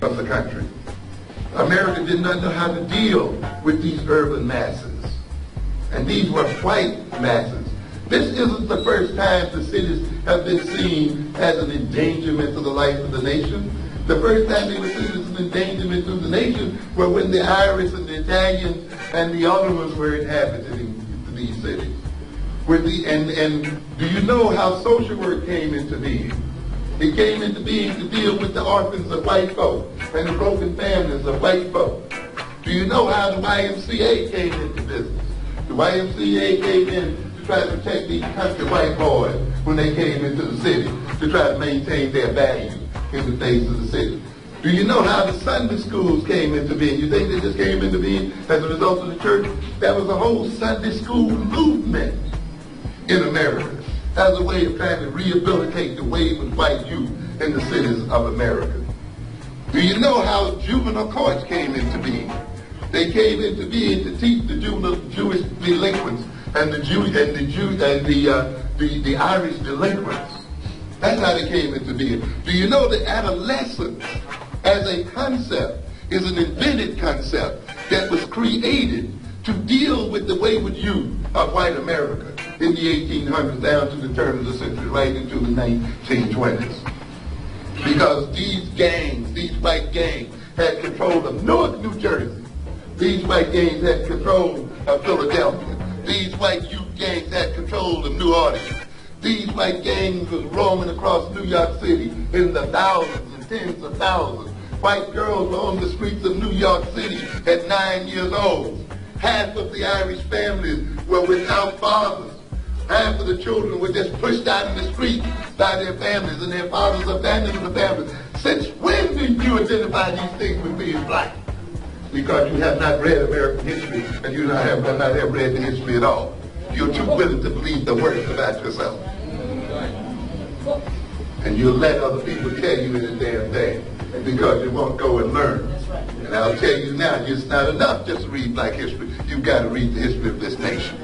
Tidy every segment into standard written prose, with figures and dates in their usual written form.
of the country. America did not know how to deal with these urban masses. And these were white masses. This isn't the first time the cities have been seen as an endangerment to the life of the nation. The first time they were seen as an endangerment to the nation were when the Irish and the Italians and the Ottomans were inhabiting these cities. And do you know how social work came into being? It came into being to deal with the orphans of white folk and the broken families of white folk. Do you know how the YMCA came into business? The YMCA came in to try to protect these country white boys when they came into the city to try to maintain their value in the face of the city. Do you know how the Sunday schools came into being? You think they just came into being as a result of the church? That was a whole Sunday school movement in America as a way of trying to rehabilitate the wayward white youth in the cities of America. Do you know how juvenile courts came into being? They came into being to teach the Jewish delinquents and the Irish delinquents. That's how they came into being. Do you know that adolescence as a concept is an invented concept that was created to deal with the wayward youth of white America in the 1800s down to the turn of the century, right into the 1920s. Because these gangs, these white gangs, had control of Newark, New Jersey. These white gangs had control of Philadelphia. These white youth gangs had control of New Orleans. These white gangs was roaming across New York City in the thousands and tens of thousands. White girls were on the streets of New York City at 9 years old. Half of the Irish families were without fathers. Half of the children were just pushed out in the street by their families, and their fathers abandoned the families. Since when did you identify these things with being black? Because you have not read American history, and you have not read the history at all. You're too willing to believe the worst about yourself. And you'll let other people tell you any damn thing because you won't go and learn. And I'll tell you now, it's not enough just to read black history. You've got to read the history of this nation.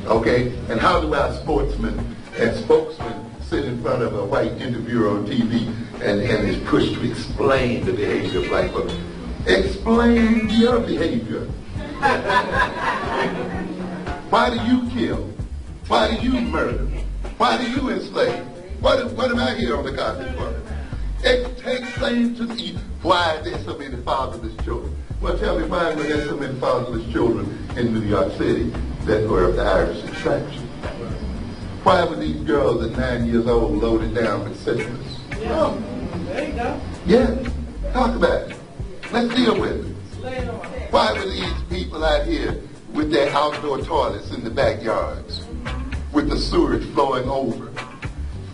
Okay? And how do our sportsmen and spokesmen sit in front of a white interviewer on TV and is pushed to explain the behavior of black folks? Explain your behavior. Why do you kill? Why do you murder? Why do you enslave? What am I here on the carpet for? Explain to me why there's so many fatherless children. Well, tell me why were there so many fatherless children in New York City that were of the Irish extraction? Why were these girls at 9 years old loaded down with syphilis? Yeah. There you go. Yeah, talk about it. Let's deal with it. Why were these people out here with their outdoor toilets in the backyards, with the sewage flowing over,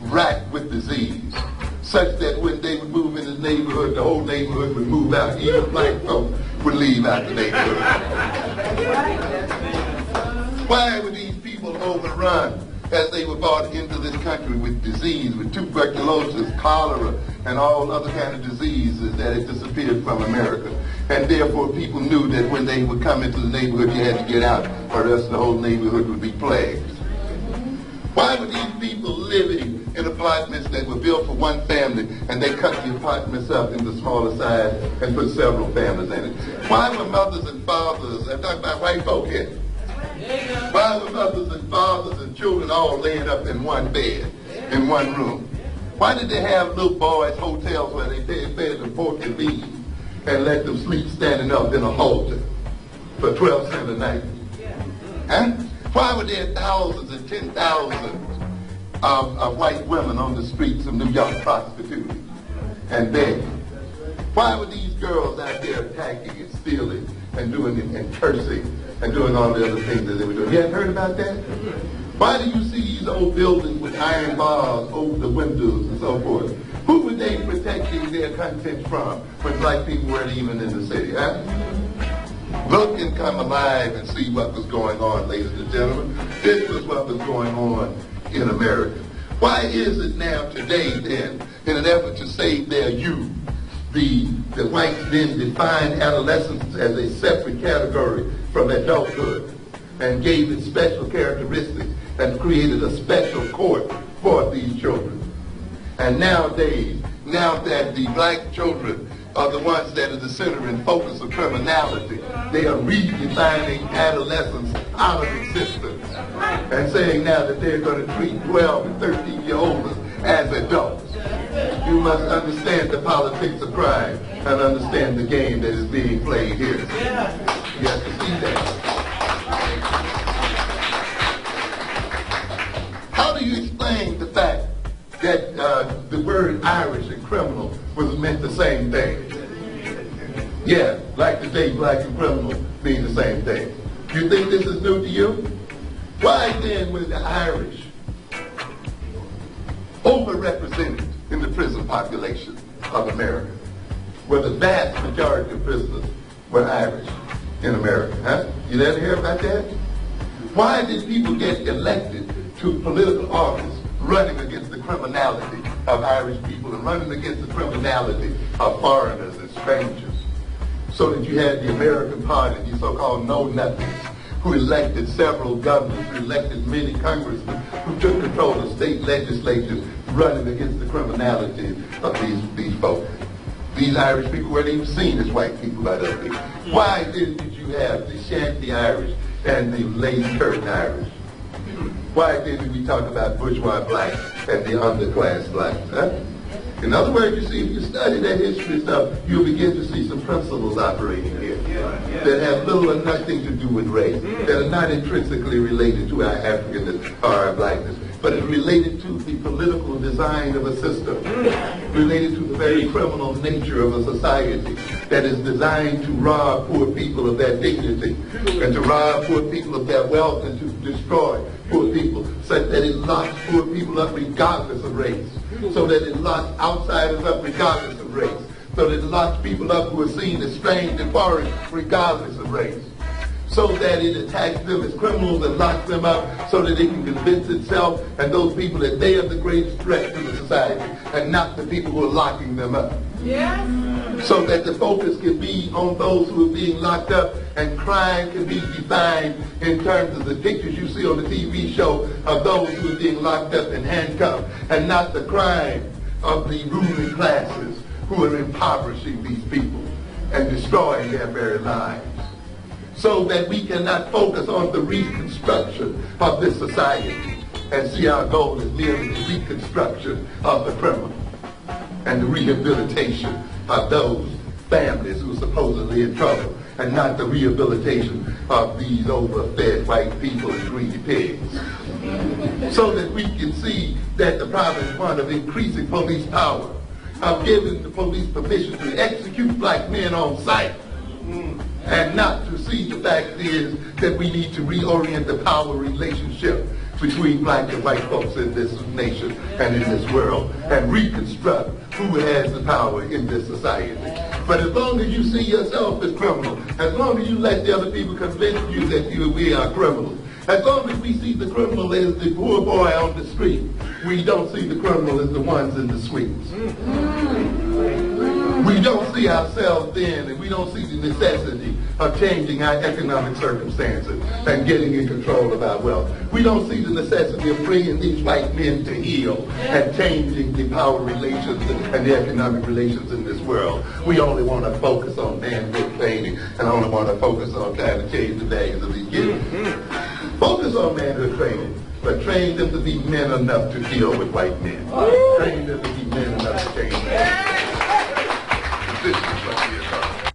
racked with disease, such that when they would move in the neighborhood, the whole neighborhood would move out. Even black folk would leave out the neighborhood. Why were these people overrun as they were brought into this country with disease, with tuberculosis, cholera, and all other kind of diseases that had disappeared from America? And therefore people knew that when they would come into the neighborhood, you had to get out, or else the whole neighborhood would be plagued. Why were these people living in apartments that were built for one family, and they cut the apartments up into smaller size and put several families in it? Why were mothers and fathers, I'm talking about white folk here, why were mothers and fathers and children all laying up in one bed, in one room? Why did they have little boys' hotels where they fed them pork and beans and let them sleep standing up in a halter for 12 cents a night? Huh? Why were there thousands and 10,000s of white women on the streets of New York prostituting and begging? Why were these girls out there attacking and stealing and doing it and cursing and doing all the other things that they were doing? You haven't heard about that? Why do you see these old buildings with iron bars over the windows and so forth? Who were they protecting their contents from when black people weren't even in the city? Huh? Look and come alive and see what was going on, ladies and gentlemen. This was what was going on in America. Why is it now today then, in an effort to save their youth, the whites then defined adolescence as a separate category from adulthood and gave it special characteristics and created a special court for these children? And nowadays, now that the black children are the ones that are the center and focus of criminality. They are redefining adolescence out of existence and saying now that they're going to treat 12 and 13-year-olds as adults. You must understand the politics of crime and understand the game that is being played here. You have to see that. How do you explain the fact that the word Irish and criminal was meant the same thing? Yeah, like today, black and criminal mean the same thing. You think this is new to you? Why then were the Irish overrepresented in the prison population of America? Where the vast majority of prisoners were Irish in America, huh? You didn't hear about that? Why did people get elected to political office running against the criminality of Irish people and running against the criminality of foreigners and strangers? So that you had the American Party, the so-called know-nothings, who elected several governors, who elected many congressmen, who took control of state legislatures running against the criminality of these folks. These Irish people weren't even seen as white people by other people. Why did you have the Shanty Irish and the lace curtain Irish? Why didn't we talk about bourgeois blacks and the underclass blacks? Huh? In other words, you see, if you study that history stuff, you'll begin to see some principles operating here that have little or nothing to do with race, that are not intrinsically related to our Africanness or our blackness, but is related to the political design of a system, related to the very criminal nature of a society that is designed to rob poor people of their dignity and to rob poor people of their wealth and to destroy poor people, such that it locks poor people up regardless of race, so that it locks outsiders up regardless of race, so that it locks people up who are seen as strange and foreign regardless of race, so that it attacks them as criminals and locks them up so that it can convince itself and those people that they are the greatest threat to the society and not the people who are locking them up. So that the focus can be on those who are being locked up and crime can be defined in terms of the pictures you see on the TV show of those who are being locked up and handcuffed, and not the crime of the ruling classes who are impoverishing these people and destroying their very lives. So that we cannot focus on the reconstruction of this society and see our goal is merely the reconstruction of the criminal and the rehabilitation of those families who are supposedly in trouble, and not the rehabilitation of these overfed white people and greedy pigs. So that we can see that the problem is one of increasing police power, of giving the police permission to execute black men on sight, and not to see the fact is that we need to reorient the power relationship between black and white folks in this nation and in this world, and reconstruct who has the power in this society. But as long as you see yourself as criminal, as long as you let the other people convince you that we are criminals, as long as we see the criminal as the poor boy on the street, we don't see the criminal as the ones in the suites. We don't see ourselves then, and we don't see the necessity of changing our economic circumstances and getting in control of our wealth. We don't see the necessity of bringing these white men to heel and changing the power relations and the economic relations in this world. We only want to focus on manhood training and only want to focus on trying to change the values of these kids. Focus on manhood training, but train them to be men enough to deal with white men. Train them to be men enough to change that. This is what we are talking about.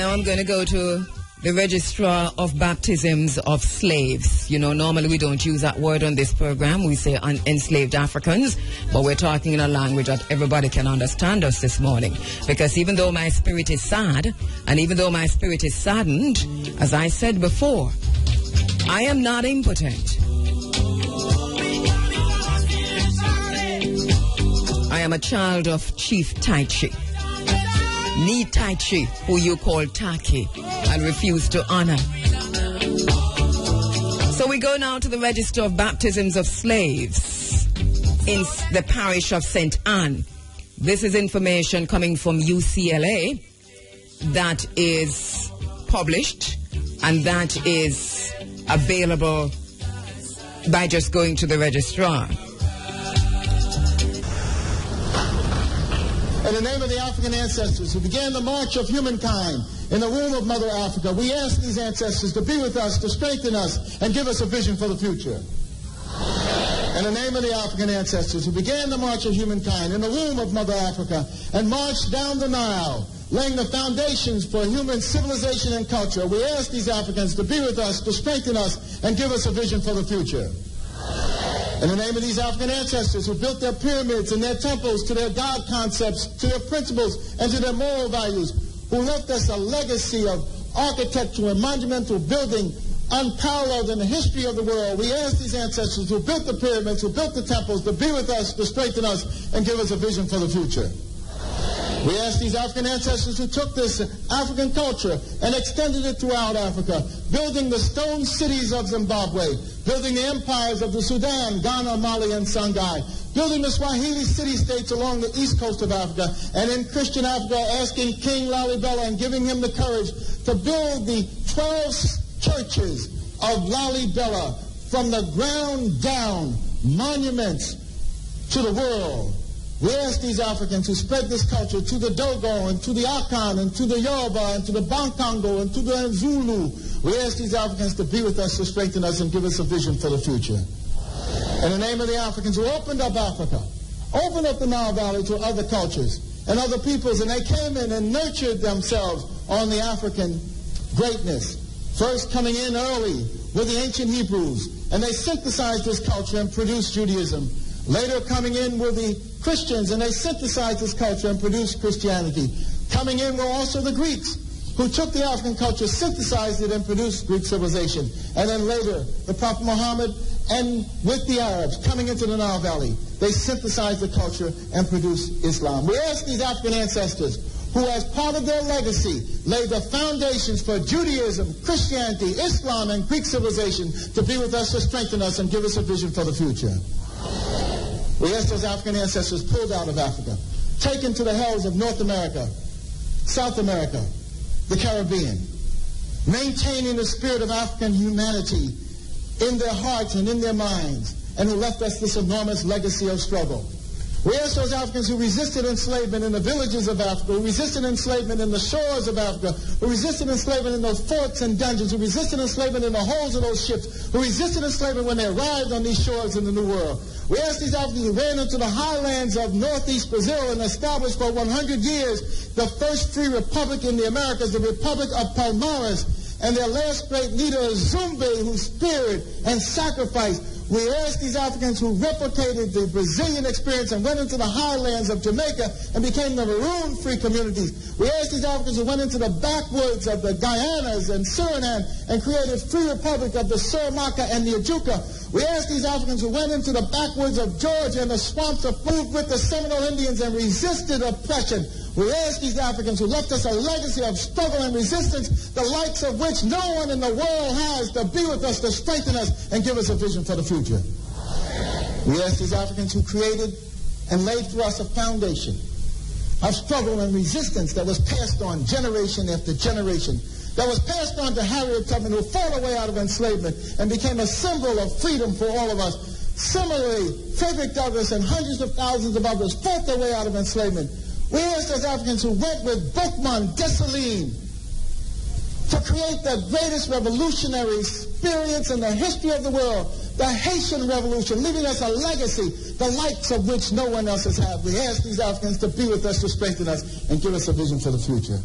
I'm going to go to the Registrar of Baptisms of Slaves. You know, normally we don't use that word on this program. We say enslaved Africans, but we're talking in a language that everybody can understand us this morning. Because even though my spirit is sad, and even though my spirit is saddened, as I said before, I am not impotent. I am a child of Chief Tai Chi. Ni Tai Chi, who you call Taki, and refuse to honor. So we go now to the Register of Baptisms of Slaves in the parish of St. Anne. This is information coming from UCLA that is published and that is available by just going to the registrar. In the name of the African ancestors who began the march of humankind in the womb of Mother Africa, we ask these ancestors to be with us, to strengthen us, and give us a vision for the future. In the name of the African ancestors who began the march of humankind in the womb of Mother Africa and marched down the Nile, laying the foundations for human civilization and culture, we ask these Africans to be with us, to strengthen us, and give us a vision for the future. In the name of these African ancestors who built their pyramids and their temples to their God concepts, to their principles, and to their moral values, who left us a legacy of architectural and monumental building unparalleled in the history of the world, we ask these ancestors who built the pyramids, who built the temples, to be with us, to strengthen us, and give us a vision for the future. We ask these African ancestors who took this African culture and extended it throughout Africa, building the stone cities of Zimbabwe, building the empires of the Sudan, Ghana, Mali, and Songhai, building the Swahili city-states along the east coast of Africa, and in Christian Africa, asking King Lalibela and giving him the courage to build the 12 churches of Lalibela from the ground down, monuments to the world. We ask these Africans who spread this culture to the Dogo and to the Akan and to the Yoruba and to the Bankango and to the Zulu. We ask these Africans to be with us, to strengthen us, and give us a vision for the future. In the name of the Africans who opened up Africa, opened up the Nile Valley to other cultures and other peoples, and they came in and nurtured themselves on the African greatness. First coming in early with the ancient Hebrews, and they synthesized this culture and produced Judaism. Later coming in were the Christians, and they synthesized this culture and produced Christianity. Coming in were also the Greeks, who took the African culture, synthesized it, and produced Greek civilization. And then later, the Prophet Muhammad, and with the Arabs coming into the Nile Valley, they synthesized the culture and produced Islam. We ask these African ancestors, who as part of their legacy laid the foundations for Judaism, Christianity, Islam, and Greek civilization, to be with us, to strengthen us, and give us a vision for the future. We ask those African ancestors pulled out of Africa, taken to the hells of North America, South America, the Caribbean, maintaining the spirit of African humanity in their hearts and in their minds, and who left us this enormous legacy of struggle. We ask those Africans who resisted enslavement in the villages of Africa, who resisted enslavement in the shores of Africa, who resisted enslavement in those forts and dungeons, who resisted enslavement in the holds of those ships, who resisted enslavement when they arrived on these shores in the New World. We ask these Africans who ran into the highlands of northeast Brazil and established for 100 years the first free republic in the Americas, the Republic of Palmares, and their last great leader, Zumbi, who spared and sacrificed. We ask these Africans who replicated the Brazilian experience and went into the highlands of Jamaica and became the maroon-free communities. We ask these Africans who went into the backwoods of the Guyanas and Suriname and created free republic of the Suramaka and the Ajuka. We ask these Africans who went into the backwoods of Georgia and the swamps of moved with the Seminole Indians and resisted oppression. We ask these Africans who left us a legacy of struggle and resistance, the likes of which no one in the world has, to be with us, to strengthen us, and give us a vision for the future. We ask these Africans who created and laid for us a foundation of struggle and resistance that was passed on generation after generation, that was passed on to Harriet Tubman, who fought her way out of enslavement and became a symbol of freedom for all of us. Similarly, Frederick Douglass and hundreds of thousands of others fought their way out of enslavement. We ask those Africans who went with Boukman Dessalines to create the greatest revolutionary experience in the history of the world, the Haitian Revolution, leaving us a legacy, the likes of which no one else has had. We ask these Africans to be with us, to strengthen us, and give us a vision for the future.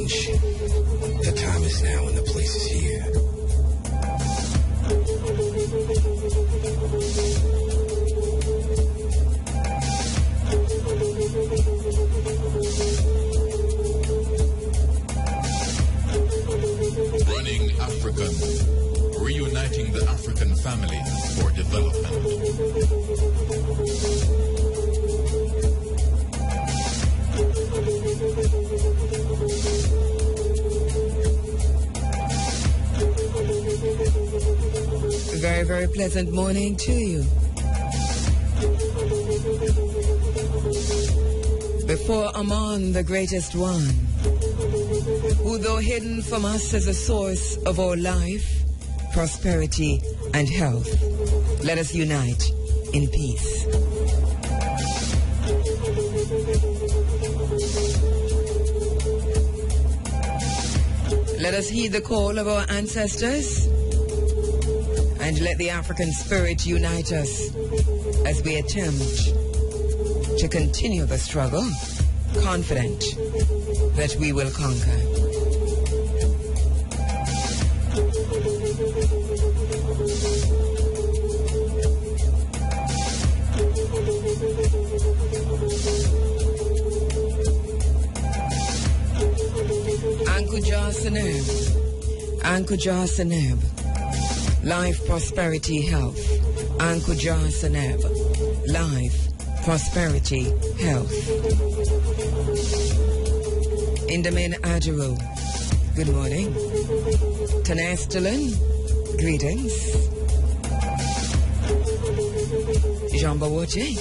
approach. The time is now and the place is here. Running African, reuniting the African family for development. Very, very pleasant morning to you. Before Aman, the greatest one, who though hidden from us is a source of our life, prosperity, and health, let us unite in peace. Let us heed the call of our ancestors and let the African spirit unite us as we attempt to continue the struggle, confident that we will conquer. Ankuja Seneb, life, prosperity, health. Ankuja Seneb, life, prosperity, health. Indamin Adjero, good morning. Tanastalin, greetings. Jamba Woche,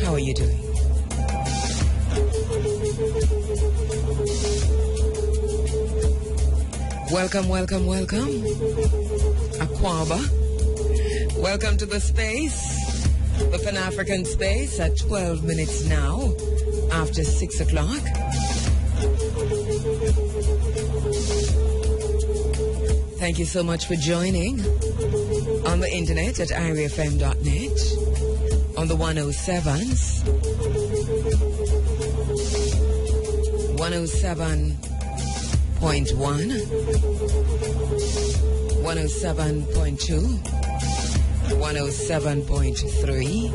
how are you doing? Welcome, welcome, welcome. Akwaba. Welcome to the space, the Pan-African space at 12 minutes now after 6 o'clock. Thank you so much for joining on the internet at irefm.net, on the 107s, 107.1, 107.2, 107.3,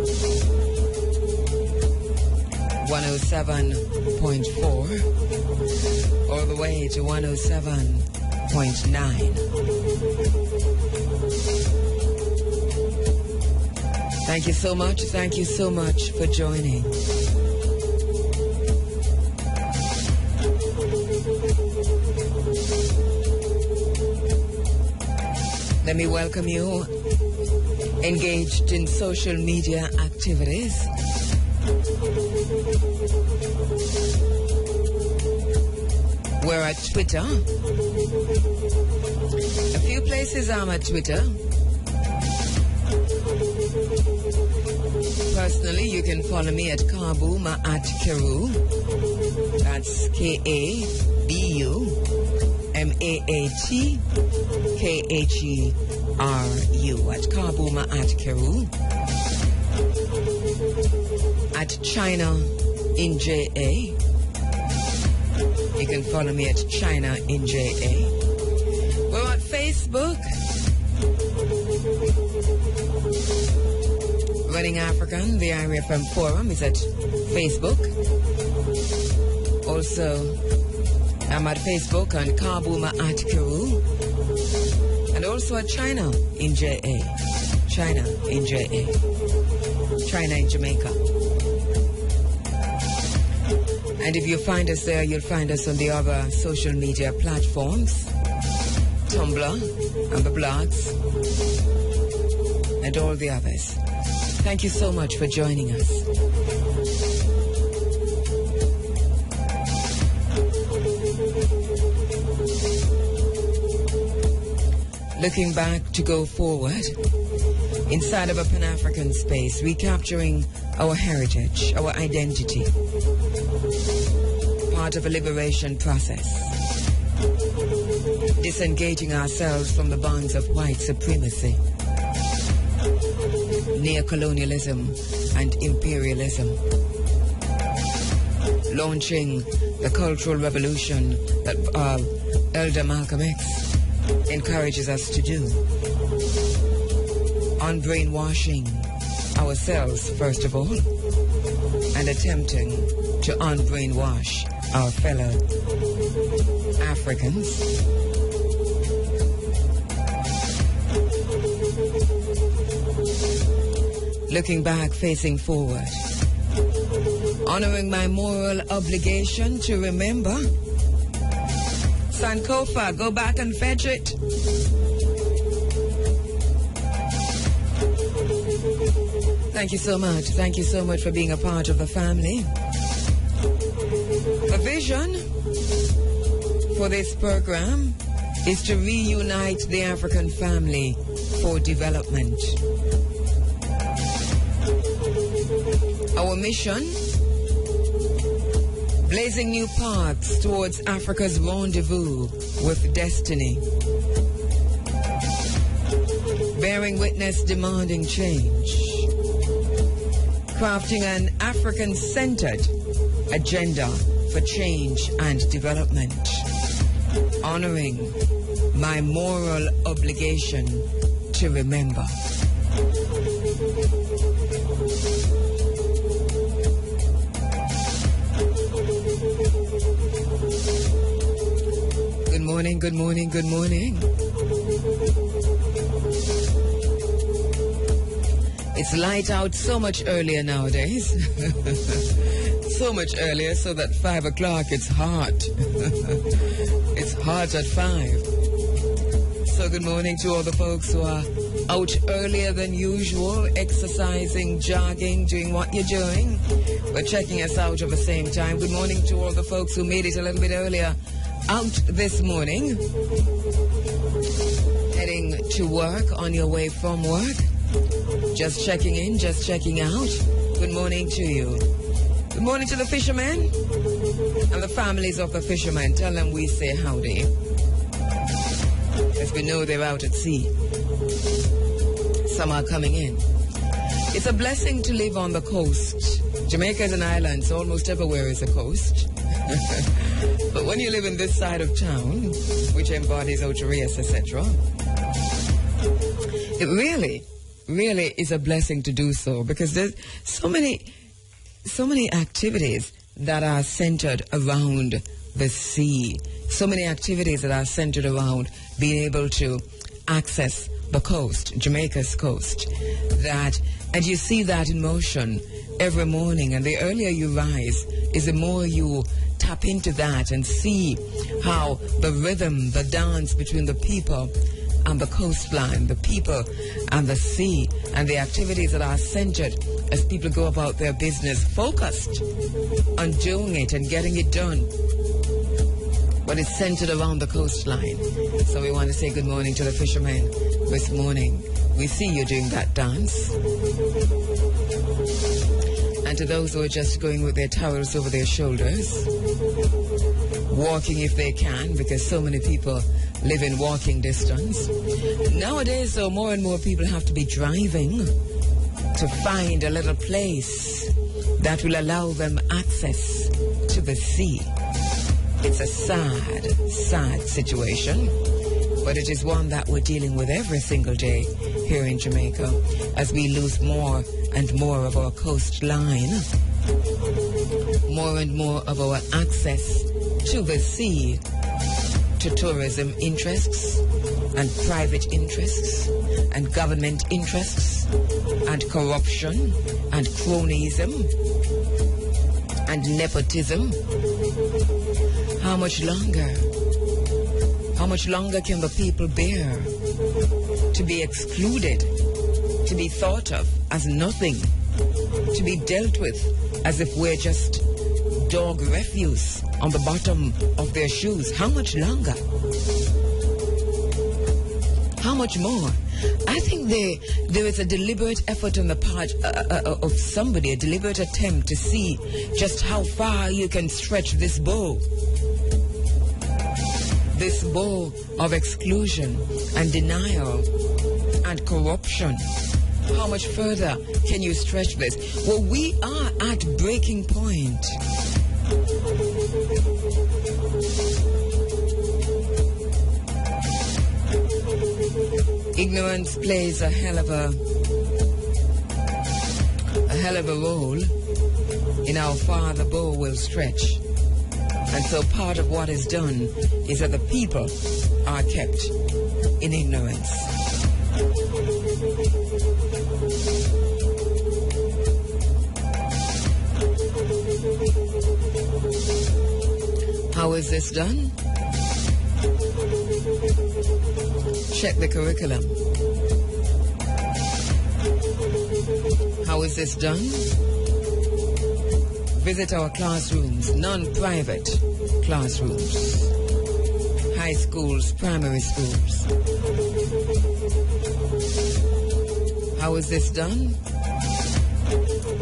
107.4, all the way to 107.9. Thank you so much for joining. Let me welcome you engaged in social media activities. We're at Twitter. A few places I'm at Twitter. Personally, you can follow me at Kabuma at Kheru. That's KABUMAATKHERU at Kabuma at Kheru. At China in JA. You can follow me at China in JA. We're at Facebook. Running African, the IRFM Forum is at Facebook. Also, I'm at Facebook on Kabuma at Kheru. And also at China in JA. China in JA. China in Jamaica. And if you find us there, you'll find us on the other social media platforms. Tumblr and the blogs. And all the others. Thank you so much for joining us. Looking back to go forward inside of a Pan-African space, recapturing our heritage, our identity, part of a liberation process, disengaging ourselves from the bonds of white supremacy, neocolonialism and imperialism. launching the cultural revolution that Elder Malcolm X encourages us to do. Unbrainwashing ourselves, first of all, and attempting to unbrainwash our fellow Africans. Looking back, facing forward. Honoring my moral obligation to remember. Sankofa, go back and fetch it. Thank you so much. Thank you so much for being a part of the family. The vision for this program is to reunite the African family for development. Our mission, blazing new paths towards Africa's rendezvous with destiny. Bearing witness, demanding change. Crafting an African-centered agenda for change and development. Honoring my moral obligation to remember. Good morning, good morning, good morning. It's light out so much earlier nowadays. So much earlier so that 5 o'clock it's hot. It's hot at 5. So good morning to all the folks who are out earlier than usual, exercising, jogging, doing what you're doing, but checking us out at the same time. Good morning to all the folks who made it a little bit earlier out this morning, heading to work, on your way from work, just checking in, just checking out. Good morning to you. Good morning to the fishermen and the families of the fishermen. Tell them we say howdy, as we know they're out at sea. Some are coming in. It's a blessing to live on the coast. Jamaica is an island, so almost everywhere is a coast. But when you live in this side of town, which embodies Otorias, etc., it really is a blessing to do so, because there's so many activities that are centered around the sea. So many activities that are centered around being able to access the coast, Jamaica's coast, and you see that in motion every morning. And the earlier you rise is the more you tap into that and see how the rhythm, the dance between the people and the coastline, the people and the sea, and the activities that are centered as people go about their business, focused on doing it and getting it done. But it's centered around the coastline. So we want to say good morning to the fishermen this morning. We see you doing that dance. And to those who are just going with their towels over their shoulders, walking if they can, because so many people live in walking distance. Nowadays, though, more and more people have to be driving to find a little place that will allow them access to the sea. It's a sad situation, but it is one that we're dealing with every single day here in Jamaica as we lose more and more of our coastline, more and more of our access to the sea, to tourism interests and private interests and government interests and corruption and cronyism and nepotism. How much longer? How much longer can the people bear to be excluded, to be thought of as nothing, to be dealt with as if we're just dog refuse on the bottom of their shoes? How much longer? How much more? I think there is a deliberate effort on the part of somebody, a deliberate attempt to see just how far you can stretch this bow of exclusion and denial and corruption. How much further can you stretch this? Well, we are at breaking point. Ignorance plays a hell of a role in how far the bow will stretch. And so part of what is done is that the people are kept in ignorance. How is this done? Check the curriculum. How is this done? Visit our classrooms, non-private classrooms, high schools, primary schools. How is this done?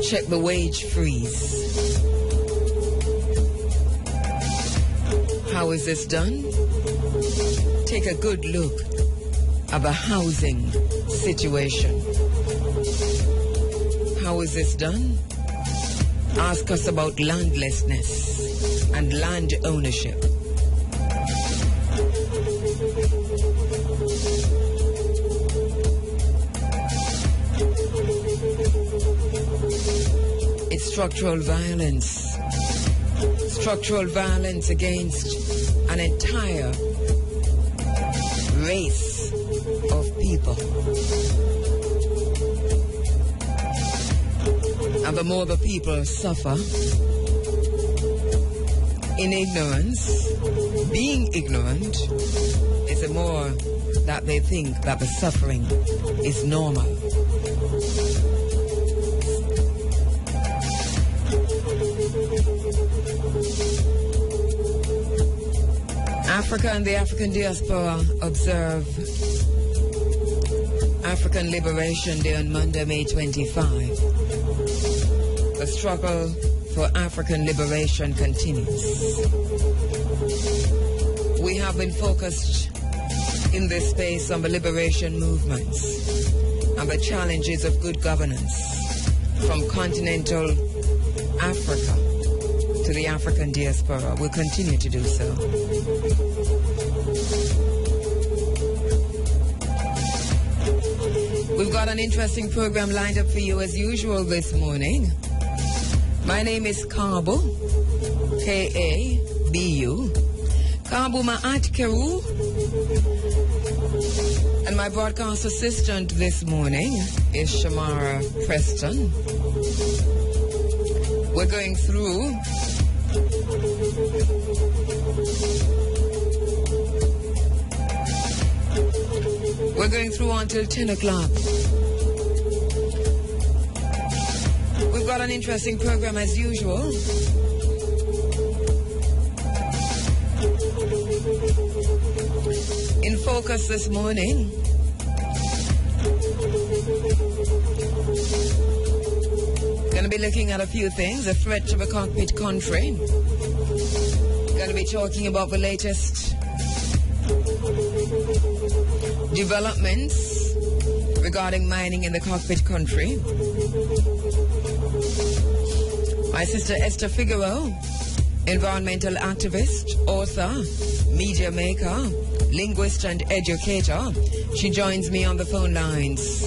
Check the wage freeze. How is this done? Take a good look at the housing situation. How is this done? Ask us about landlessness and land ownership. It's structural violence. Structural violence against an entire race of people. And the more the people suffer in ignorance, being ignorant, is the more that they think that the suffering is normal. Africa and the African diaspora observe African Liberation Day on Monday, May 25. The struggle for African liberation continues. We have been focused in this space on the liberation movements and the challenges of good governance from continental Africa to the African diaspora. We'll continue to do so. We've got an interesting program lined up for you as usual this morning. My name is Kabu, K-A-B-U. Kabu Ma'at Kheru. And my broadcast assistant this morning is Shamara Preston. We're going through until 10 o'clock. We've got an interesting program as usual. In focus this morning, going to be looking at a few things. A threat to the cockpit country. Going to be talking about the latest developments regarding mining in the cockpit country. My sister Esther Figueroa, environmental activist, author, media maker, linguist and educator. She joins me on the phone lines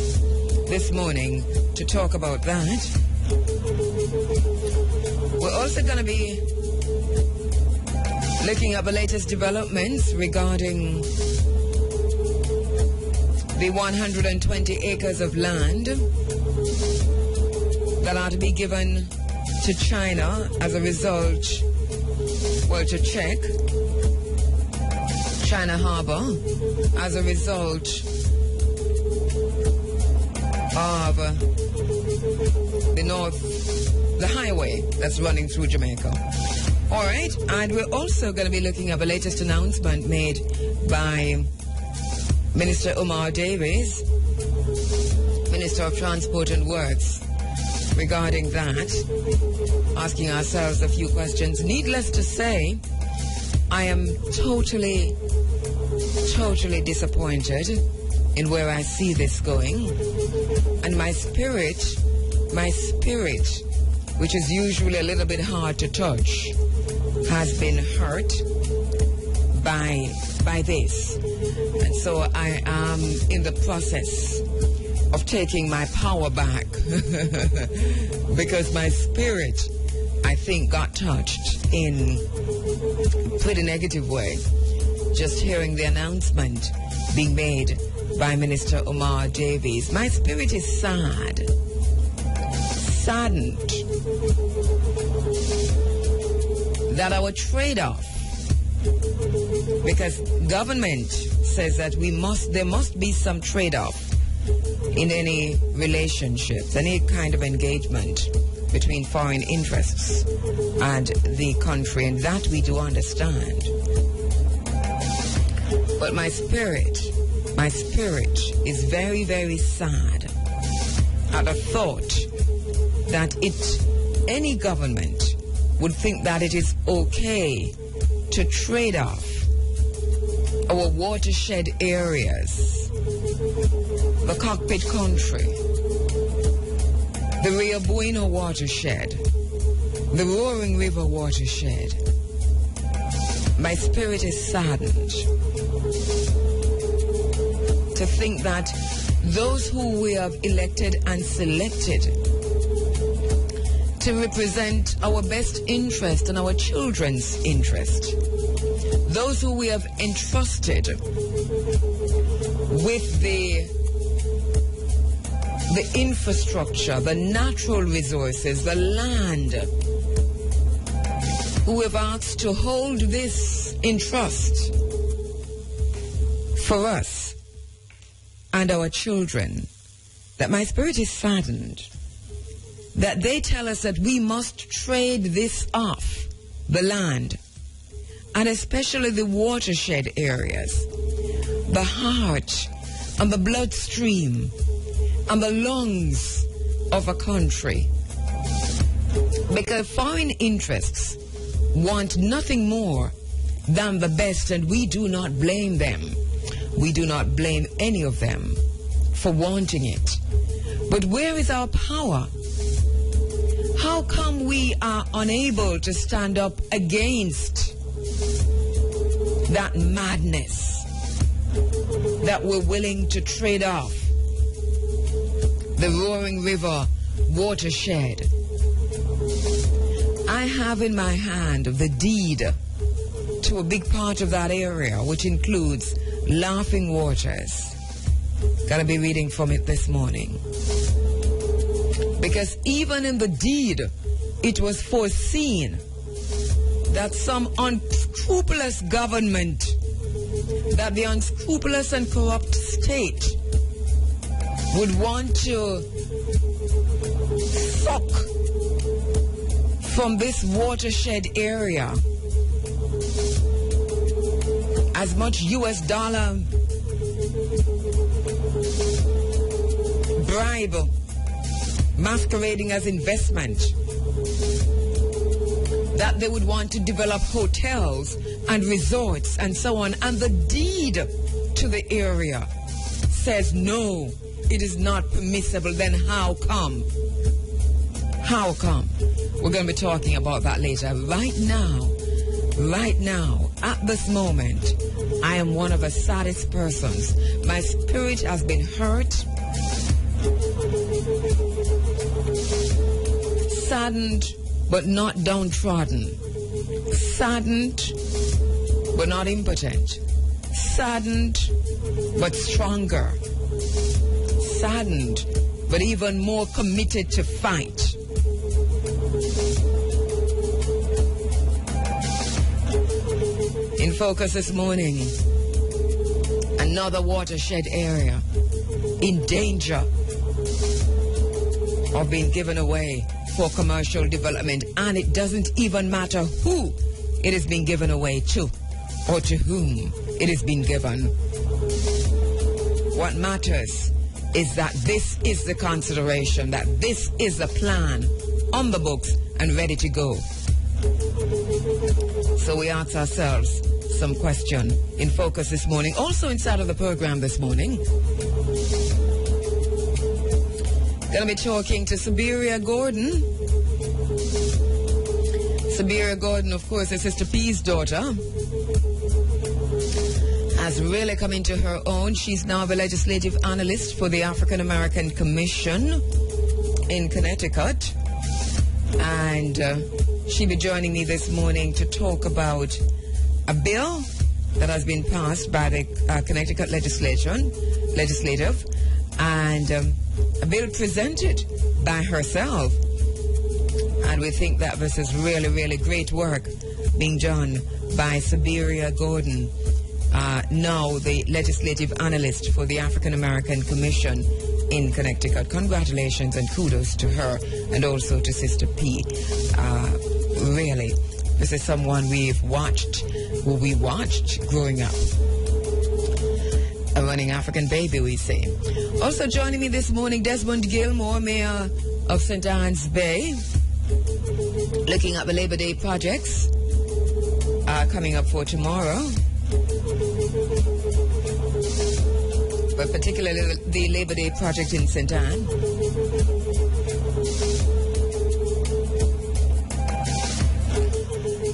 this morning to talk about that. We're also going to be looking at the latest developments regarding the 120 acres of land that are to be given to China as a result, to check China Harbor as a result of the highway that's running through Jamaica. All right, and we're also going to be looking at the latest announcement made by Minister Omar Davies, Minister of Transport and Works, regarding that, asking ourselves a few questions. Needless to say, I am totally disappointed in where I see this going. And my spirit, which is usually a little bit hard to touch, has been hurt by by this. And so I am in the process of taking my power back because my spirit, I think, got touched in a pretty negative way. Just hearing the announcement being made by Minister Omar Davies, my spirit is saddened that our trade-off, because government says that there must be some trade-off in any relationships, any kind of engagement between foreign interests and the country, and that we do understand. But my spirit is very, very sad at the thought that any government would think that it is okay to trade off our watershed areas, the cockpit country, the Rio Bueno watershed, the Roaring River watershed. My spirit is saddened to think that those who we have elected and selected to represent our best interest and our children's interest, those who we have entrusted with the infrastructure, the natural resources, the land, who have asked to hold this in trust for us and our children, that my spirit is saddened that they tell us that we must trade this off, the land, and especially the watershed areas, the heart and the bloodstream and the lungs of a country. Because foreign interests want nothing more than the best, and we do not blame them. We do not blame any of them for wanting it. But where is our power? How come we are unable to stand up against that madness, that we're willing to trade off the Roaring River watershed? I have in my hand the deed to a big part of that area, which includes Laughing Waters. Gotta be reading from it this morning. Because even in the deed, it was foreseen that some unscrupulous government, that the unscrupulous and corrupt state would want to suck from this watershed area as much US dollar bribe masquerading as investment, that they would want to develop hotels and resorts and so on. And the deed to the area says no, it is not permissible. Then how come? How come? We're going to be talking about that later. Right now, at this moment, I am one of the saddest persons. My spirit has been hurt, saddened but not downtrodden, saddened but not impotent, saddened but stronger, saddened but even more committed to fight. In focus this morning, another watershed area in danger of being given away for commercial development, and it doesn't even matter who it is being given away to or to whom it is being given. What matters is that this is the consideration, that this is the plan on the books and ready to go. So we ask ourselves some question in focus this morning. Also inside of the program this morning, going to be talking to Siberia Gordon. Siberia Gordon, of course, her Sister P's daughter, has really come into her own. She's now the legislative analyst for the African American Commission in Connecticut. And she'll be joining me this morning to talk about a bill that has been passed by the Connecticut legislative, and a bill presented by herself. And we think that this is really, really great work being done by Siberia Gordon, now the legislative analyst for the African American Commission in Connecticut. Congratulations and kudos to her, and also to Sister P. Really, this is someone we watched growing up. A running African baby, we say. Also joining me this morning, Desmond Gilmore, Mayor of St. Anne's Bay, looking at the Labor Day projects coming up for tomorrow, but particularly the Labor Day project in St. Anne.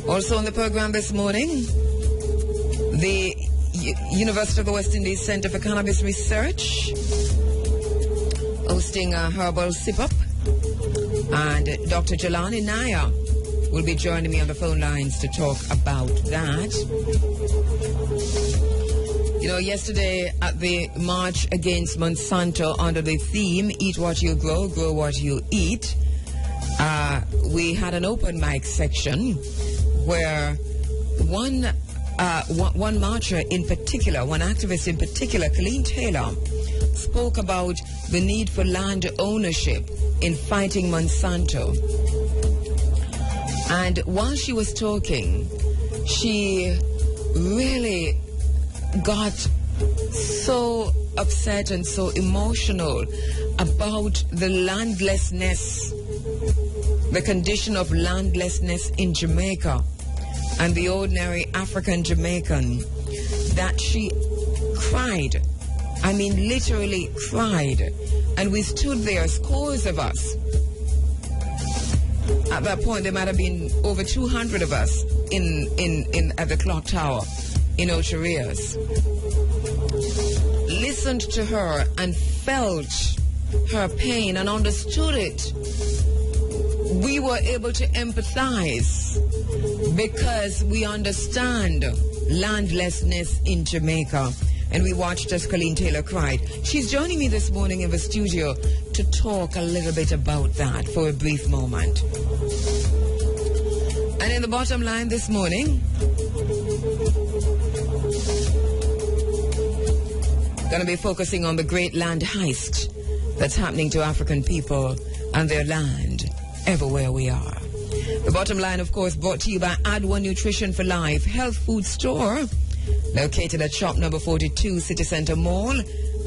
Also on the program this morning, the University of the West Indies Center for Cannabis Research hosting a herbal sip-up, and Dr. Jelani Naya will be joining me on the phone lines to talk about that. You know, yesterday at the March Against Monsanto, under the theme, Eat What You Grow, Grow What You Eat, we had an open mic section where one marcher in particular, one activist in particular, Colleen Taylor, spoke about the need for land ownership in fighting Monsanto. And while she was talking, she really got so upset and so emotional about the landlessness, the condition of landlessness in Jamaica and the ordinary African Jamaican, that she cried. I mean, literally cried. And we stood there, scores of us. At that point, there might have been over 200 of us at the clock tower in Ocho Rios. Listened to her and felt her pain and understood it. We were able to empathize because we understand landlessness in Jamaica. And we watched as Colleen Taylor cried. She's joining me this morning in the studio to talk a little bit about that for a brief moment. And in the bottom line this morning, going to be focusing on the great land heist that's happening to African people and their land everywhere we are. The bottom line, of course, brought to you by Adwa Nutrition for Life Health Food Store, located at shop number 42 City Center Mall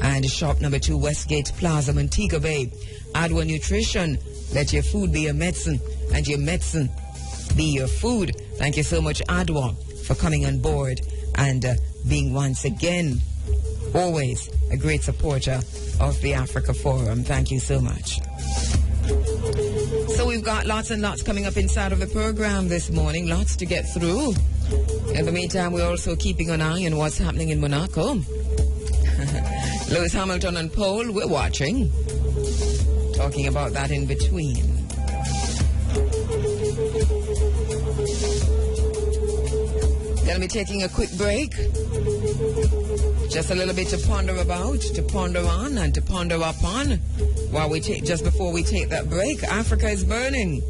and shop number 2 Westgate Plaza, Montego Bay. Adwa Nutrition, let your food be your medicine and your medicine be your food. Thank you so much, Adwa, for coming on board and being once again always a great supporter of the Africa Forum. Thank you so much. So we've got lots and lots coming up inside of the program this morning, lots to get through. In the meantime, we're also keeping an eye on what's happening in Monaco. Lewis Hamilton and Pole, we're watching. Talking about that in between. Gonna be taking a quick break. Just a little bit to ponder about, to ponder on, and to ponder upon. While we take, just before we take that break, Africa is burning,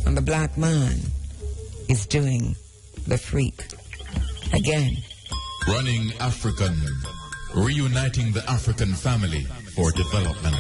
and the black man is doing the freak again. Running African, reuniting the African family for development.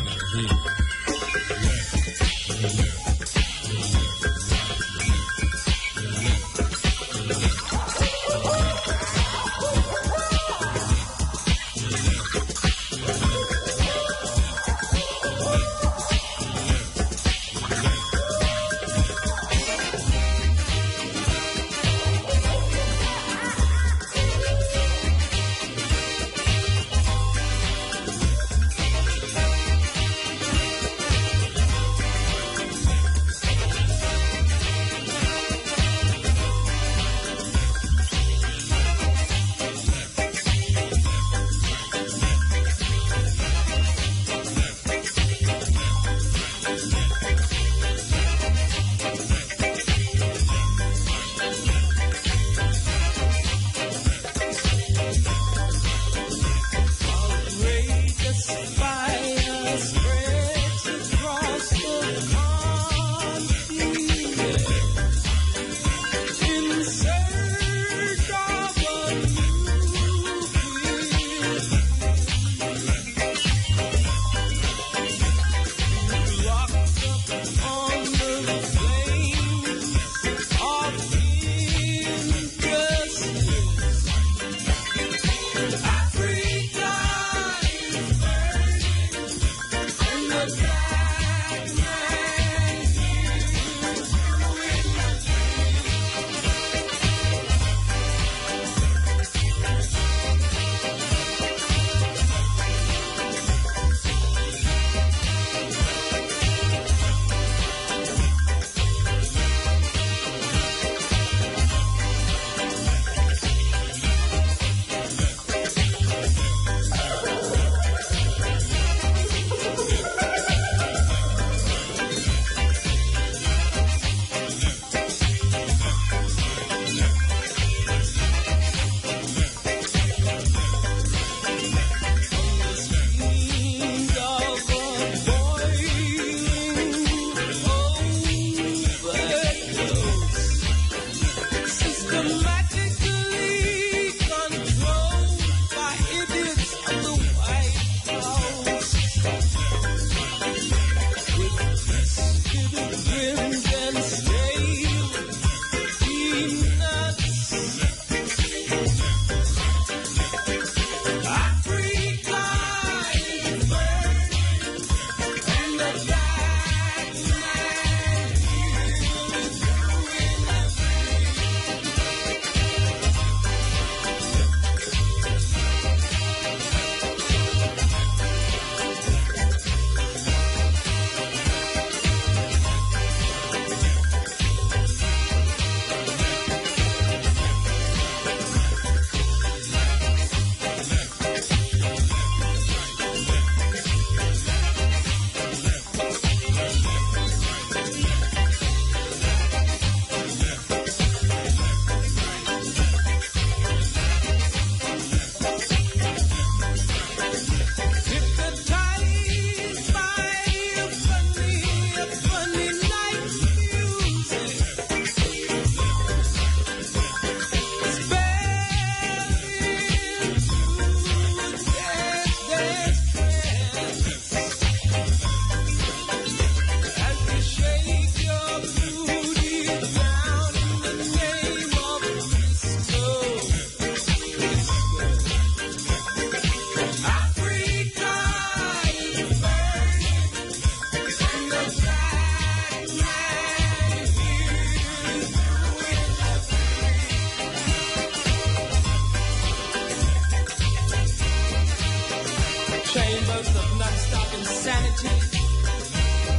humanity.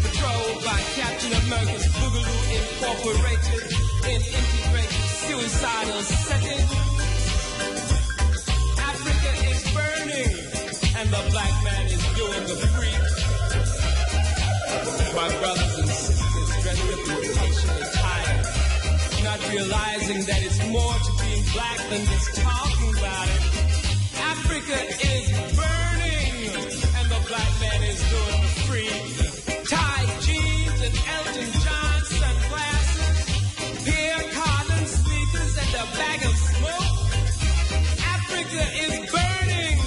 Patrolled by Captain America's Boogaloo Incorporated in integrated suicidal setting. Africa is burning, and the black man is doing the freak. My brothers and sisters, dressed up in patiently tired, not realizing that it's more to being black than just talking about it. Africa is burning, and the black man is doing the free. Tight jeans and Elton John sunglasses, hair cotton sneakers and a bag of smoke. Africa is burning,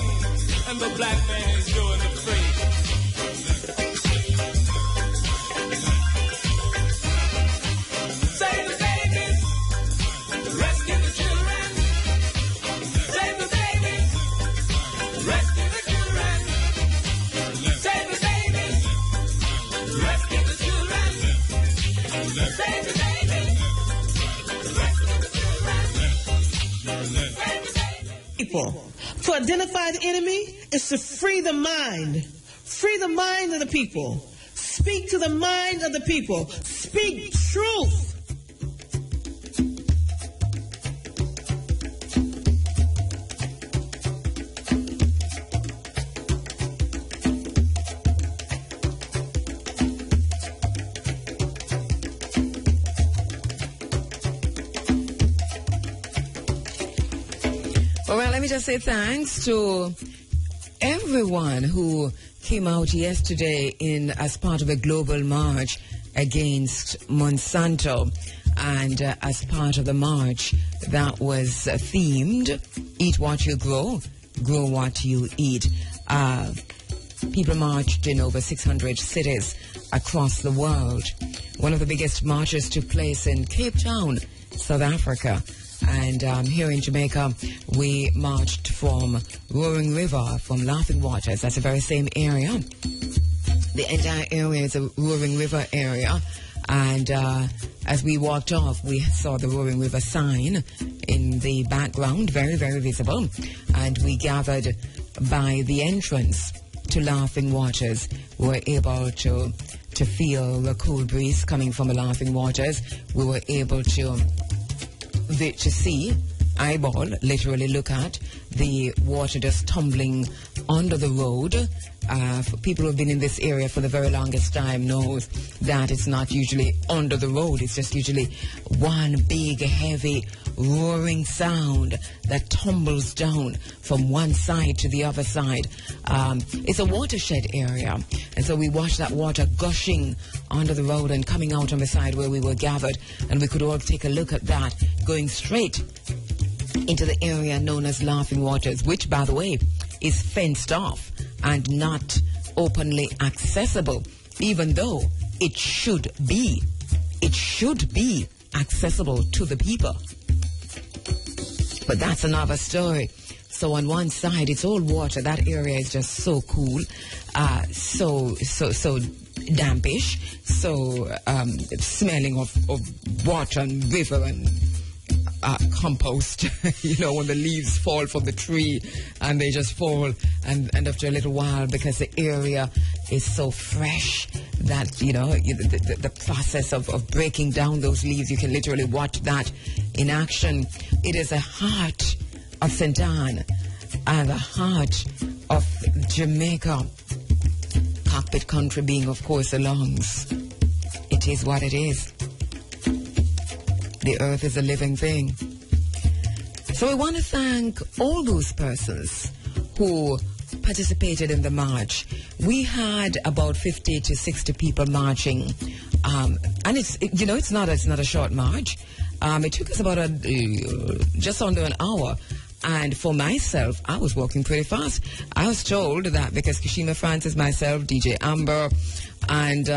and the black man is doing the free. Save the babies, rescue the children. Save the babies, rescue the children. Save the babies, rescue the children. Save the babies, rescue the children. Save the babies. People. To identify the enemy is to free the mind. Free the mind of the people. Speak to the mind of the people. Speak truth. Well, let me just say thanks to everyone who came out yesterday as part of a global march against Monsanto. And as part of the march that was themed, Eat What You Grow, Grow What You Eat. People marched in over 600 cities across the world. One of the biggest marches took place in Cape Town, South Africa. And here in Jamaica, we marched from Roaring River, from Laughing Waters. That's the very same area. The entire area is a Roaring River area. And as we walked off, we saw the Roaring River sign in the background, very, very visible. And we gathered by the entrance to Laughing Waters. We were able to feel the cool breeze coming from the Laughing Waters. We were able to see, eyeball, literally look at the water just tumbling under the road. For people who have been in this area for the very longest time knows that it's not usually under the road. It's just usually one big, heavy, roaring sound that tumbles down from one side to the other side. It's a watershed area, and so we watched that water gushing onto the road and coming out on the side where we were gathered, and we could all take a look at that going straight into the area known as Laughing Waters, which, by the way, is fenced off and not openly accessible, even though it should be. It should be accessible to the people. But that's another story. So on one side, it's all water. That area is just so cool, so dampish, so smelling of water and river and compost. You know, when the leaves fall from the tree and they just fall, and after a little while, because the area is so fresh that, you know, the process of breaking down those leaves, you can literally watch that in action. It is a heart of St. Anne and the heart of Jamaica. Cockpit Country being, of course, the lungs. It is what it is. The earth is a living thing. So I want to thank all those persons who participated in the march. We had about 50 to 60 people marching, and it's not a short march. It took us about just under an hour. And for myself, I was walking pretty fast. I was told that because Kashima Francis, myself, DJ Amber, and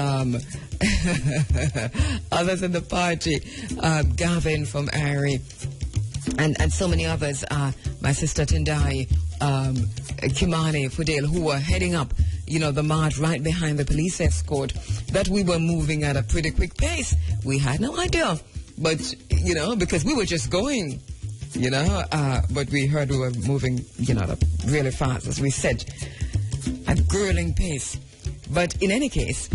others in the party, Gavin from Ari, and so many others, my sister Tendai, Kimani, Fudel, who were heading up, the march right behind the police escort, that we were moving at a pretty quick pace. We had no idea, but, because we were just going. But we heard we were moving, really fast, as we said, at grueling pace. But in any case,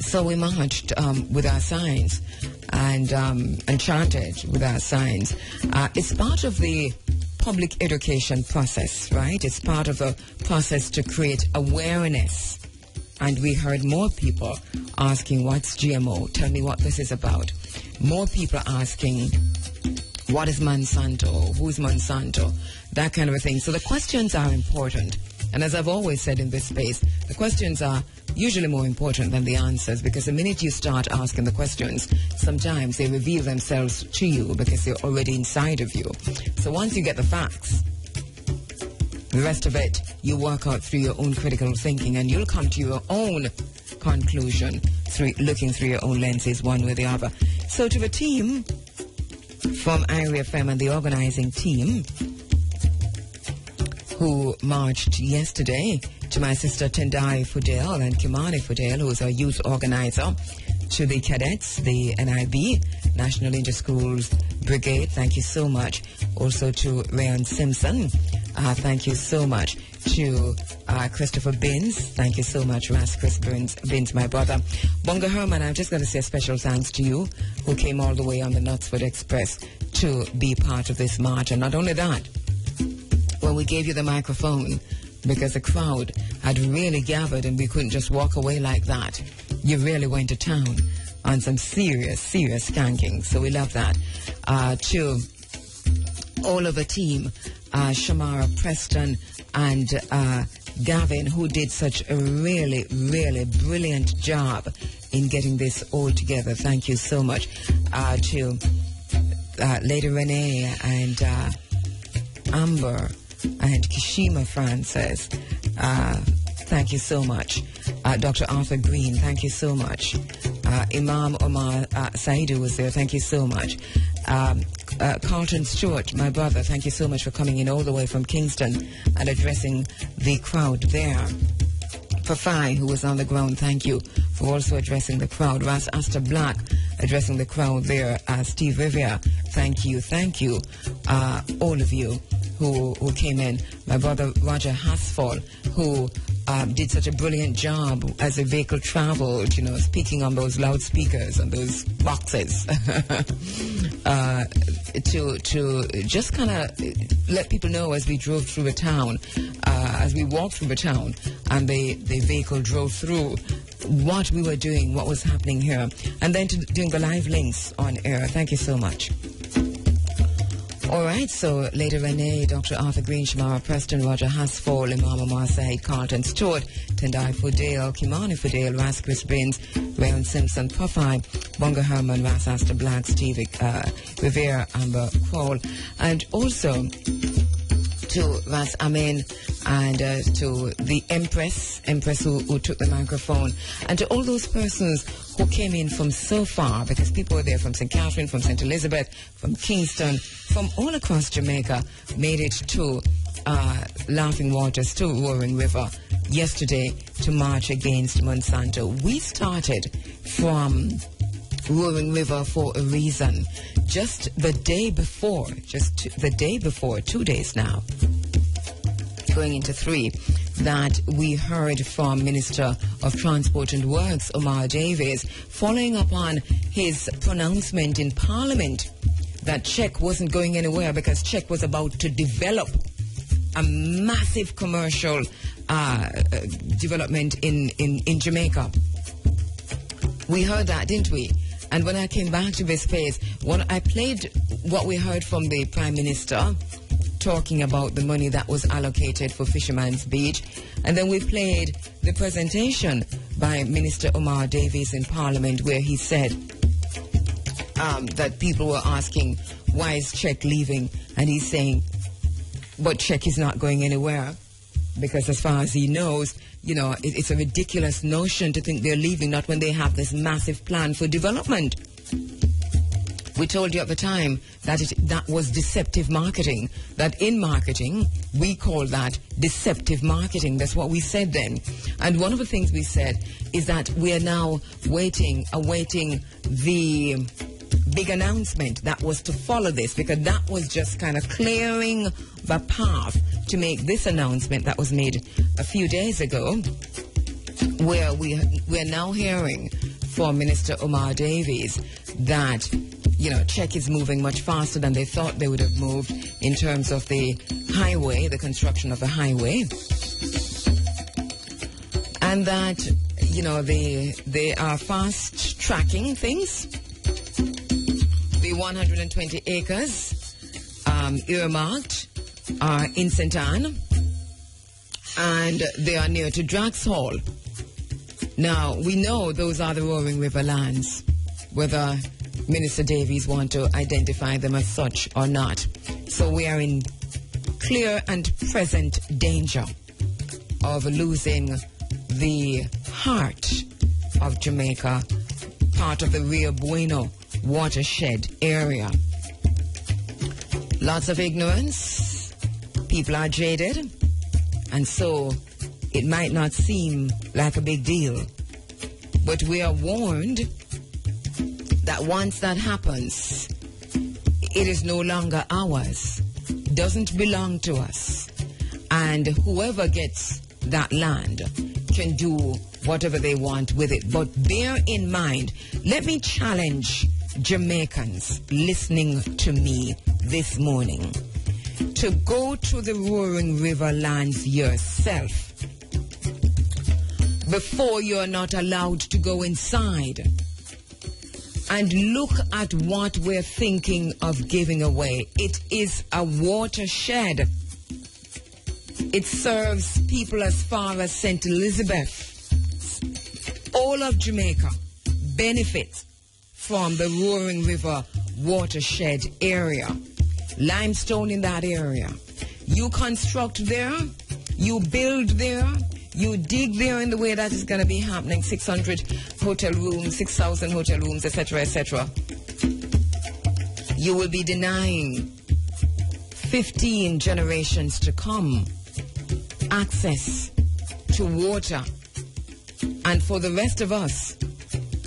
so we marched with our signs and chanted with our signs. It's part of the public education process, right? It's part of the process to create awareness. And we heard more people asking, what's GMO? Tell me what this is about. More people asking, what is Monsanto? Who's Monsanto? That kind of a thing. So the questions are important. And as I've always said in this space, the questions are usually more important than the answers, because the minute you start asking the questions, sometimes they reveal themselves to you because they're already inside of you. So once you get the facts, the rest of it, you work out through your own critical thinking, and you'll come to your own conclusion looking through your own lenses, one way or the other. So to the team from Area FM and the organizing team who marched yesterday, to my sister Tendai Fudel and Kimani Fudel, who is our youth organizer, to the cadets, the NIB, National Inter-Schools Brigade, thank you so much. Also to Rayon Simpson, thank you so much. To Christopher Binns, thank you so much, Chris Binns, my brother. Bonga Herman, I've just got to say a special thanks to you, who came all the way on the Knutsford Express to be part of this march. And not only that, when we gave you the microphone, because the crowd had really gathered and we couldn't just walk away like that, you really went to town on some serious skanking. So we love that. To all of the team, Shamara Preston and Gavin, who did such a really brilliant job in getting this all together. Thank you so much. To Lady Renee and Amber and Kishima Francis, thank you so much. Dr. Arthur Green, thank you so much. Imam Omar Saidu was there, thank you so much. Carlton Stewart, my brother, thank you so much for coming in all the way from Kingston and addressing the crowd there. Fafai, who was on the ground, thank you for also addressing the crowd. Ras Asta Black addressing the crowd there. Steve Rivia, thank you. All of you who came in. My brother Roger Hasfall, who did such a brilliant job as the vehicle traveled, speaking on those loudspeakers and those boxes to just kind of let people know as we drove through the town, as we walked through the town and the vehicle drove through, what we were doing, what was happening here, and then doing the live links on air. Thank you so much. All right, so Lady Renee, Dr. Arthur Green, Shamara Preston, Roger Hasfall, Imam Omar Said, Carlton Stewart, Tendai Fudale, Kimani Fudale, Ras Chris Binns, Rayon Simpson, Puffy, Bonga Herman, Ras Asta Black, Steve Rivera, Amber Kroll, and also to Ras Amin and to the Empress who took the microphone, and to all those persons who came in from so far, because people were there from St. Catherine, from St. Elizabeth, from Kingston, from all across Jamaica, made it to Laughing Waters, to Roaring River yesterday to march against Monsanto. We started from Roaring River for a reason. Just the day before, 2 days now, going into 3, that we heard from Minister of Transport and Works, Omar Davies, following up on his pronouncement in Parliament that Czech wasn't going anywhere because Czech was about to develop a massive commercial development in Jamaica. We heard that, didn't we? And when I came back to this space, when I played what we heard from the Prime Minister, talking about the money that was allocated for Fisherman's Beach. And then we played the presentation by Minister Omar Davies in Parliament, where he said that people were asking, why is Czech leaving? And he's saying, but Czech is not going anywhere. Because as far as he knows, it's a ridiculous notion to think they're leaving, not when they have this massive plan for development. We told you at the time that that was deceptive marketing, that in marketing, we call that deceptive marketing. That's what we said then. And one of the things we said is that we are now awaiting the big announcement that was to follow this, because that was just kind of clearing the path to make this announcement that was made a few days ago, where we're now hearing from Minister Omar Davies that, Czech is moving much faster than they thought they would have moved in terms of the highway, the construction of the highway. And that, they are fast tracking things. The 120 acres earmarked are in St. Anne, and they are near to Draxhall. Now, we know those are the Roaring River lands, whether Minister Davies want to identify them as such or not. So we are in clear and present danger of losing the heart of Jamaica, part of the Rio Bueno watershed area. Lots of ignorance. People are jaded. And so it might not seem like a big deal. But we are warned that once that happens, it is no longer ours, doesn't belong to us. And whoever gets that land can do whatever they want with it. But bear in mind, let me challenge Jamaicans listening to me this morning to go to the Roaring River lands yourself before you're not allowed to go inside, and look at what we're thinking of giving away. It is a watershed. It serves people as far as St. Elizabeth. All of Jamaica benefits from the Roaring River watershed area. Limestone in that area. You construct there, you build there, you dig there in the way that is going to be happening, 600 hotel rooms, 6,000 hotel rooms, etc., etc. You will be denying 15 generations to come access to water. And for the rest of us,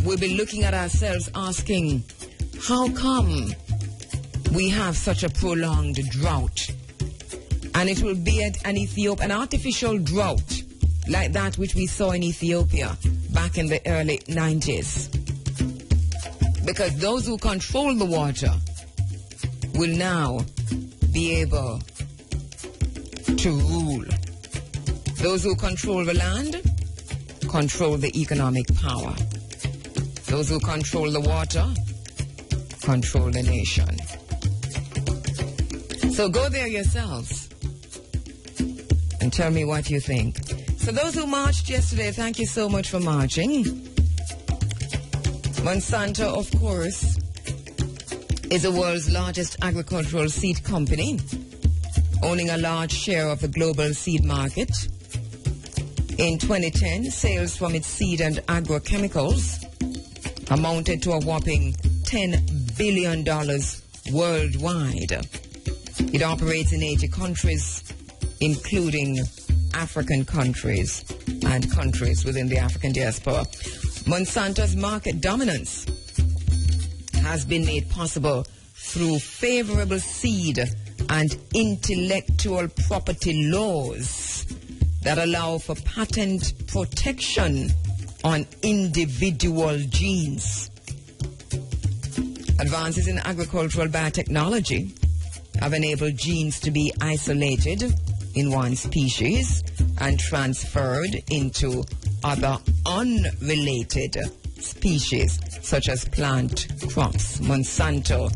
we'll be looking at ourselves asking, how come we have such a prolonged drought? And it will be an artificial drought like that which we saw in Ethiopia back in the early 90s. Because those who control the water will now be able to rule. Those who control the land control the economic power. Those who control the water control the nation. So go there yourselves and tell me what you think. So those who marched yesterday, thank you so much for marching. Monsanto, of course, is the world's largest agricultural seed company, owning a large share of the global seed market. In 2010, sales from its seed and agrochemicals amounted to a whopping $10 billion worldwide. It operates in 80 countries, including African countries and countries within the African diaspora. Monsanto's market dominance has been made possible through favorable seed and intellectual property laws that allow for patent protection on individual genes. Advances in agricultural biotechnology have enabled genes to be isolated in one species and transferred into other unrelated species, such as plant crops. Monsanto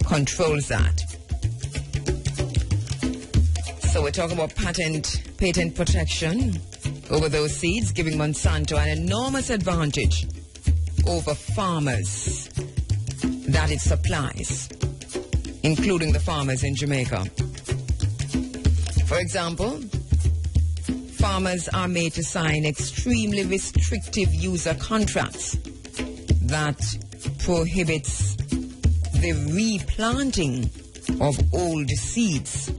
controls that. So we're talking about patent protection over those seeds, giving Monsanto an enormous advantage over farmers that it supplies, including the farmers in Jamaica. For example, farmers are made to sign extremely restrictive user contracts that prohibits the replanting of old seeds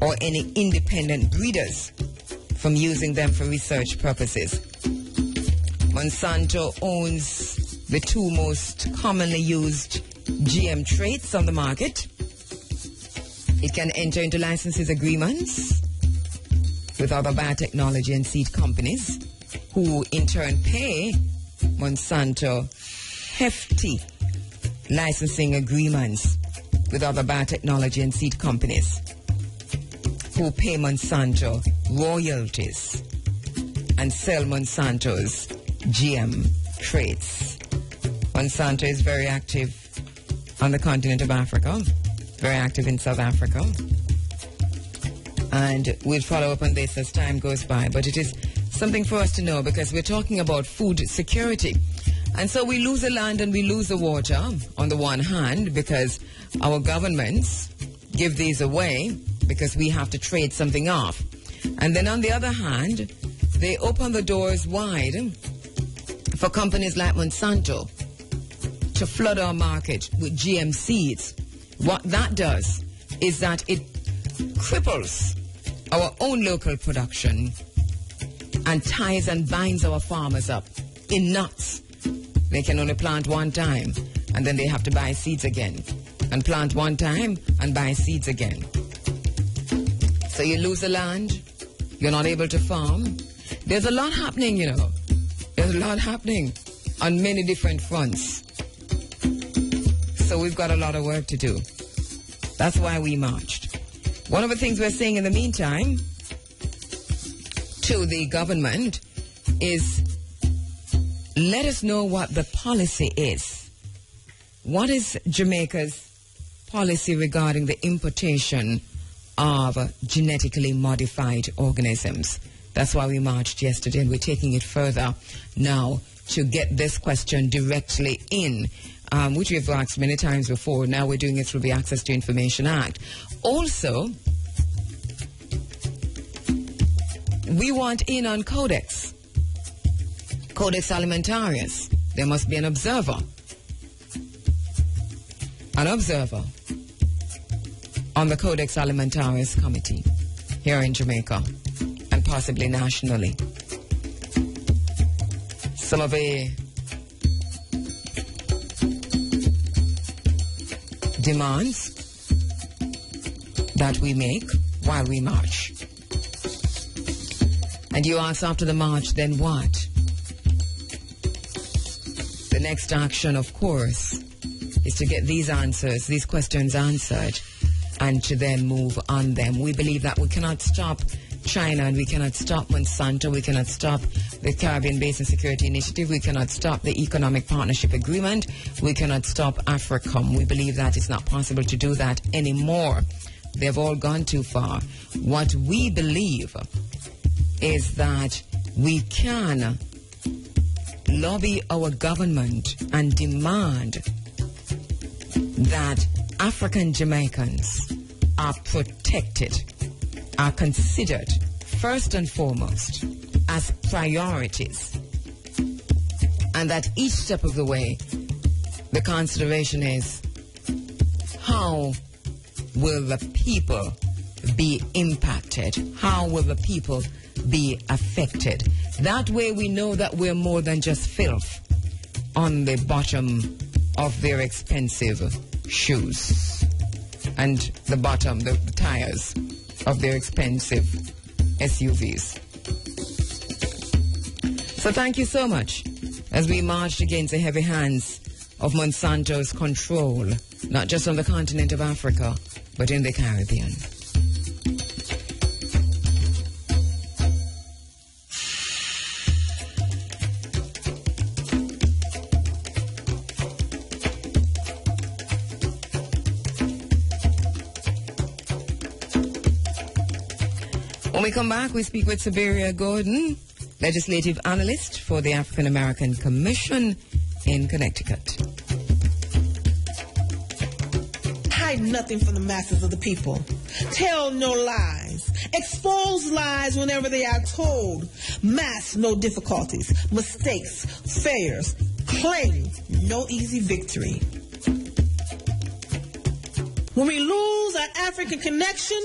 or any independent breeders from using them for research purposes. Monsanto owns the two most commonly used GM traits on the market. It can enter into licenses agreements with other biotechnology and seed companies who in turn pay Monsanto hefty licensing agreements with other biotechnology and seed companies, who pay Monsanto royalties and sell Monsanto's GM traits. Monsanto is very active on the continent of Africa, very active in South Africa. And we'll follow up on this as time goes by. But it is something for us to know because we're talking about food security. And so we lose the land and we lose the water on the one hand because our governments give these away because we have to trade something off. And then on the other hand, they open the doors wide for companies like Monsanto to flood our market with GM seeds. What that does is that it cripples our own local production and ties and binds our farmers up in knots. They can only plant one time and then they have to buy seeds again and plant one time and buy seeds again. So you lose the land, you're not able to farm. There's a lot happening, you know. There's a lot happening on many different fronts. So we've got a lot of work to do. That's why we marched. One of the things we're saying in the meantime to the government is let us know what the policy is. What is Jamaica's policy regarding the importation of genetically modified organisms? That's why we marched yesterday, and we're taking it further now to get this question directly in, which we've asked many times before. Now we're doing it through the Access to Information Act. Also, we want in on Codex Alimentarius. There must be an observer on the Codex Alimentarius Committee here in Jamaica and possibly nationally. Some of the demands that we make while we march. And you ask after the march, then what? The next action, of course, is to get these answers, these questions answered, and to then move on them. We believe that we cannot stop China and we cannot stop Monsanto, we cannot stop the Caribbean Basin Security Initiative, we cannot stop the Economic Partnership Agreement, we cannot stop AFRICOM. We believe that it's not possible to do that anymore. They've all gone too far. What we believe is that we can lobby our government and demand that African Jamaicans are protected, are considered first and foremost as priorities, and that each step of the way the consideration is how will the people be impacted, how will the people be affected. That way we know that we're more than just filth on the bottom of their expensive shoes and the bottom, the tires of their expensive SUVs. So thank you so much as we marched against the heavy hands of Monsanto's control, not just on the continent of Africa, but in the Caribbean. When we come back, we speak with Siberia Gordon, legislative analyst for the African American Commission in Connecticut. Hide nothing from the masses of the people. Tell no lies. Expose lies whenever they are told. Mask no difficulties, mistakes, failures. Claim no easy victory. When we lose our African connection,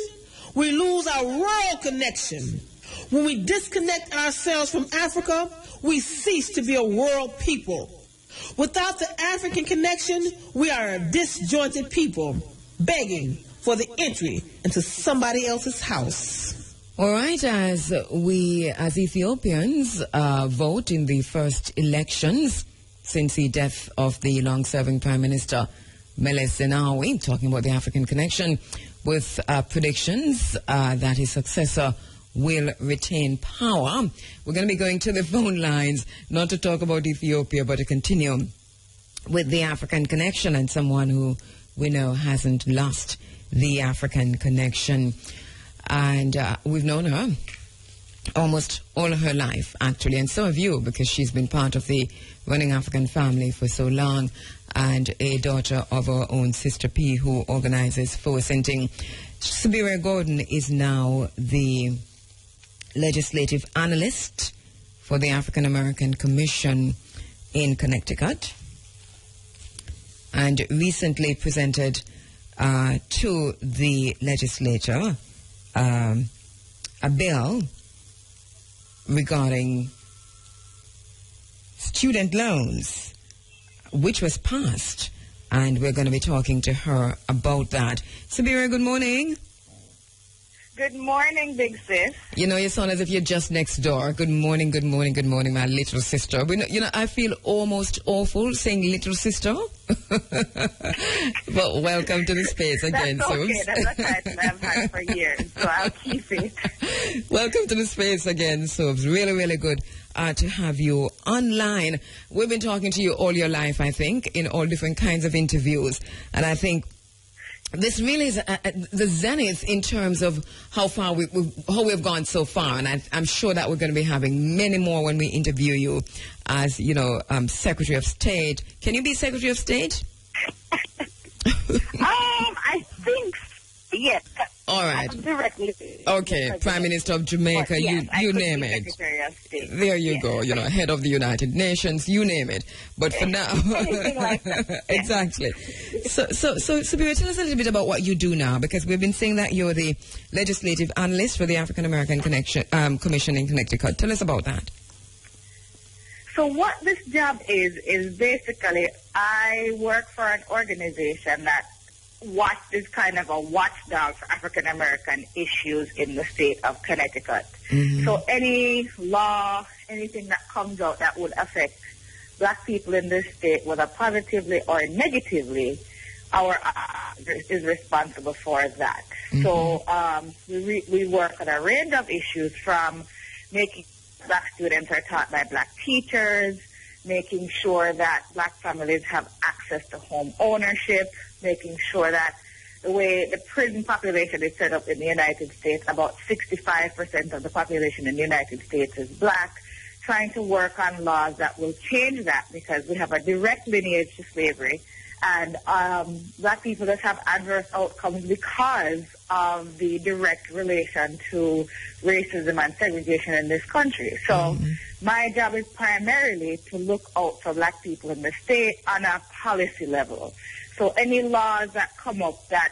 we lose our world connection. When we disconnect ourselves from Africa, we cease to be a world people. Without the African connection, we are a disjointed people begging for the entry into somebody else's house. All right, as Ethiopians vote in the first elections since the death of the long-serving Prime Minister Meles Zenawi, talking about the African connection, with predictions that his successor will retain power. We're going to be going to the phone lines, not to talk about Ethiopia, but to continue with the African connection and someone who we know hasn't lost the African connection. And we've known her almost all of her life, actually, and so have you, because she's been part of the Running African family for so long, and a daughter of our own Sister P, who organizes Fosenting. Sibiria Gordon is now the legislative analyst for the African American Commission in Connecticut, and recently presented to the legislature a bill regarding student loans, which was passed, and we're going to be talking to her about that. Sibiria, good morning. Good morning, big sis. You know, you sound as if you're just next door. Good morning, good morning, good morning, my little sister. You know, I feel almost awful saying little sister. But welcome to the space again, That's okay. Subs. That's a title I've had for years, so I'll keep it. Welcome to the space again, Subs. Really, really good to have you online. We've been talking to you all your life, I think, in all different kinds of interviews. And I think this really is the zenith in terms of how far we've gone so far, and I'm sure that we're going to be having many more when we interview you as, you know, Secretary of State. Can you be Secretary of State? I think yes. All right. Directly. Okay, Prime Minister of Jamaica, yes, you name it. Secretary of State. There you go, you know, head of the United Nations, you name it. But for now, anything like that. Exactly. So, Sibiria, tell us a little bit about what you do now, because we've been saying that you're the legislative analyst for the African American Commission in Connecticut. Tell us about that. So what this job is basically I work for an organization that is kind of a watchdog for African American issues in the state of Connecticut. Mm-hmm. So any law, anything that comes out that would affect black people in this state, whether positively or negatively, our is responsible for that. Mm-hmm. So we work on a range of issues, from making black students are taught by black teachers, making sure that black families have access to home ownership, making sure that the way the prison population is set up in the United States, about 65% of the population in the United States is black, trying to work on laws that will change that, because we have a direct lineage to slavery, and black people just have adverse outcomes because of the direct relation to racism and segregation in this country. So my job is primarily to look out for black people in the state on a policy level. So any laws that come up that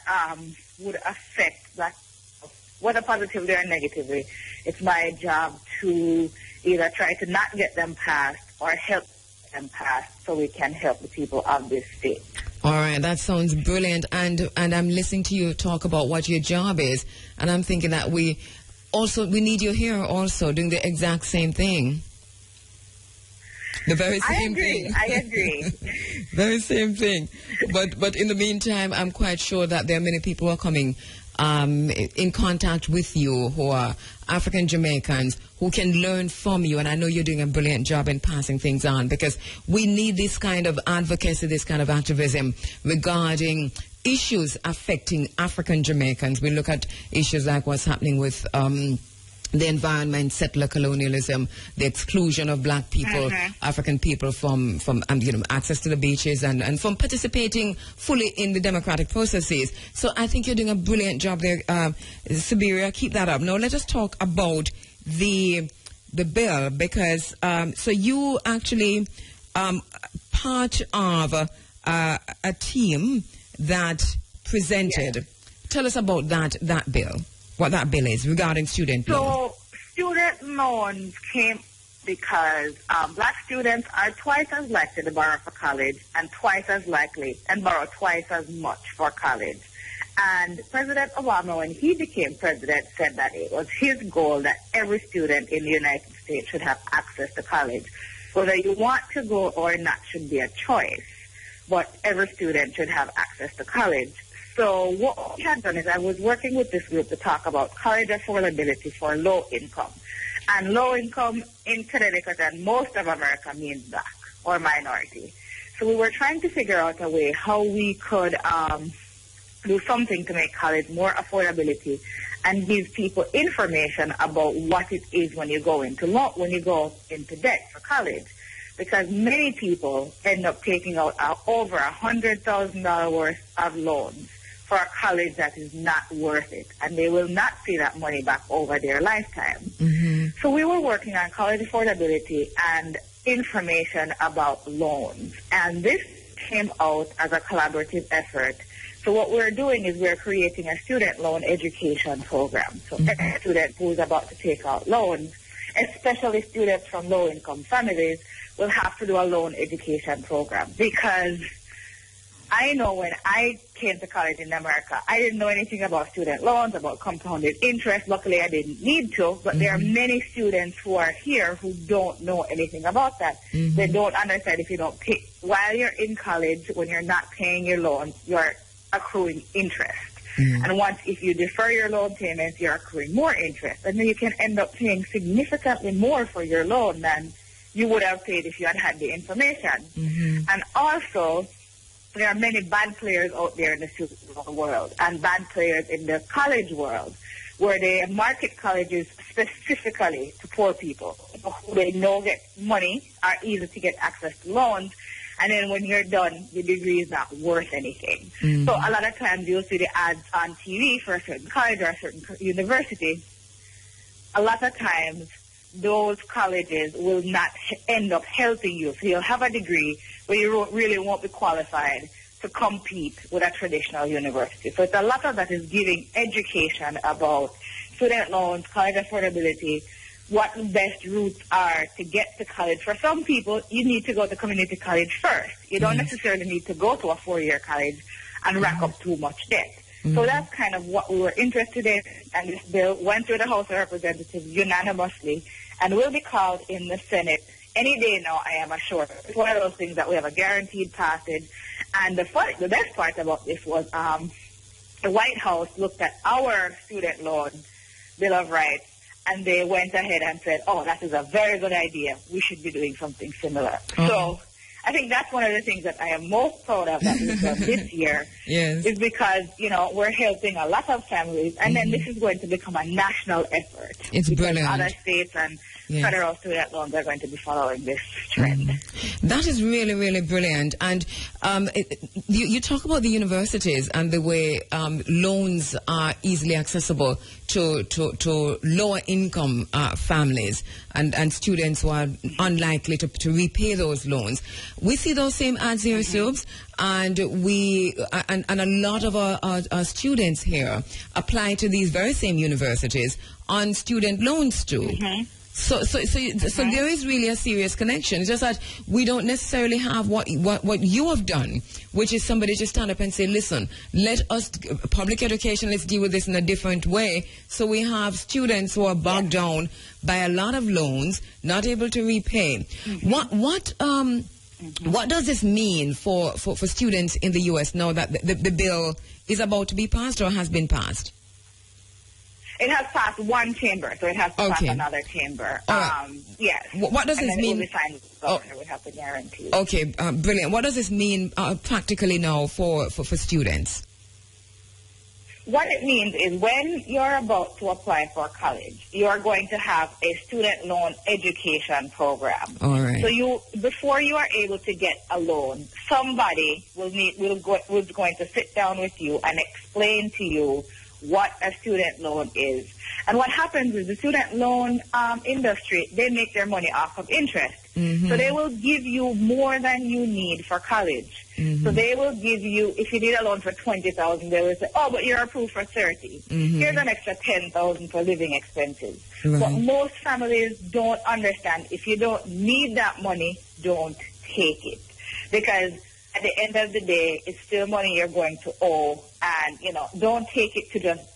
would affect black people, whether positively or negatively, it's my job to either try to not get them passed or help them passed so we can help the people of this state. All right, that sounds brilliant. And I'm listening to you talk about what your job is, and I'm thinking that we need you here also doing the exact same thing. The very same thing. I agree. Very same thing. But in the meantime, I'm quite sure that there are many people who are coming in contact with you who are African Jamaicans who can learn from you, and I know you're doing a brilliant job in passing things on, because we need this kind of advocacy, this kind of activism regarding issues affecting African Jamaicans. We look at issues like what's happening with the environment, settler colonialism, the exclusion of black people, African people from access to the beaches and from participating fully in the democratic processes. So I think you're doing a brilliant job there, Sibiria. Keep that up. Now let us talk about the bill, because so you actually part of a team that presented. Yes. Tell us about that bill. What that bill is regarding student loans. So student loans came because black students are twice as likely to borrow for college and twice as likely and borrow twice as much for college And President Obama, when he became president, said that it was his goal that every student in the United States should have access to college. Whether you want to go or not should be a choice, but every student should have access to college. So what we had done is I was working with this group to talk about college affordability for low income. And low income in Connecticut and most of America means black or minority. So we were trying to figure out a way how we could do something to make college more affordability and give people information about what it is when you go into debt for college. Because many people end up taking out over $100,000 worth of loans for a college that is not worth it, and they will not see that money back over their lifetime. Mm-hmm. So we were working on college affordability and information about loans, and this came out as a collaborative effort. So what we're doing is we're creating a student loan education program. So every student who's about to take out loans, especially students from low-income families, will have to do a loan education program, because I know when I came to college in America, I didn't know anything about student loans, about compounded interest. Luckily, I didn't need to, but there are many students who are here who don't know anything about that. Mm-hmm. They don't understand if you don't pay. While you're in college, when you're not paying your loans, you're accruing interest. Mm-hmm. And if you defer your loan payments, you're accruing more interest. And then you can end up paying significantly more for your loan than you would have paid if you had had the information. Mm-hmm. And also, there are many bad players out there in the student loan world and bad players in the college world, where they market colleges specifically to poor people who they know get money, are easy to get access to loans, and then when you're done, the degree is not worth anything. Mm-hmm. So a lot of times you'll see the ads on TV for a certain college or a certain university. A lot of times those colleges will not end up helping you. So you'll have a degree, but you really won't be qualified to compete with a traditional university. So it's a lot of that is giving education about student loans, college affordability, what the best routes are to get to college. For some people, you need to go to community college first. You don't necessarily need to go to a four-year college and rack up too much debt. Mm-hmm. So that's kind of what we were interested in, and this bill went through the House of Representatives unanimously and will be called in the Senate any day now, I am assured. It's one of those things that we have a guaranteed passage. And the best part about this was the White House looked at our student loan Bill of Rights, and they went ahead and said, oh, that is a very good idea. We should be doing something similar. So I think that's one of the things that I am most proud of that we've done this year. Yes. Is because, we're helping a lot of families, and then this is going to become a national effort. It's brilliant. Other states and federal student loans are going to be following this trend. That is really, really brilliant. And you talk about the universities and the way loans are easily accessible to lower income families and students who are unlikely to repay those loans. We see those same ads here, Subs, and a lot of our students here apply to these very same universities on student loans too. Mm-hmm. So there is really a serious connection. It's just that we don't necessarily have what you have done, which is somebody just stand up and say, listen, let us, public education, let's deal with this in a different way. So we have students who are bogged down by a lot of loans, not able to repay. Mm-hmm. What does this mean for students in the U.S. now that the bill is about to be passed or has been passed? It has passed one chamber, so it has to pass another chamber. Yes. What does this mean? It will be signed with the governor, we have to guarantee. Okay, brilliant. What does this mean practically now for students? What it means is when you're about to apply for college, you are going to have a student loan education program. All right. So before you are able to get a loan, somebody was going to sit down with you and explain to you what a student loan is. And what happens is the student loan industry, they make their money off of interest. Mm-hmm. So they will give you more than you need for college. Mm-hmm. So they will give you, if you need a loan for $20,000, they will say, oh, but you're approved for $30,000. Mm-hmm. Here's an extra $10,000 for living expenses. Right. But most families don't understand. If you don't need that money, don't take it. Because at the end of the day, it's still money you're going to owe. And, don't take it to just...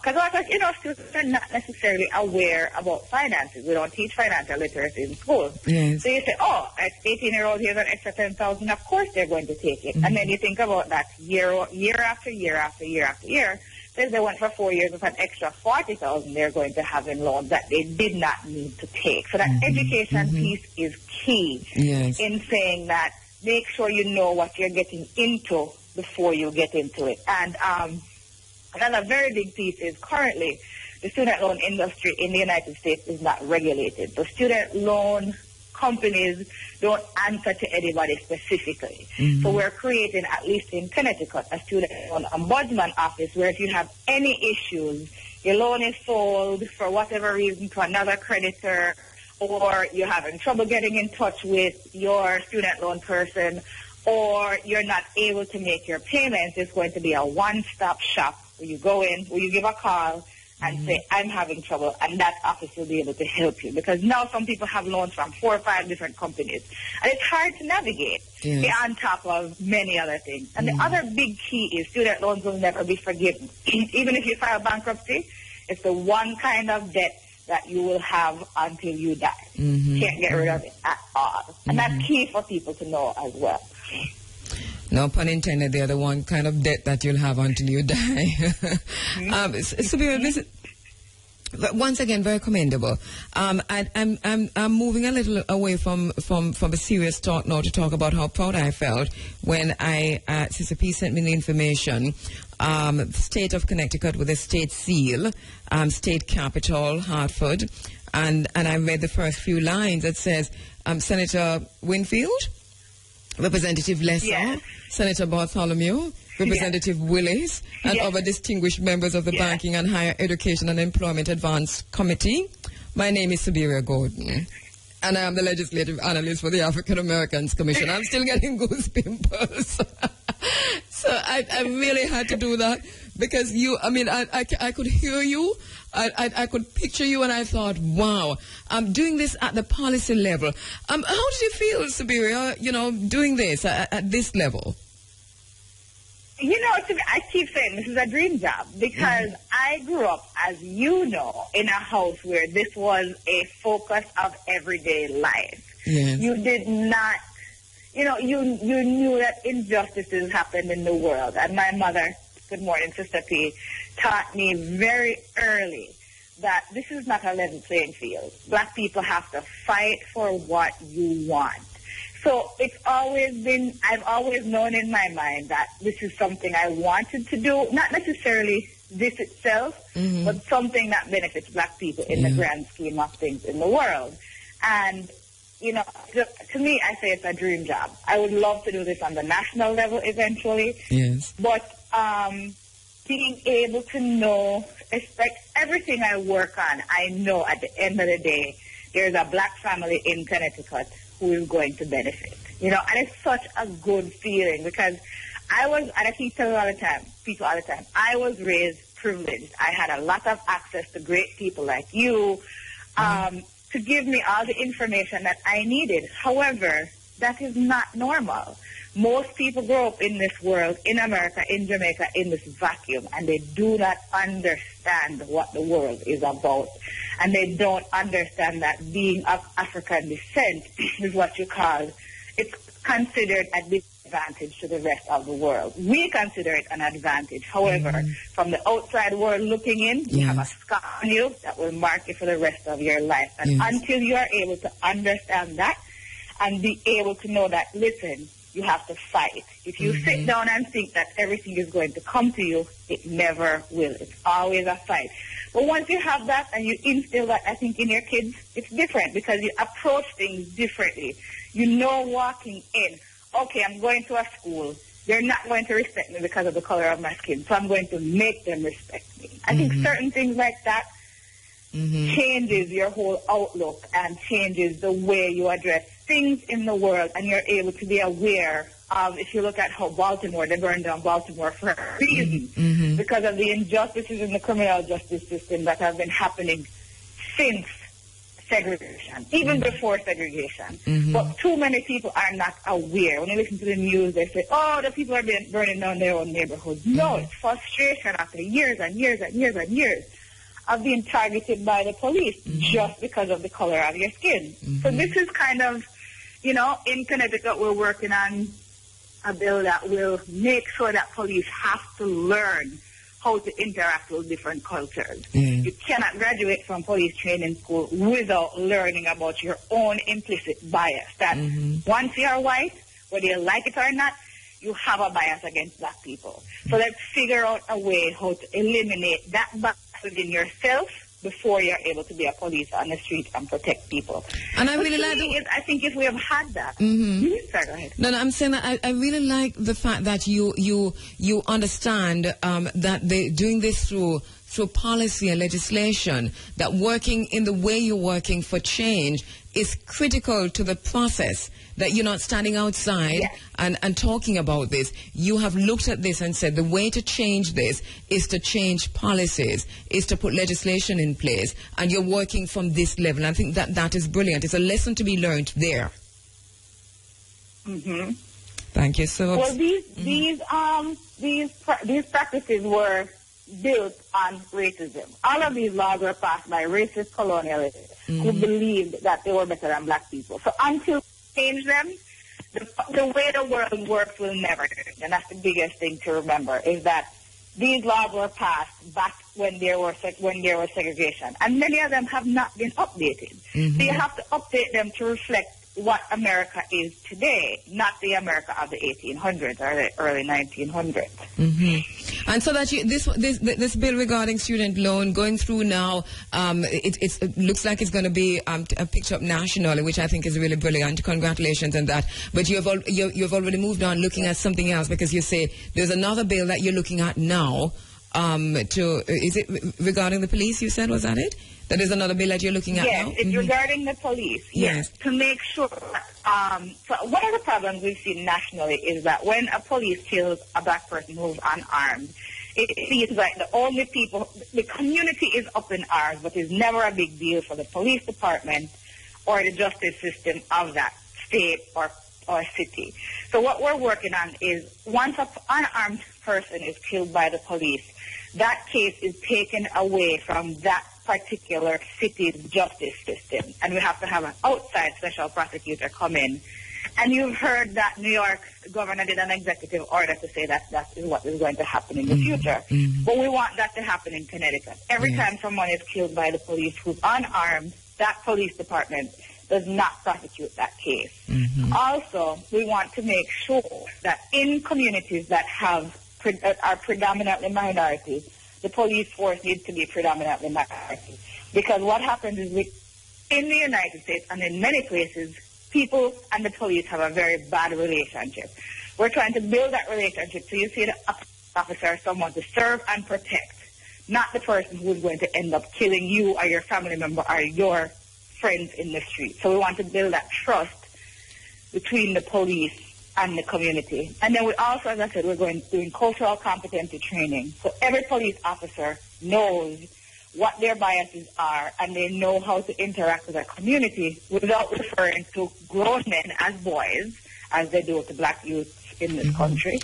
Because, students are not necessarily aware about finances. We don't teach financial literacy in school. Yes. So you say, an 18-year-old here's an extra $10,000. Of course they're going to take it. And then you think about that year after year after year after year. Since they went for 4 years with an extra $40,000 they're going to have in loans that they did not need to take. So that education piece is key in saying that make sure you know what you're getting into before you get into it. And another very big piece is currently the student loan industry in the United States is not regulated. So student loan companies don't answer to anybody specifically. So we're creating, at least in Connecticut, a student loan ombudsman office where if you have any issues, your loan is sold for whatever reason to another creditor, or you're having trouble getting in touch with your student loan person, or you're not able to make your payments, it's going to be a one-stop shop where you go in, where you give a call, and say, I'm having trouble, and that office will be able to help you. Because now some people have loans from 4 or 5 different companies, and it's hard to navigate on top of many other things. And the other big key is student loans will never be forgiven. Even if you file bankruptcy, it's the one kind of debt that you will have until you die. Can't get rid of it at all. And that's key for people to know as well. No pun intended, they're the one kind of debt that you'll have until you die. Listen, once again, very commendable. I'm moving a little away from a serious talk now to talk about how proud I felt when Sister P sent me the information. State of Connecticut with a state seal, state capital, Hartford, and I read the first few lines. It says, Senator Winfield, Representative Lesser, Senator Bartholomew, Representative Willis, and other distinguished members of the Banking and Higher Education and Employment Advanced Committee. My name is Sibiria Gordon, and I am the legislative analyst for the African Americans Commission. I'm still getting goose pimples. So I really had to do that because I could hear you. I could picture you, and I thought, wow, I'm doing this at the policy level. How did you feel, Sibiria, doing this at this level? I keep saying this is a dream job because I grew up, as you know, in a house where this was a focus of everyday life. Yes. You did not, you knew that injustices happened in the world. And my mother, good morning, Sister P, taught me very early that this is not a level playing field. Black people have to fight for what you want. So it's always been, I've always known in my mind that this is something I wanted to do, not necessarily this itself, but something that benefits black people in the grand scheme of things in the world. And, to me, I say it's a dream job. I would love to do this on the national level eventually. Yes. But being able to know, expect everything I work on, I know at the end of the day, there's a black family in Connecticut who is going to benefit. And it's such a good feeling because and I keep telling people all the time, I was raised privileged. I had a lot of access to great people like you to give me all the information that I needed. However, that is not normal. Most people grow up in this world, in America, in Jamaica, in this vacuum, and they do not understand what the world is about. And they don't understand that being of African descent is what you call, it's considered a disadvantage to the rest of the world. We consider it an advantage. However, from the outside world looking in, you have a scar on you that will mark you for the rest of your life. And until you are able to understand that and be able to know that, listen, you have to fight. If you sit down and think that everything is going to come to you, it never will. It's always a fight. But once you have that and you instill that, I think, in your kids, it's different because you approach things differently. Walking in, okay, I'm going to a school. They're not going to respect me because of the color of my skin, so I'm going to make them respect me. I think certain things like that changes your whole outlook and changes the way you address things in the world, and you're able to be aware of, if you look at how they burned down Baltimore for a reason, because of the injustices in the criminal justice system that have been happening since segregation, even before segregation. But too many people are not aware. When you listen to the news, they say, oh, the people are burning down their own neighborhoods. No, it's frustration after years and years and years and years of being targeted by the police just because of the color of your skin. So this is kind of, you know, in Connecticut, we're working on a bill that will make sure that police have to learn how to interact with different cultures. You cannot graduate from police training school without learning about your own implicit bias. That once you are white, whether you like it or not, you have a bias against black people. So let's figure out a way how to eliminate that bias within yourself before you're able to be a police on the street and protect people. And I really like I think if we have had that. Sorry, go ahead. No, I'm saying that I really like the fact that you understand that they're doing this through policy and legislation, that working in the way you're working for change is critical to the process, that you're not standing outside and talking about this. You have looked at this and said the way to change this is to change policies, is to put legislation in place, and you're working from this level. I think that is brilliant. It's a lesson to be learned there. Thank you so much. Well, these practices were built on racism. All of these laws were passed by racist colonialists who believed that they were better than black people. So until we change them, the way the world works will never change. And that's the biggest thing to remember, is that these laws were passed back when there was segregation. And many of them have not been updated. So you have to update them to reflect what America is today, not the America of the 1800s or the early 1900s. And so that this bill regarding student loan going through now, it looks like it's going to be picked up nationally, which I think is really brilliant. Congratulations on that. But you've already moved on looking at something else, because you say there's another bill that you're looking at now. Is it regarding the police? You said, was that it? That is another bill that you're looking at now? Yes, it's regarding the police. Yes. To make sure. So one of the problems we've seen nationally is that when a police kills a black person who's unarmed, it seems like the community is up in arms, but it's never a big deal for the police department or the justice system of that state or city. So what we're working on is once an unarmed person is killed by the police, that case is taken away from that particular city's justice system, and we have to have an outside special prosecutor come in. And you've heard that New York governor did an executive order to say that that is what is going to happen in the future. But we want that to happen in Connecticut. Every time someone is killed by the police who's unarmed, that police department does not prosecute that case. Also, we want to make sure that in communities that are predominantly minorities, the police force needs to be predominantly minority. Because what happens is in the United States and in many places, people and the police have a very bad relationship. We're trying to build that relationship so you see the officer as someone to serve and protect, not the person who's going to end up killing you or your family member or your friends in the street. So we want to build that trust between the police and the community. And then we also, as I said, we're doing cultural competency training. So every police officer knows what their biases are, and they know how to interact with their community without referring to grown men as boys, as they do to black youth in this country.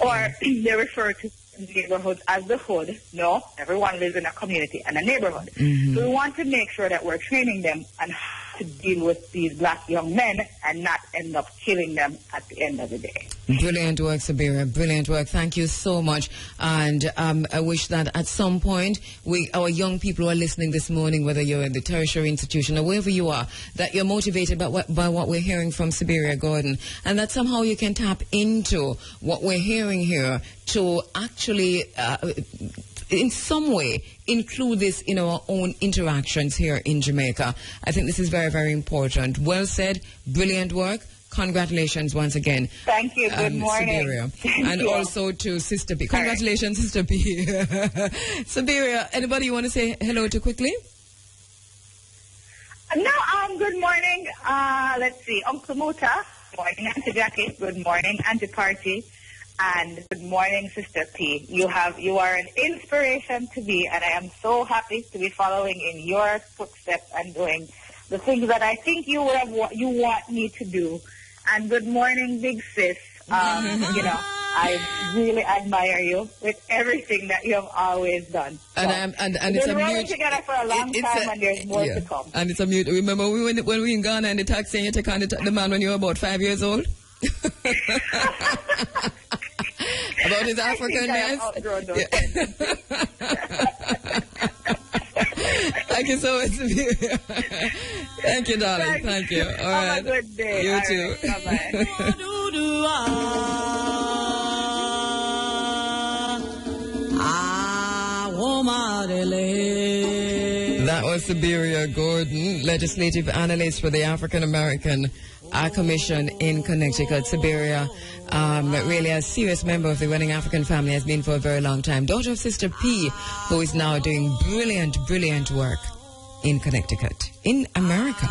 Or they refer to neighborhoods as the hood. No, everyone lives in a community and a neighborhood. So we want to make sure that we're training them on how to deal with these black young men and not end up killing them at the end of the day. Brilliant work, Sabiria. Brilliant work. Thank you so much. And I wish that at some point, our young people who are listening this morning, whether you're in the tertiary institution or wherever you are, that you're motivated by what we're hearing from Sabiria Gordon, and that somehow you can tap into what we're hearing here to actually in some way include this in our own interactions here in Jamaica. I think this is very, very important. Well said. Brilliant work. Congratulations once again. Thank you. Good morning. Sabiria. And also to Sister B. Congratulations, Sister B. Sabiria, anybody you want to say hello to quickly? No, good morning. Let's see. Uncle Muta. Good morning, Auntie Jackie. Good morning, Auntie Party. And good morning, Sister P. You are an inspiration to me, and I am so happy to be following in your footsteps and doing the things that I think you want me to do. And good morning, big sis. I really admire you with everything that you have always done. So, and it's a been together for a long time, and there's more to come. And it's a mute. Remember when we were in Ghana and the taxi and you took on the man when you were about 5 years old? About his Africanness? Thank you so much. Thank you, darling. Thank you. All right. Have a good day. You all too. Right. Bye-bye. That was Siberia Gordon, legislative analyst for the African American Commission in Connecticut. Siberia, really a serious member of the running African family, has been for a very long time. Daughter of Sister P, who is now doing brilliant work in Connecticut, in America.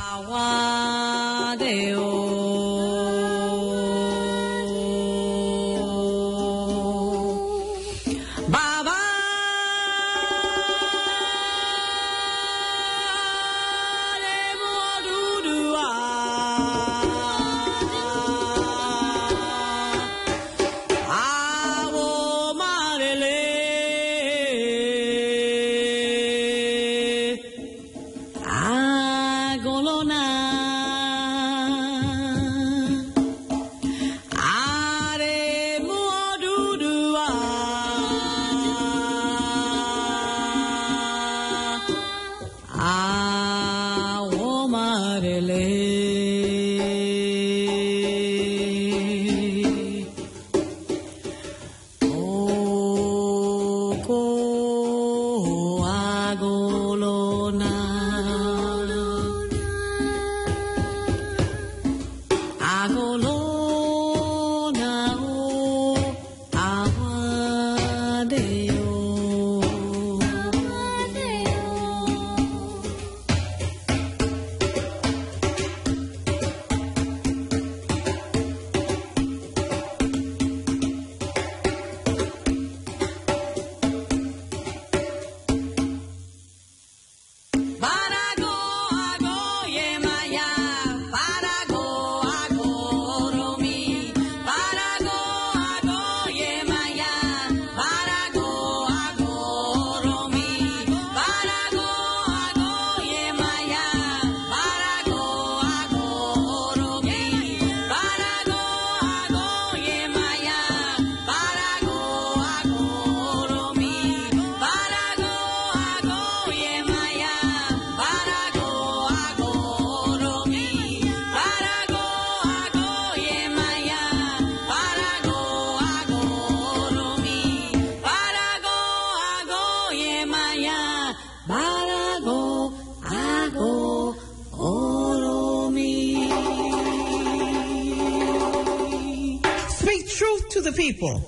People.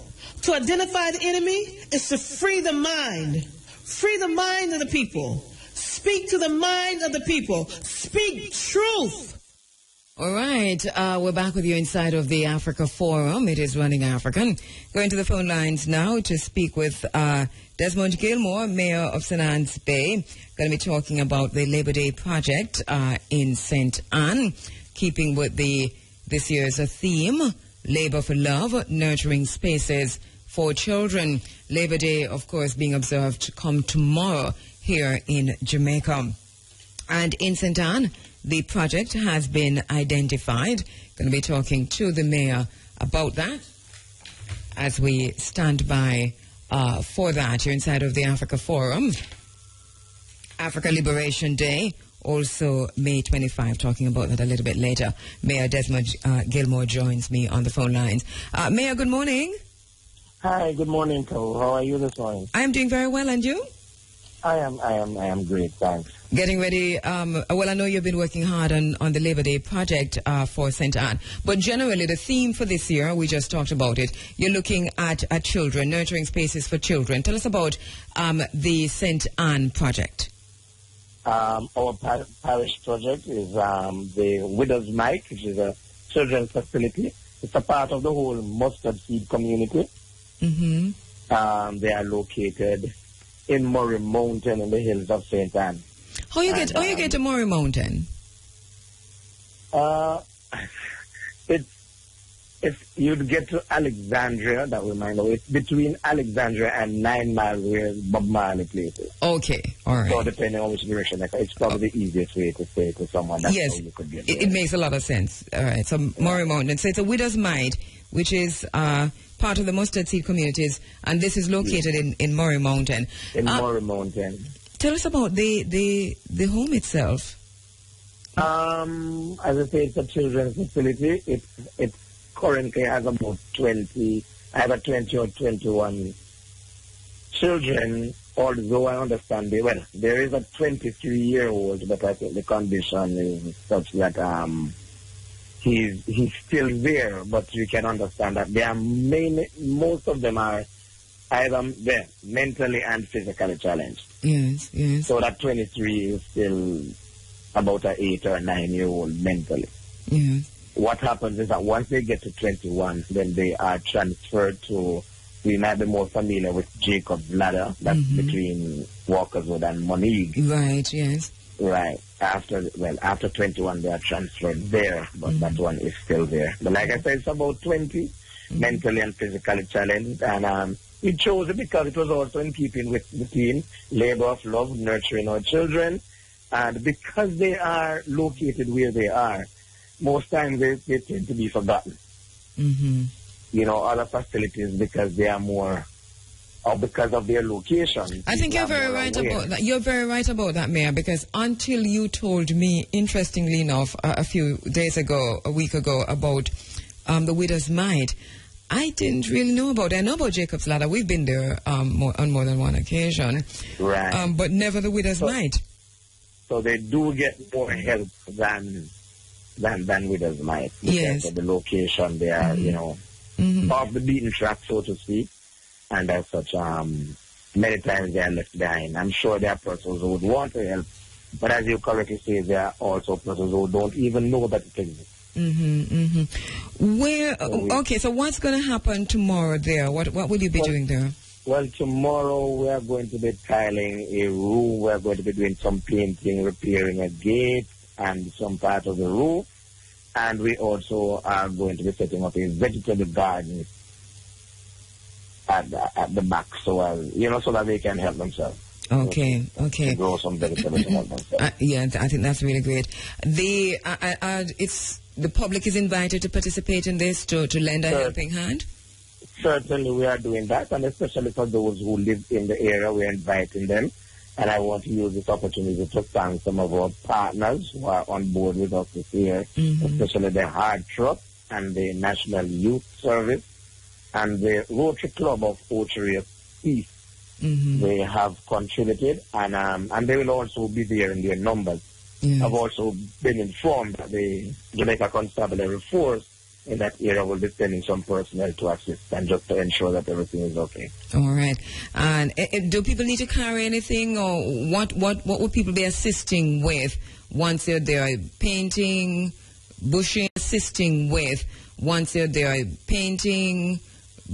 To identify the enemy is to free the mind. Free the mind of the people. Speak to the mind of the people. Speak truth. All right. We're back with you inside of the Africa Forum. It is Running African. Going to the phone lines now to speak with Desmond Gilmore, Mayor of St. Anne's Bay. Going to be talking about the Labor Day project in St. Anne, keeping with this year's theme, Labor for Love, Nurturing Spaces for Children. Labor Day, of course, being observed to come tomorrow here in Jamaica. And in St. Anne, the project has been identified. Going to be talking to the mayor about that as we stand by for that. You're inside of the Africa Forum. Africa Liberation Day, also May 25, talking about that a little bit later. Mayor Desmond Gilmore joins me on the phone lines. Mayor, good morning. Hi, good morning, Cole. How are you this morning? I'm doing very well, and you? I am great, thanks. Getting ready, well, I know you've been working hard on the Labor Day project for St. Anne, but generally the theme for this year, we just talked about it, you're looking at children, nurturing spaces for children. Tell us about the St. Anne project. Our parish project is the Widow's Mite, which is a children's facility. It's a part of the whole Mustard Seed community. Mm-hmm. They are located in Murray Mountain in the hills of St. Anne. How you get to Murray Mountain? If you'd get to Alexandria, that we might know, it's between Alexandria and 9 Mile where Bob Marley places. Okay, all right. So depending on which direction, it's probably the easiest way to say to someone. That's yes, how you could get there. It makes a lot of sense. All right, so Murray Mountain. So it's a widow's mite, which is part of the mustard seed communities, and this is located in Murray Mountain. In Murray Mountain. Tell us about the home itself. As I say, it's a children's facility. It currently has about 20 or 21 children, although I understand there is a 23-year-old, but I think the condition is such that he's still there, but you can understand that there are most of them are either mentally and physically challenged. Yes, yes. So that 23 is still about an 8 or 9-year-old mentally. Yes. What happens is that once they get to 21, then they are transferred to, we might be more familiar with Jacob's Ladder, that's between Walkerswood and Monique. Right, yes. Right. After 21, they are transferred there, but that one is still there. But like I said, it's about 20, mentally and physically challenged, and we chose it because it was also in keeping with the theme, labor of love, nurturing our children, and because they are located where they are, most times they tend to be forgotten. You know, other facilities, because they are more, or because of their location. I think you're very right about that. You're very right about that, Mayor, because until you told me, interestingly enough, a week ago, about the widow's mite, I didn't really know about it. I know about Jacob's Ladder. We've been there on more than one occasion. Right. But never the widow's mite. So they do get more help than widow's mite. Yes. Of the location, they are, you know, off the beaten track, so to speak. And as such, many times they are left behind. I'm sure there are persons who would want to help, but as you correctly say, there are also persons who don't even know that it exists. So what's going to happen tomorrow there? What will you be doing there? Well, tomorrow we are going to be tiling a room. We are going to be doing some painting, repairing a gate and some part of the roof. And we also are going to be setting up a vegetable garden at the back, so so that they can help themselves. Okay. To grow some vegetables and help themselves. Yeah, I think that's really great. The public is invited to participate in this, to lend a helping hand. Certainly, we are doing that, and especially for those who live in the area, we're inviting them. And I want to use this opportunity to thank some of our partners who are on board with us this year, especially the Hard Truck and the National Youth Service and the Rotary Club of Ochery East. They have contributed, and they will also be there in their numbers. I've also been informed that the Jamaica Constabulary Force in that area will be sending some personnel to assist and just to ensure that everything is okay. All right. And do people need to carry anything, or what would people be assisting with once they're there? Painting, bushing, assisting with once they're there? Painting,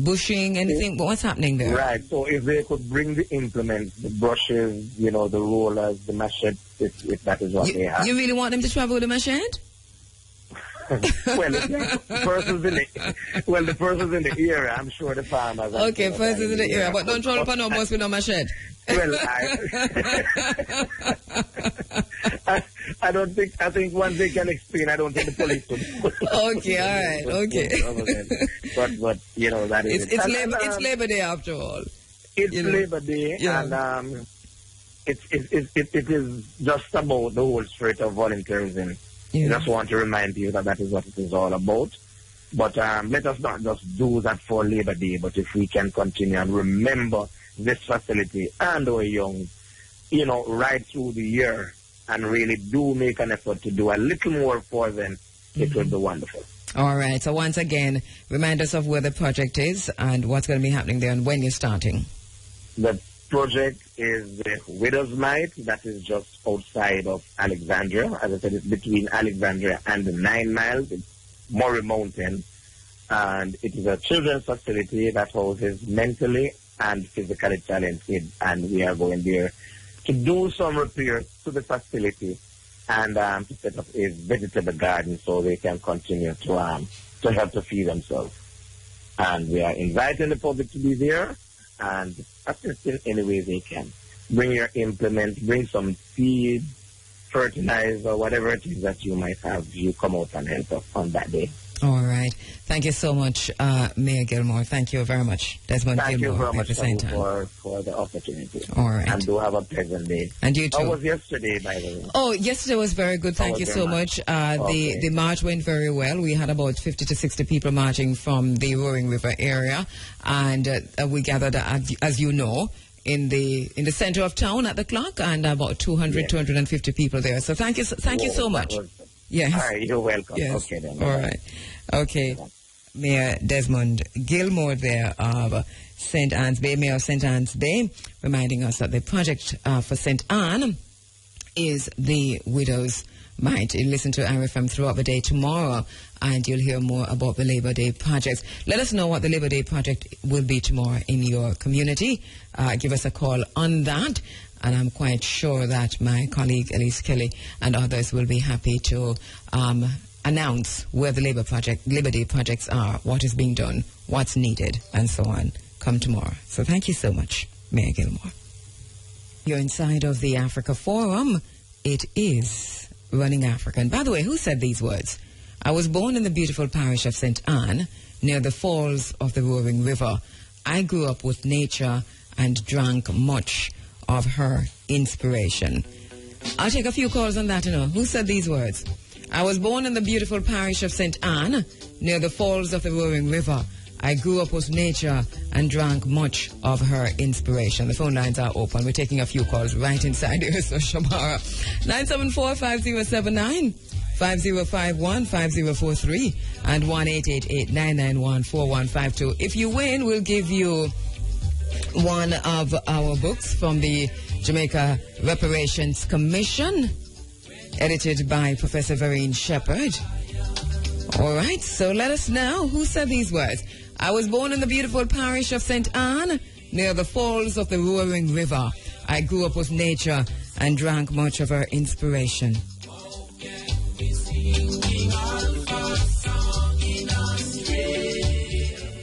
bushing, anything? What's happening there? Right. So if they could bring the implements, the brushes, the rollers, the machete, if that is what they have. You really want them to travel with a machete? The persons in the area, I'm sure the farmers. Okay, persons in the area, but don't travel upon no bus with no machete. Well, I don't think. I think once they can explain, I don't think the police would. Okay, all right, okay. But that is. It's Labor Day after all. It's Labor Day, and it is just about the whole spirit of volunteerism. I just want to remind you that is what it is all about. But let us not just do that for Labor Day, but if we can continue and remember this facility and our young, right through the year, and really do make an effort to do a little more for them, it would be wonderful. All right. So once again, remind us of where the project is and what's going to be happening there and when you're starting. The project is the Widow's Mite. That is just outside of Alexandria. As I said, it's between Alexandria and the 9 Miles. It's Murray Mountain. And it is a children's facility that houses mentally and physically challenged kids. And we are going there to do some repairs to the facility and to set up a vegetable garden so they can continue to help to feed themselves. And we are inviting the public to be there and assist in any way they can. Bring your implement, bring some seed, fertilizer, whatever it is that you might have. You come out and help us on that day. All right. Thank you so much, Mayor Gilmore. Thank you very much, Desmond Thank Gilmore. you very much for the opportunity. All right. And do have a pleasant day. And you too. How was yesterday, by the way? Oh, yesterday was very good. Thank you so much. The march went very well. We had about 50 to 60 people marching from the Roaring River area, and we gathered, as you know, in the center of town at the clock, and about 250 people there. So thank you so much. Yes. All right, you're welcome. Yes. Okay then. All right. Okay. Mayor Desmond Gilmore there of St. Anne's Bay, Mayor of St. Anne's Bay, reminding us that the project for St. Anne is the Widow's Mite. You listen to RFM throughout the day tomorrow, and you'll hear more about the Labor Day projects. Let us know what the Labor Day project will be tomorrow in your community. Give us a call on that. And I'm quite sure that my colleague Elise Kelly and others will be happy to announce where the Labor Day projects are, what is being done, what's needed, and so on. Come tomorrow. So thank you so much, Mayor Gilmore. You're inside of the Africa Forum. It is Running Africa. And by the way, who said these words? I was born in the beautiful parish of St. Anne, near the falls of the Roaring River. I grew up with nature and drank much of her inspiration. I'll take a few calls on that, Who said these words? I was born in the beautiful parish of St. Anne, near the falls of the Roaring River. I grew up with nature and drank much of her inspiration. The phone lines are open. We're taking a few calls right inside here, so Shamara. 974-5079, 5051-5043, and 1-888-991-4152. If you win, we'll give you one of our books from the Jamaica Reparations Commission, edited by Professor Vereen Shepherd. All right, so let us know who said these words. I was born in the beautiful parish of St. Anne, near the falls of the Roaring River. I grew up with nature and drank much of her inspiration.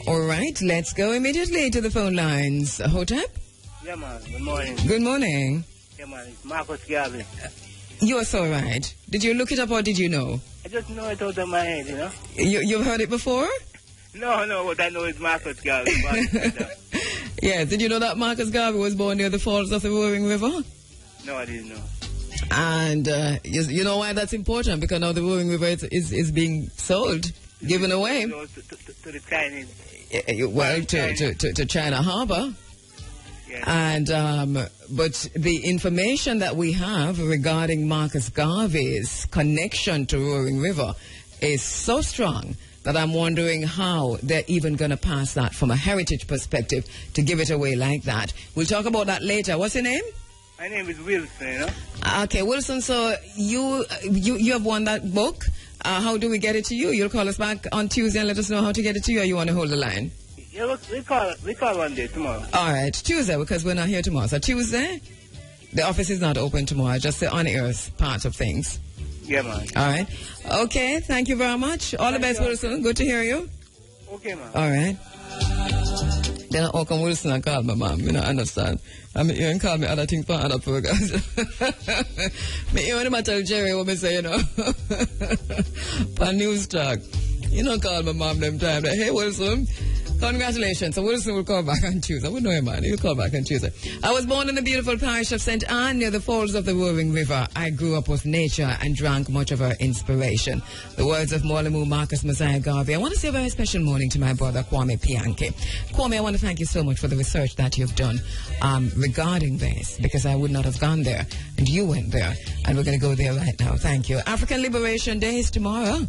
All right, let's go immediately to the phone lines. Hotep? Yeah, man. Good morning. Good morning. Yeah, man. It's Marcus Garvey. You are so right. Did you look it up or did you know? I just know it out of my head, You've heard it before? No, what I know is Marcus Garvey. Yes, did you know that Marcus Garvey was born near the falls of the Roaring River? No, I didn't know. And you know why that's important? Because now the Roaring River is being sold, given away. To the Chinese. Well, to China Harbor. Yes. And but the information that we have regarding Marcus Garvey's connection to Roaring River is so strong that I'm wondering how they're even going to pass that from a heritage perspective to give it away like that. We'll talk about that later. What's your name? My name is Wilson, Okay, Wilson, so you have won that book. How do we get it to you? You'll call us back on Tuesday and let us know how to get it to you, or you want to hold the line? Yeah, we call one day tomorrow. All right, Tuesday, because we're not here tomorrow. So Tuesday, the office is not open tomorrow, just the on-air part of things. Yeah, man. All right. Okay, thank you very much. All the best, Wilson. Good to hear you. Okay, man. All right. Then how come Wilson and call my mom? I don't understand. I mean, you can call me other things for other programs. Me even tell Jerry what I say, For News Talk. You don't call my mom them time. Hey, Wilson. Congratulations. So Wilson will call back on Tuesday. I wouldn't know him, man. He'll call back on Tuesday. I was born in the beautiful parish of St. Anne near the falls of the Roaring River. I grew up with nature and drank much of her inspiration. The words of Mwalimo Marcus Mosiah Garvey. I want to say a very special morning to my brother, Kwame Pianke. Kwame, I want to thank you so much for the research that you've done regarding this, because I would not have gone there, and you went there, and we're going to go there right now. Thank you. African Liberation Day is tomorrow.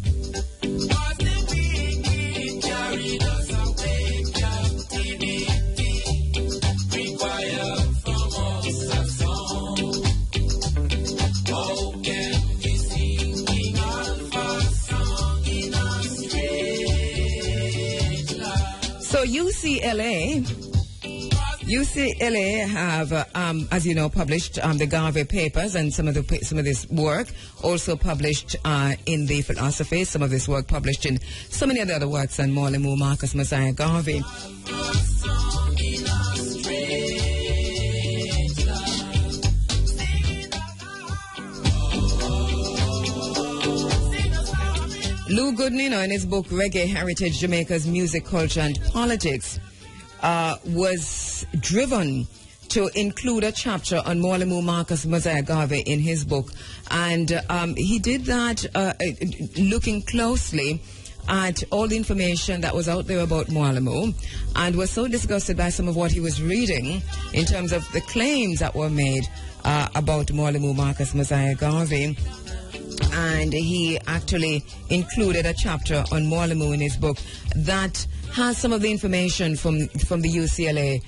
So UCLA UCLA have, as you know, published the Garvey papers, and some of this work also published in the philosophy. Some of this work published in so many of the other works on Mwalimo Marcus Mosiah Garvey. Lou Goodnino, in his book Reggae Heritage, Jamaica's Music, Culture and Politics, was driven to include a chapter on Mwalimo Marcus Mosiah Garvey in his book. And he did that looking closely at all the information that was out there about Mwalimo, and was so disgusted by some of what he was reading in terms of the claims that were made about Mwalimo Marcus Mosiah Garvey. And he actually included a chapter on Mwalimo in his book that has some of the information from the UCLA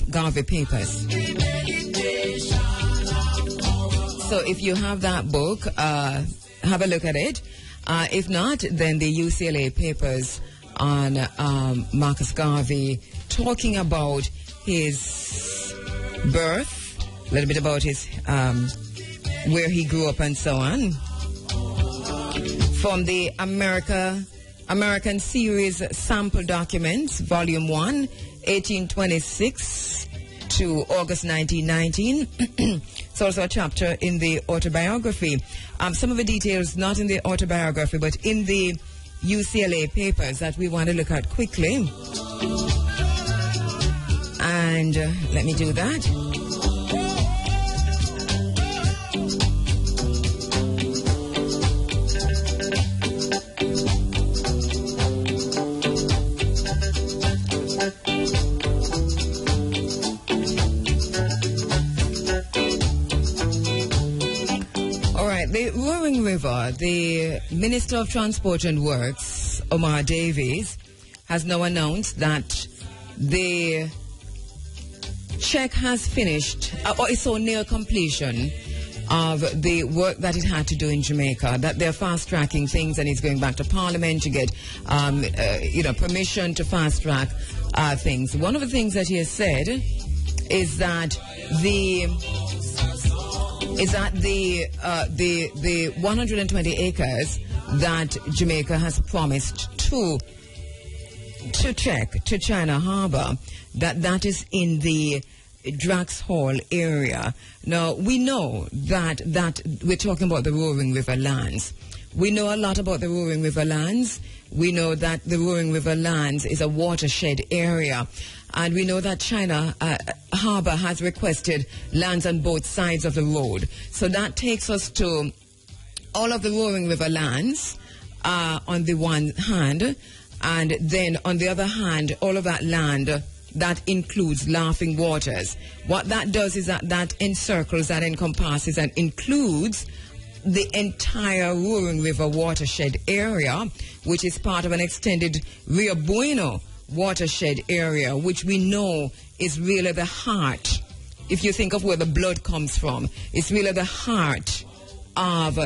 Garvey papers. So if you have that book, have a look at it. If not, then the UCLA papers on Marcus Garvey, talking about his birth, a little bit about his where he grew up and so on. From the American Series Sample Documents, Volume 1, 1826 to August 1919. It's also a chapter in the autobiography. Some of the details not in the autobiography, but in the UCLA papers that we want to look at quickly. And let me do that. The Roaring River, the Minister of Transport and Works, Omar Davies, has now announced that the check has finished, or is so near completion of the work that it had to do in Jamaica, that they're fast-tracking things, and he's going back to Parliament to get, permission to fast-track things. One of the things that he has said is that the 120 acres that Jamaica has promised to check to China Harbor, that is in the Drax Hall area. Now, we know that we're talking about the Roaring River lands. We know a lot about the Roaring River lands. We know that the Roaring River lands is a watershed area. And we know that China Harbor has requested lands on both sides of the road. So that takes us to all of the Roaring River lands on the one hand, and then on the other hand, all of that land that includes Laughing Waters. What that does is that encircles, that encompasses and includes the entire Roaring River watershed area, which is part of an extended Rio Bueno watershed area, which we know is really the heart. If you think of where the blood comes from, it's really the heart of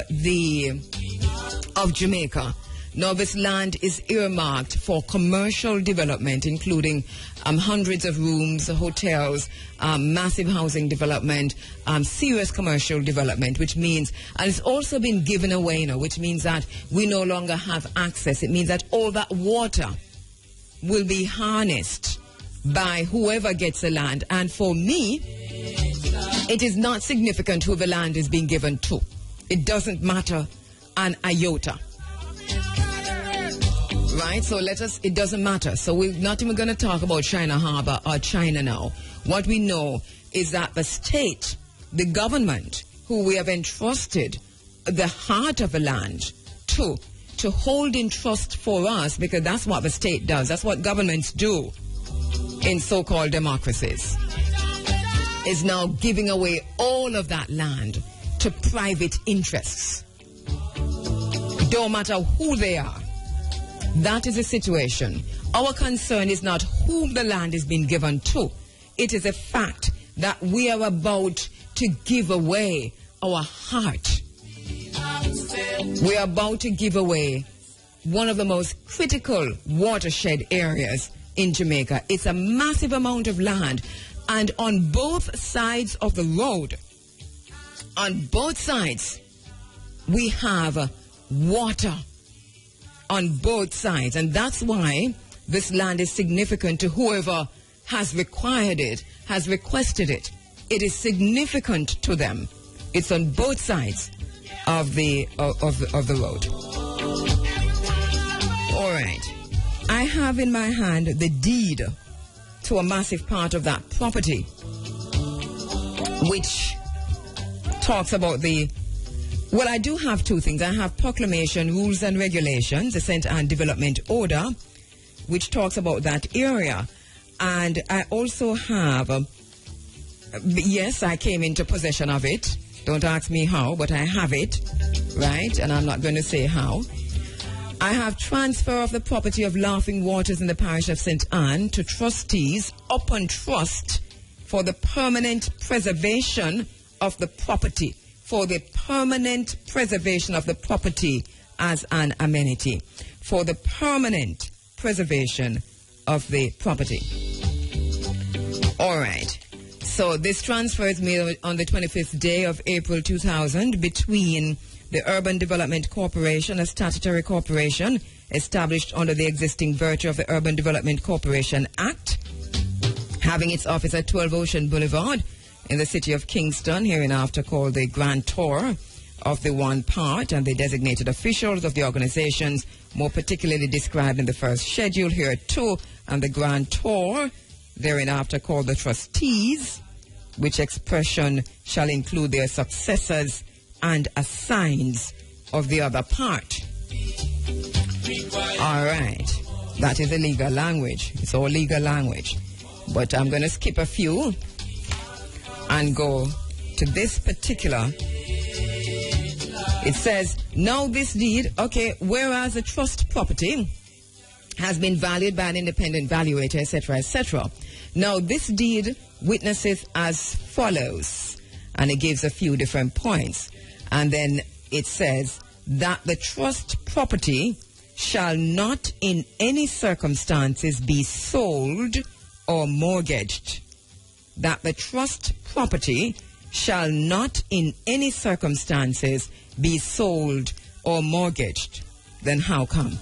Jamaica. Now, this land is earmarked for commercial development, including hundreds of rooms, hotels, massive housing development, serious commercial development, which means, and it's also been given away now, which means that we no longer have access. It means that all that water will be harnessed by whoever gets the land. And for me, it is not significant who the land is being given to. It doesn't matter an iota. Right? So it doesn't matter. So we're not even going to talk about China Harbor or China now. What we know is that the state, the government, who we have entrusted the heart of the land to hold in trust for us, because that's what the state does. That's what governments do in so-called democracies, is now giving away all of that land to private interests. Don't matter who they are. That is the situation. Our concern is not whom the land is being given to. It is a fact that we are about to give away our heart. We are about to give away one of the most critical watershed areas in Jamaica. It's a massive amount of land, And on both sides of the road, on both sides, we have water on both sides. And that's why this land is significant to whoever has required it, has requested it. It is significant to them. It's on both sides of the road. All right. I have in my hand the deed to a massive part of that property, which talks about well, I do have two things. I have proclamation, rules and regulations, the St. Anne Development Order, which talks about that area. And I also have, yes, I came into possession of it. Don't ask me how, but I have it, right? And I'm not going to say how. I have transfer of the property of Laughing Waters in the parish of St. Anne to trustees upon trust for the permanent preservation of the property, for the permanent preservation of the property as an amenity, for the permanent preservation of the property. All right. So this transfer is made on the 25th day of April 2000 between the Urban Development Corporation, a statutory corporation established under the existing virtue of the Urban Development Corporation Act, having its office at 12 Ocean Boulevard in the city of Kingston, hereinafter called the grantor of the one part, and the designated officials of the organizations, more particularly described in the first schedule here too, and the grantor, thereafter called the trustees, which expression shall include their successors and assigns of the other part. All right. That is a legal language. It's all legal language. But I'm going to skip a few and go to this particular. It says, now this deed, okay, whereas the trust property has been valued by an independent valuator, etc., etc. Now this deed witnesses as follows, and it gives a few different points. And then it says that the trust property shall not in any circumstances be sold or mortgaged. That the trust property shall not in any circumstances be sold or mortgaged. Then how come?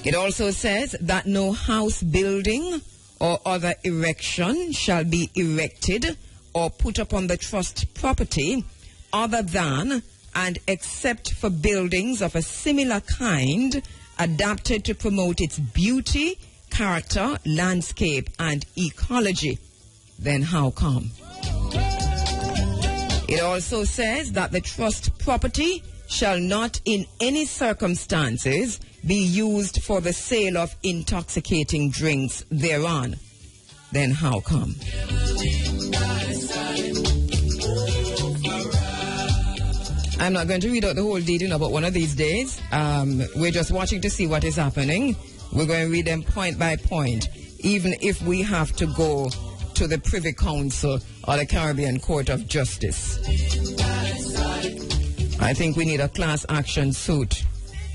It also says that no house building or other erection shall be erected or put upon the trust property other than and except for buildings of a similar kind adapted to promote its beauty, character, landscape, and ecology. Then how come? It also says that the trust property shall not in any circumstances be used for the sale of intoxicating drinks thereon. Then how come? I'm not going to read out the whole deed, but one of these days, we're just watching to see what is happening. We're going to read them point by point, even if we have to go to the Privy Council or the Caribbean Court of Justice. I think we need a class action suit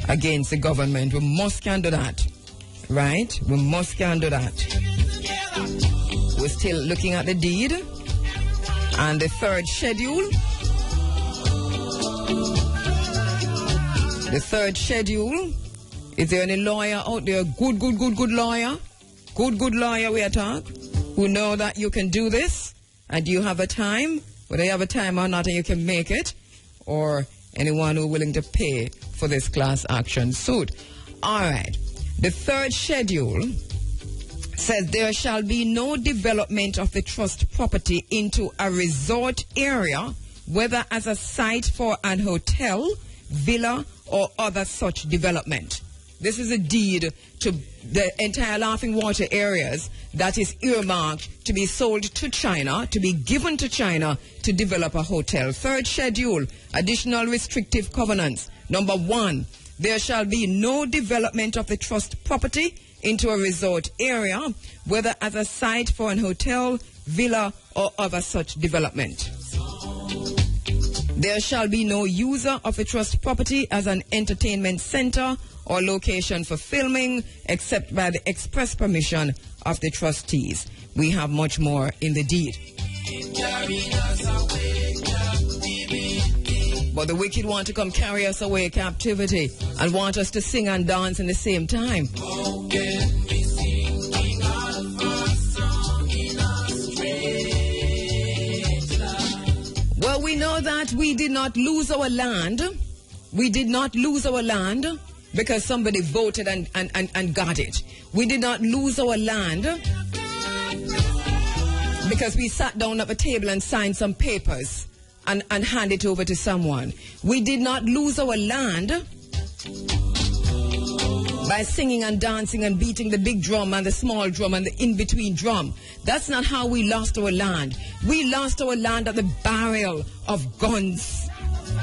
against the government. We must can do that, right? We must can do that. We're still looking at the deed and the third schedule. The third schedule. Is there any lawyer out there? Good lawyer? Good lawyer we are talking, who know that you can do this and you have a time, whether you have a time or not and you can make it, or anyone who is willing to pay for this class action suit. All right. The third schedule says there shall be no development of the trust property into a resort area, whether as a site for an hotel, villa, or other such development. This is a deed to the entire Laughing Water areas that is earmarked to be sold to China, to be given to China to develop a hotel. Third schedule, additional restrictive covenants. Number 1, there shall be no development of the trust property into a resort area, whether as a site for an hotel, villa, or other such development. There shall be no user of a trust property as an entertainment center or location for filming except by the express permission of the trustees. We have much more in the deed. But the wicked want to come carry us away captivity and want us to sing and dance in the same time. Well, we know that we did not lose our land. We did not lose our land because somebody voted and got it. We did not lose our land because we sat down at a table and signed some papers and hand it over to someone. We did not lose our land by singing and dancing and beating the big drum and the small drum and the in-between drum. That's not how we lost our land. We lost our land at the barrel of guns.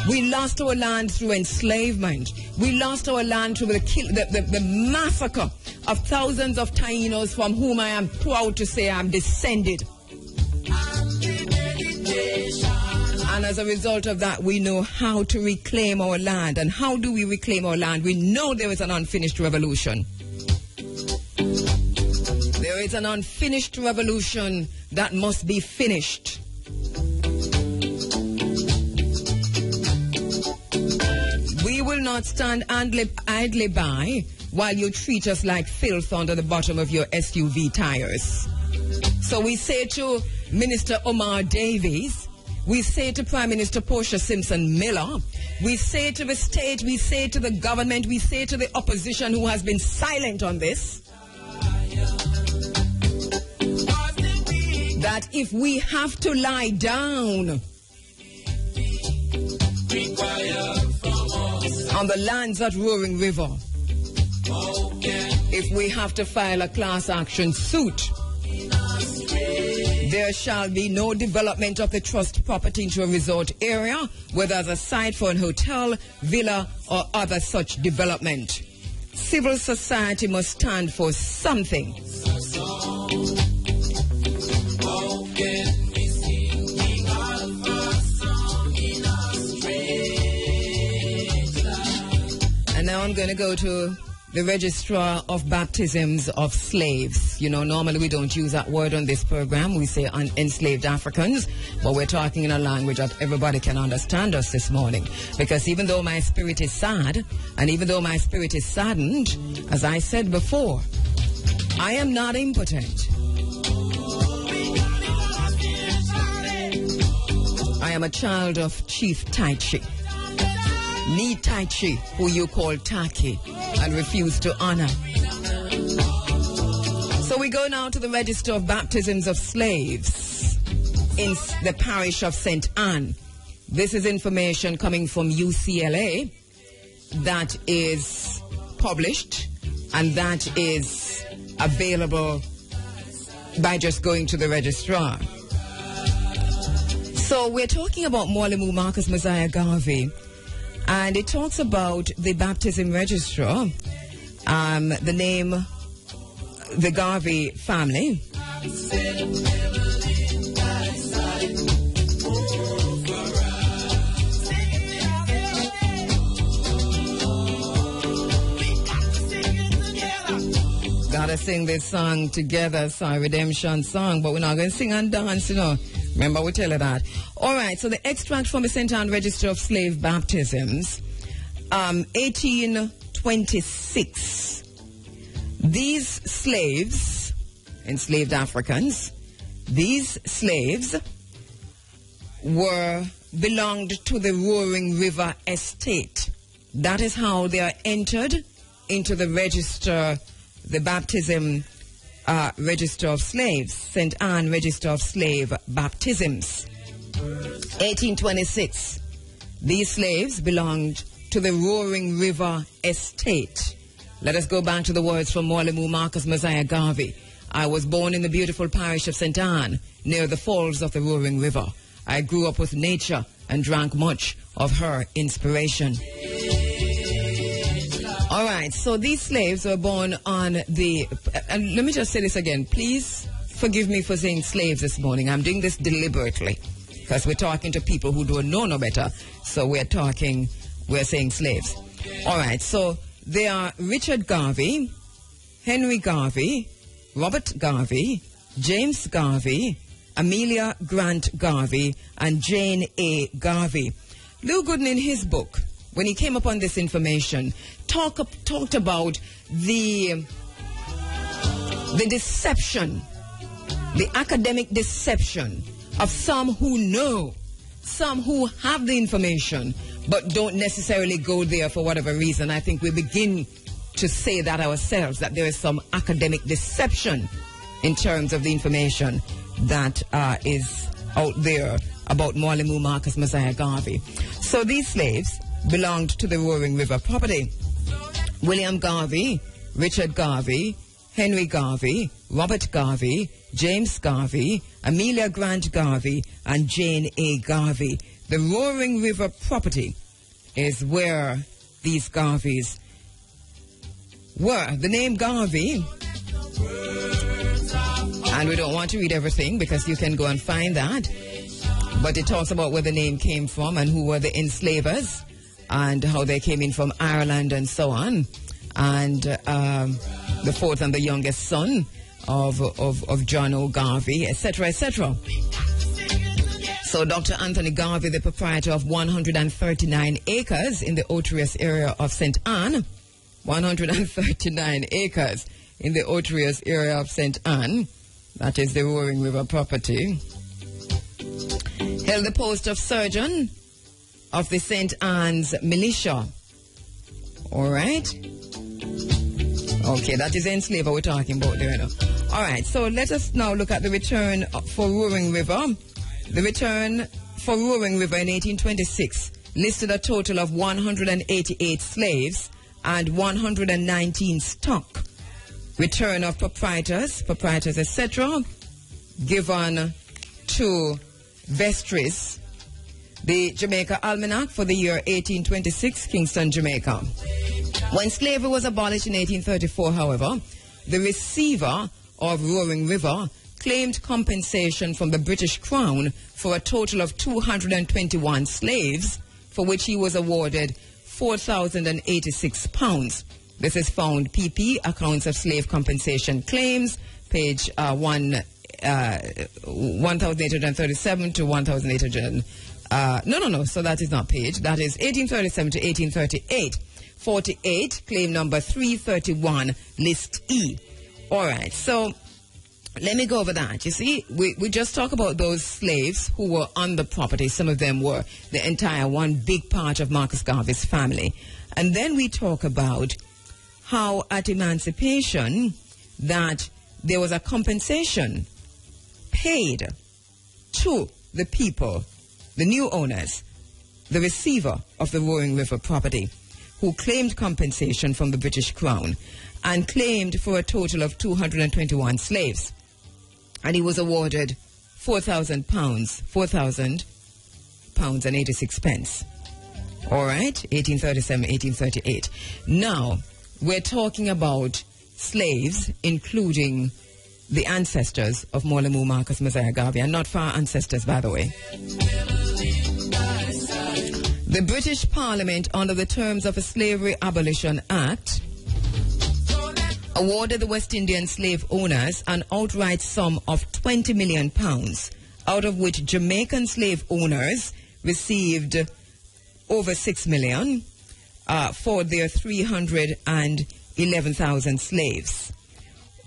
We lost our land through enslavement. We lost our land through the massacre of thousands of Tainos from whom I am proud to say I'm descended. And as a result of that, we know how to reclaim our land. And how do we reclaim our land? We know there is an unfinished revolution. There is an unfinished revolution that must be finished. We will not stand idly by while you treat us like filth under the bottom of your SUV tires. So we say to Minister Omar Davies, we say to Prime Minister Portia Simpson Miller, we say to the state, we say to the government, we say to the opposition who has been silent on this, that if we have to lie down on the lands at Roaring River, if we have to file a class action suit, there shall be no development of the trust property into a resort area, whether as a site for an hotel, villa, or other such development. Civil society must stand for something. And now I'm going to go to the Registrar of Baptisms of Slaves. You know, normally we don't use that word on this program. We say enslaved Africans, but we're talking in a language that everybody can understand us this morning. Because even though my spirit is sad, and even though my spirit is saddened, as I said before, I am not impotent. I am a child of Chief Taichi. Ni Taichi, who you call Taki, and refuse to honor. So we go now to the Register of Baptisms of Slaves in the parish of St. Anne. This is information coming from UCLA that is published and that is available by just going to the registrar. So we're talking about Mwalimo Marcus Mosiah Garvey, and it talks about the baptism registrar, the name, the Garvey family. Gotta sing this song together, sorry, redemption song, but we're not going to sing and dance, you know. Remember, we tell you that. All right, so the extract from the St. Anne Register of Slave Baptisms, 1826. These slaves, enslaved Africans, these slaves belonged to the Roaring River Estate. That is how they are entered into the register, the baptism Register of Slaves, St. Anne Register of Slave Baptisms. 1826. These slaves belonged to the Roaring River Estate. Let us go back to the words from Mwalimo Marcus Mosiah Garvey. I was born in the beautiful parish of St. Anne, near the falls of the Roaring River. I grew up with nature and drank much of her inspiration. All right, so these slaves were born on the... and let me just say this again. Please forgive me for saying slaves this morning. I'm doing this deliberately. because we're talking to people who don't know no better. So we're saying slaves. All right, so they are Richard Garvey, Henry Garvey, Robert Garvey, James Garvey, Amelia Grant Garvey, and Jane A. Garvey. Lou Gooden, in his book, when he came upon this information, talked about the deception, the academic deception of some who know, some who have the information, but don't necessarily go there for whatever reason. I think we begin to say that ourselves, that there is some academic deception in terms of the information that is out there about Mwalimo Marcus Mosiah Garvey. So these slaves belonged to the Roaring River property. William Garvey, Richard Garvey, Henry Garvey, Robert Garvey, James Garvey, Amelia Grant Garvey, and Jane A. Garvey. The Roaring River property is where these Garveys were. The name Garvey, and we don't want to read everything because you can go and find that, but it talks about where the name came from and who were the enslavers and how they came in from Ireland and so on, and the fourth and the youngest son of John O. Garvey, etc., etc. So Dr. Anthony Garvey, the proprietor of 139 acres in the Otrius area of St. Anne, 139 acres in the Otrius area of St. Anne, that is the Roaring River property, held the post of surgeon of the St. Anne's militia. All right? Okay, that is the enslaver we're talking about there. All right, so let us now look at the return for Roaring River. The return for Roaring River in 1826 listed a total of 188 slaves and 119 stock. Return of proprietors, etc., given to vestries. The Jamaica Almanac for the year 1826, Kingston, Jamaica. When slavery was abolished in 1834, however, the receiver of Roaring River claimed compensation from the British Crown for a total of 221 slaves, for which he was awarded £4,086. This is found PP, Accounts of Slave Compensation Claims, page 1837 to 1800. No, so that is not page. That is 1837 to 1838. 48, claim number 331, list E. All right, so let me go over that. You see, we just talk about those slaves who were on the property. Some of them were the entire one big part of Marcus Garvey's family. And then we talk about how at emancipation that there was a compensation paid to the people, the new owners, the receiver of the Roaring River property, who claimed compensation from the British Crown and claimed for a total of 221 slaves. And he was awarded £4,000 and 86 pence. All right, 1837, 1838. Now, we're talking about slaves, including the ancestors of Mwalimo Marcus Mosiah Garvey, and not far ancestors, by the way. The British Parliament, under the terms of a Slavery Abolition Act, awarded the West Indian slave owners an outright sum of £20 million, out of which Jamaican slave owners received over $6 million for their 311,000 slaves.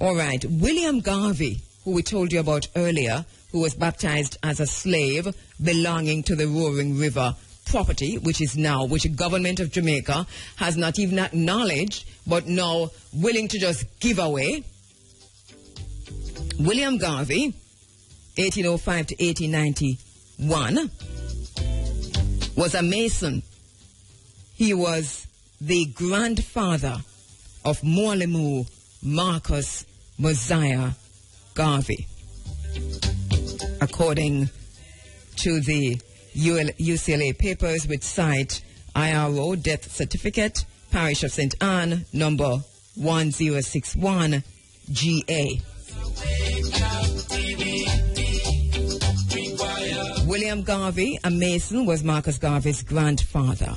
All right, William Garvey, who we told you about earlier, who was baptized as a slave belonging to the Roaring River property, which the government of Jamaica has not even acknowledged, but now willing to just give away. William Garvey, 1805 to 1891, was a Mason. He was the grandfather of Mwalimo Marcus Mosiah Garvey, according to the UCLA papers, which cite IRO death certificate, Parish of St. Anne, number 1061 GA. William Garvey, a Mason, was Marcus Garvey's grandfather.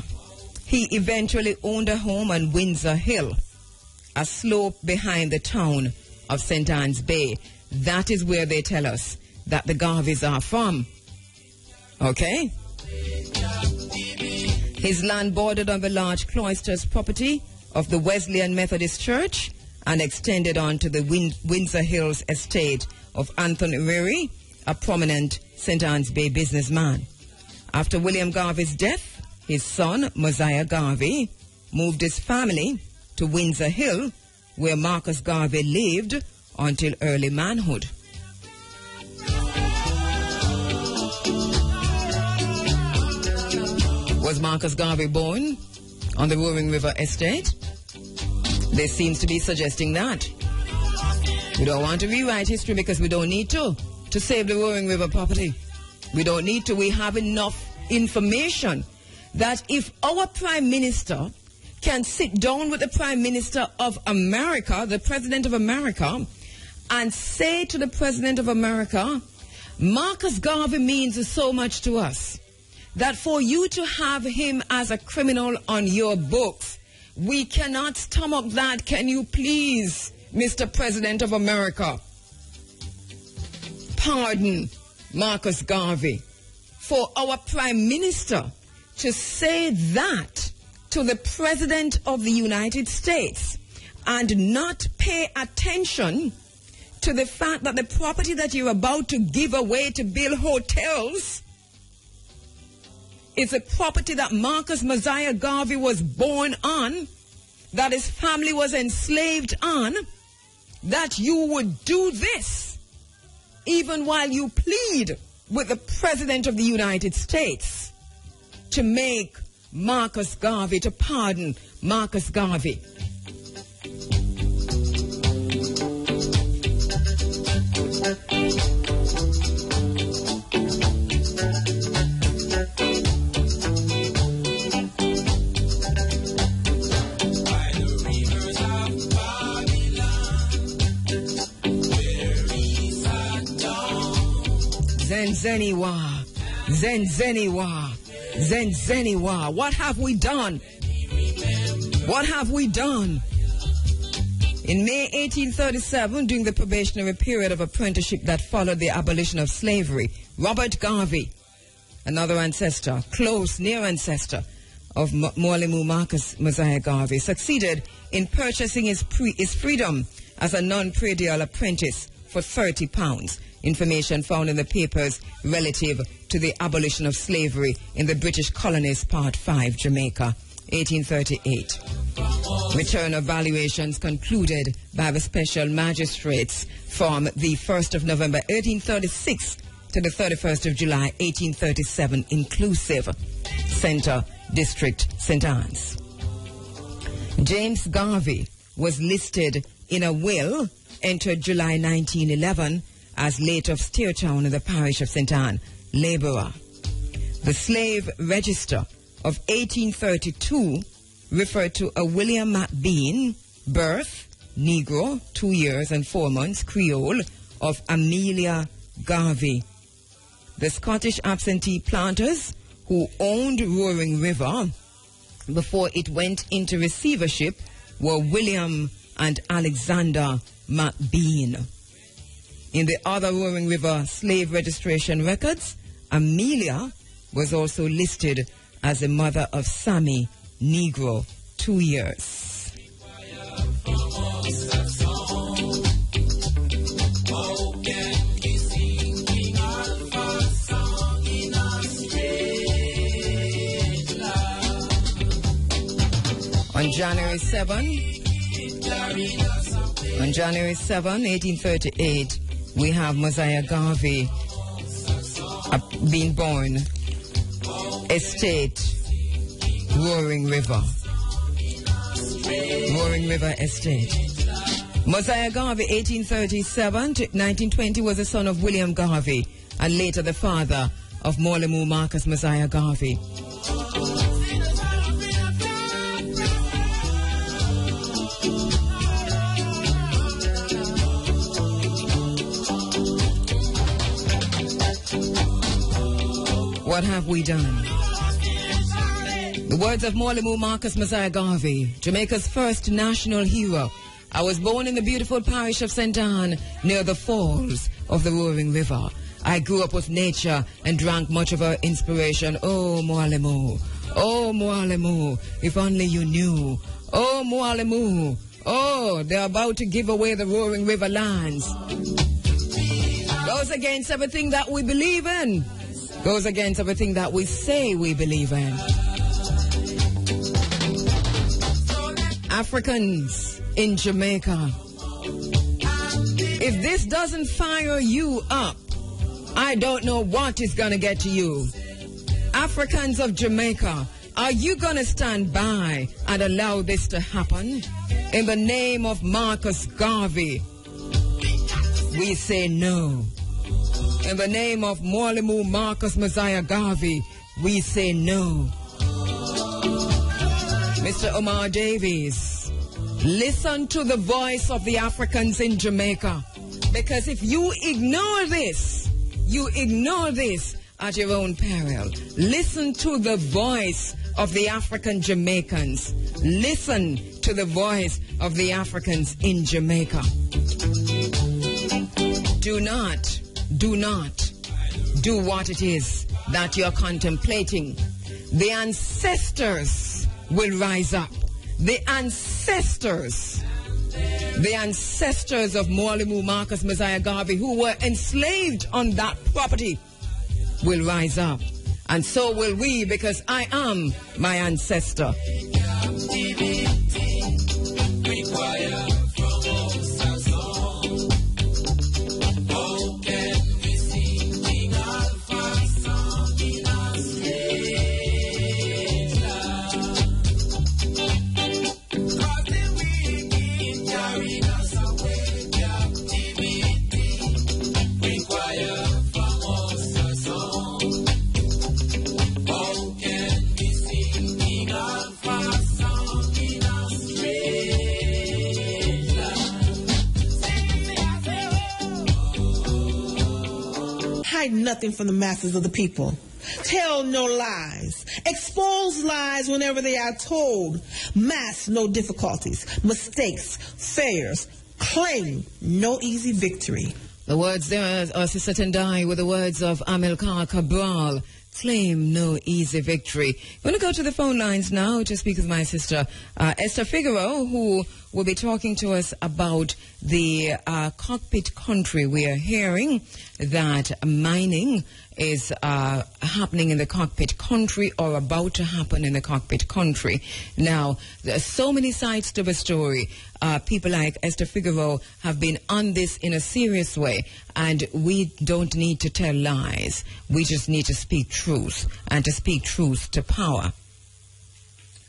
He eventually owned a home on Windsor Hill, a slope behind the town of St. Anne's Bay. That is where they tell us that the Garveys are from. Okay? His land bordered on the large cloisters property of the Wesleyan Methodist Church and extended on to the Windsor Hills estate of Anthony Reary, a prominent St. Anne's Bay businessman. After William Garvey's death, his son, Mosiah Garvey, moved his family to Windsor Hill, where Marcus Garvey lived until early manhood. Was Marcus Garvey born on the Roaring River estate? There seems to be suggesting that. We don't want to rewrite history because we don't need to save the Roaring River property. We don't need to. We have enough information that if our Prime Minister can sit down with the Prime Minister of America, the President of America, and say to the President of America, Marcus Garvey means so much to us that for you to have him as a criminal on your books, we cannot stomach that. Can you please, Mr. President of America, pardon Marcus Garvey? For our Prime Minister to say that to the President of the United States and not pay attention to the fact that the property that you're about to give away to build hotels is a property that Marcus Mosiah Garvey was born on, that his family was enslaved on, that you would do this even while you plead with the President of the United States to make Marcus Garvey, to pardon Marcus Garvey. Zenzeniwa, Zenzeniwa, Zenzeniwa. What have we done? What have we done? In May 1837, during the probationary period of apprenticeship that followed the abolition of slavery, Robert Garvey, another ancestor, close, near ancestor of Mwalimo Marcus Mosiah Garvey, succeeded in purchasing his freedom as a non-predial apprentice for £30. Information found in the papers relative to the abolition of slavery in the British colonies, Part 5, Jamaica, 1838. Return of valuations concluded by the special magistrates from the 1st of November 1836 to the 31st of July 1837 inclusive. Centre District, St. Anne's. James Garvey was listed in a will entered July 1911 as late of Steertown in the parish of St. Anne, labourer. The slave register of 1832 referred to a William McBean, birth, Negro, 2 years and 4 months, Creole, of Amelia Garvey. The Scottish absentee planters who owned Roaring River before it went into receivership were William and Alexander McBean. In the other Roaring River slave registration records, Amelia was also listed as the mother of Sammy, Negro, 2 years. On January 7, 1838, we have Mosiah Garvey being born. Estate, Roaring River. Roaring River Estate. Mosiah Garvey, 1837 to 1920, was the son of William Garvey and later the father of Mwalimo Marcus Mosiah Garvey. what have we done? The words of Mwalimo Marcus Messiah Garvey, Jamaica's first national hero. I was born in the beautiful parish of St. Anne, near the falls of the Roaring River. I grew up with nature and drank much of her inspiration. Oh, Mwalimo. Oh, Mwalimo, if only you knew. Oh, Mwalimo. Oh, they're about to give away the Roaring River lands. Goes against everything that we believe in. Goes against everything that we say we believe in. Africans in Jamaica. If this doesn't fire you up, I don't know what is going to get to you. Africans of Jamaica, are you going to stand by and allow this to happen? In the name of Marcus Garvey, we say no. In the name of Mwalimo Marcus Messiah Garvey, we say no. Mr. Omar Davies, listen to the voice of the Africans in Jamaica. Because if you ignore this at your own peril. Listen to the voice of the African Jamaicans. Listen to the voice of the Africans in Jamaica. Do not do what it is that you're contemplating. The ancestors will rise up. The ancestors of Mwalimo Marcus Messiah Garvey, who were enslaved on that property, will rise up. And so will we, because I am my ancestor. Hide nothing from the masses of the people. Tell no lies. Expose lies whenever they are told. Mask no difficulties, mistakes, failures. Claim no easy victory. The words there are Sister Tendai with the words of Amilcar Cabral. Claim no easy victory. I'm going to go to the phone lines now to speak with my sister Esther Figueroa, who will be talking to us about the cockpit country. We are hearing that mining is happening in the cockpit country or about to happen in the cockpit country. Now, there are so many sides to the story. People like Esther Figueroa have been on this in a serious way, and we don't need to tell lies. We just need to speak truth, and to speak truth to power.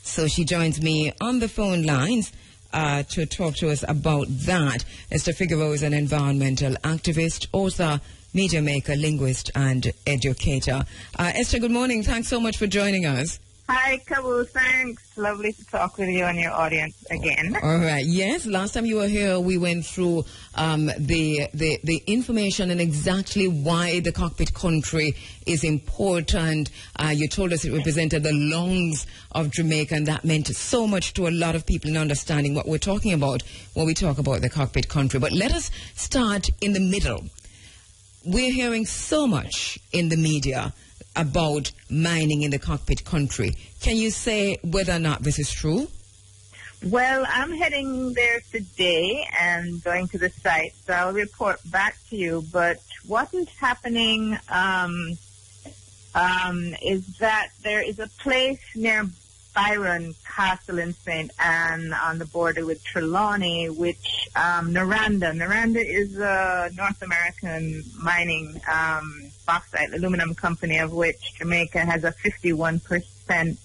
So she joins me on the phone lines to talk to us about that. Esther Figueroa is an environmental activist, author, media maker, linguist, and educator. Esther, good morning. Thanks so much for joining us. Hi, Kheru. Thanks. Lovely to talk with you and your audience again. All right. Yes, last time you were here, we went through the information and exactly why the cockpit country is important. You told us it represented the lungs of Jamaica, and that meant so much to a lot of people in understanding what we're talking about when we talk about the cockpit country. But let us start in the middle. We're hearing so much in the media about mining in the cockpit country. Can you say whether or not this is true? Well, I'm heading there today and going to the site, so I'll report back to you. But what is happening is that there is a place near Byron Castle in St. Anne on the border with Trelawney, which Noranda is a North American mining bauxite aluminum company, of which Jamaica has a 51%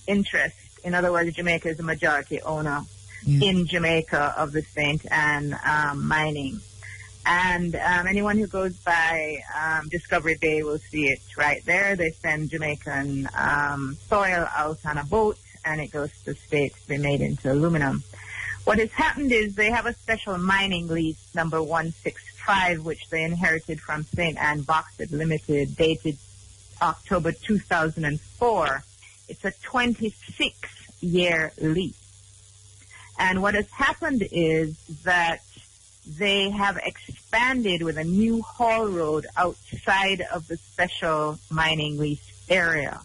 interest. In other words, Jamaica is a majority owner in Jamaica of the St. Anne mining. And anyone who goes by Discovery Bay will see it right there. They send Jamaican soil out on a boat, and it goes to the States to be made into aluminum. What has happened is they have a special mining lease, number 165, which they inherited from St. Anne Bauxite Limited, dated October 2004. It's a 26-year lease. And what has happened is that they have expanded with a new haul road outside of the special mining lease area.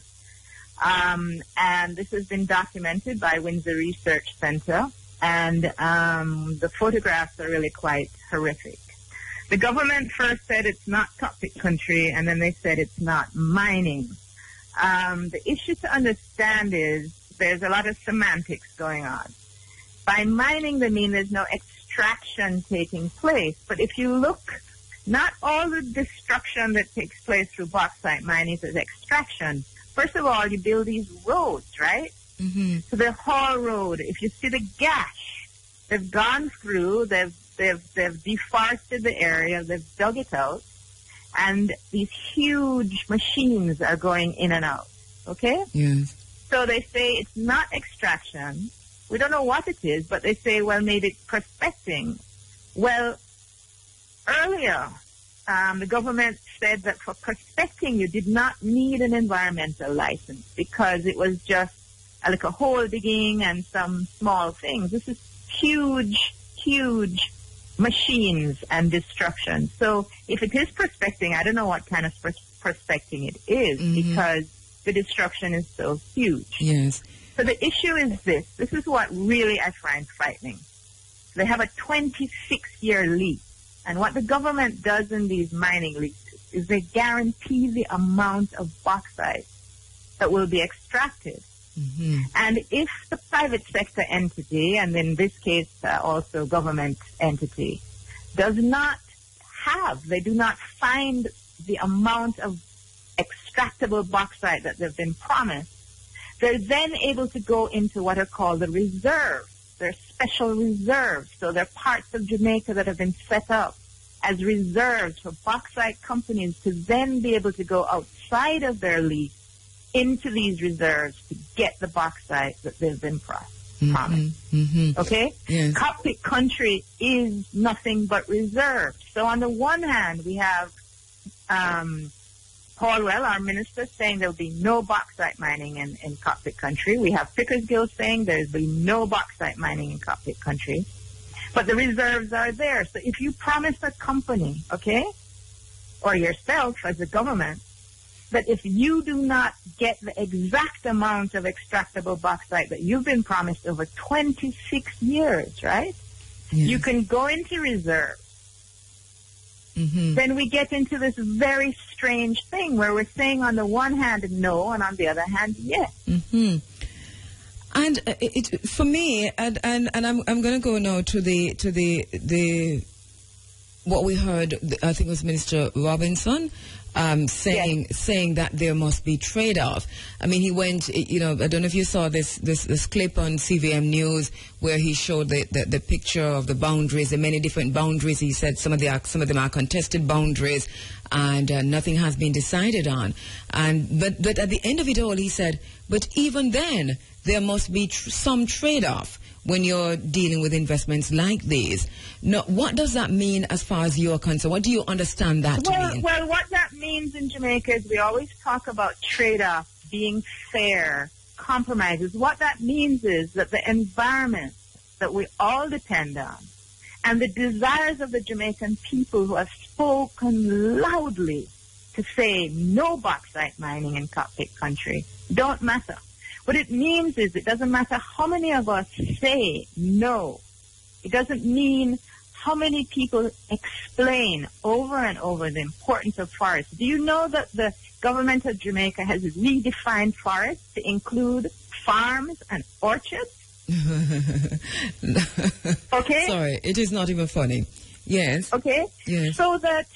And this has been documented by Windsor Research Center, and the photographs are really quite horrific. The government first said it's not cockpit country, and then they said it's not mining. The issue to understand is there's a lot of semantics going on. By mining, they mean there's no extraction taking place. But if you look, not all the destruction that takes place through bauxite mining is extraction. First of all, you build these roads, right? Mm-hmm. So the haul road, if you see the gash, they've gone through, they've deforested the area, they've dug it out, and these huge machines are going in and out. Okay? Yes. So they say it's not extraction. We don't know what it is, but they say, well, maybe prospecting. Well, earlier, the government said that for prospecting, you did not need an environmental license because it was just a little hole digging and some small things. This is huge, huge machines and destruction. So if it is prospecting, I don't know what kind of prospecting it is because the destruction is so huge. Yes. So the issue is this. This is what really I find frightening. They have a 26-year lease. And what the government does in these mining leases is they guarantee the amount of bauxite that will be extracted. Mm-hmm. And if the private sector entity, and in this case also government entity, does not have, they do not find the amount of extractable bauxite that they've been promised, they're then able to go into what are called the reserves. They're special reserves. So they're parts of Jamaica that have been set up as reserves for bauxite companies to then be able to go outside of their lease into these reserves to get the bauxite that they've been promised. Mm-hmm. Okay? Yes. Cockpit country is nothing but reserves. So on the one hand, we have Paulwell, our minister, saying there will be no bauxite mining in cockpit country. We have Pickersgill saying there will be no bauxite mining in cockpit country. But the reserves are there. So if you promise a company, okay, or yourself as a government, that if you do not get the exact amount of extractable bauxite that you've been promised over 26 years, right? Yes. You can go into reserve. Mm-hmm. Then we get into this very strange thing where we're saying on the one hand no, and on the other hand yes. Mm-hmm. And for me, and I'm going to go now to the what we heard. I think it was Minister Robinson saying that there must be trade-off. I mean, he went. I don't know if you saw this clip on CVM News where he showed the picture of the boundaries, the many different boundaries. He said some of them are contested boundaries, and nothing has been decided on. But at the end of it all, he said, but even then, there must be some trade-off when you're dealing with investments like these. Now, what does that mean as far as you're concerned? What do you understand that to mean? Well, what that means in Jamaica is we always talk about trade-off, being fair, compromises. What that means is that the environment that we all depend on and the desires of the Jamaican people who have spoken loudly to say no bauxite mining in cockpit country don't matter. What it means is it doesn't matter how many of us say no. It doesn't mean how many people explain over and over the importance of forests. Do you know that the government of Jamaica has redefined forests to include farms and orchards? Okay? Sorry, it is not even funny. Yes. Okay? Yes. So that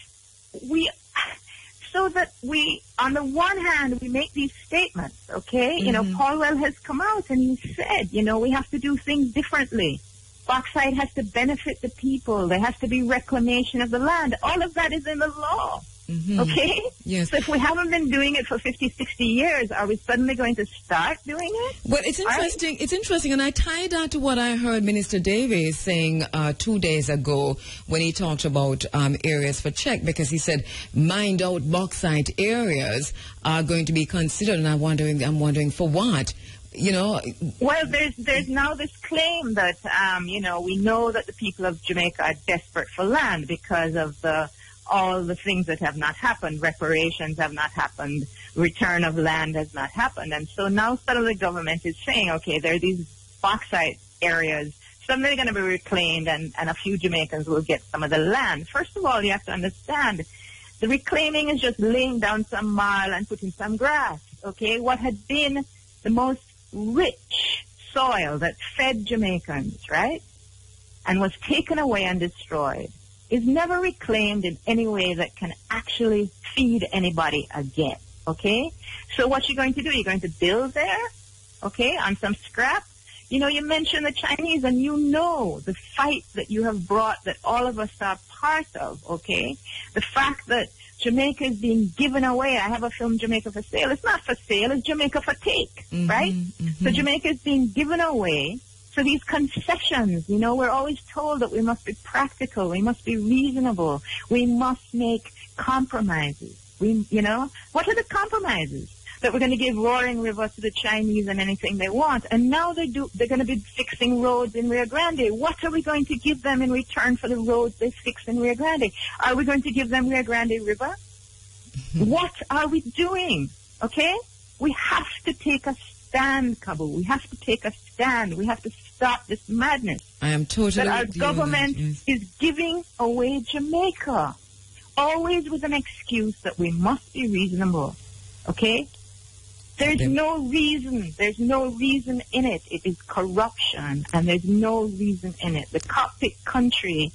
we, on the one hand, we make these statements, okay? Mm-hmm. Paulwell has come out and he said, we have to do things differently. Bauxite has to benefit the people. There has to be reclamation of the land. All of that is in the law. Mm-hmm. Okay? Yes. So if we haven't been doing it for 50, 60 years, are we suddenly going to start doing it? Well, it's interesting. It's interesting, and I tie that to what I heard Minister Davies saying 2 days ago when he talked about areas for check, because he said mined out bauxite areas are going to be considered, and I'm wondering for what. You know, well, there's now this claim that we know that the people of Jamaica are desperate for land because of all the things that have not happened. Reparations have not happened. Return of land has not happened. And so now suddenly the government is saying, okay, there are these bauxite areas. Suddenly they're going to be reclaimed and a few Jamaicans will get some of the land. First of all, you have to understand, the reclaiming is just laying down some marl and putting some grass, okay? What had been the most rich soil that fed Jamaicans, right, and was taken away and destroyed, is never reclaimed in any way that can actually feed anybody again, okay? So what you're going to do, you're going to build there, okay, on some scrap. You know, you mentioned the Chinese, and you know the fight that you have brought that all of us are part of, okay? The fact that Jamaica is being given away. I have a film, Jamaica for Sale. It's not for sale, it's Jamaica for take, right? Mm-hmm. So Jamaica is being given away. So these concessions, you know, we're always told that we must be practical, we must be reasonable, we must make compromises. What are the compromises? That we're going to give Roaring River to the Chinese and anything they want. And now they're going to be fixing roads in Rio Grande. What are we going to give them in return for the roads they fix in Rio Grande? Are we going to give them Rio Grande River? Mm-hmm. What are we doing? Okay? We have to take a stand, Kabu. We have to take a stand. We have to stop this madness. I am totally that our government is giving away Jamaica, always with an excuse that we must be reasonable. Okay? There's no reason. There's no reason in it. It is corruption, and there's no reason in it. The cockpit country,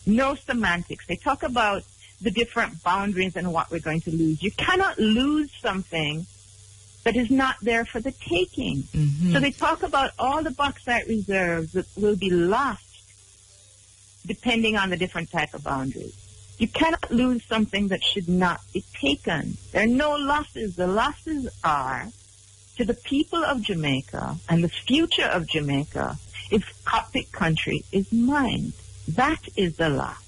no semantics. They talk about the different boundaries and what we're going to lose. You cannot lose something that is not there for the taking. Mm-hmm. So they talk about all the bauxite reserves that will be lost depending on the different type of boundaries. You cannot lose something that should not be taken. There are no losses. The losses are to the people of Jamaica and the future of Jamaica if cockpit country is mined. That is the loss.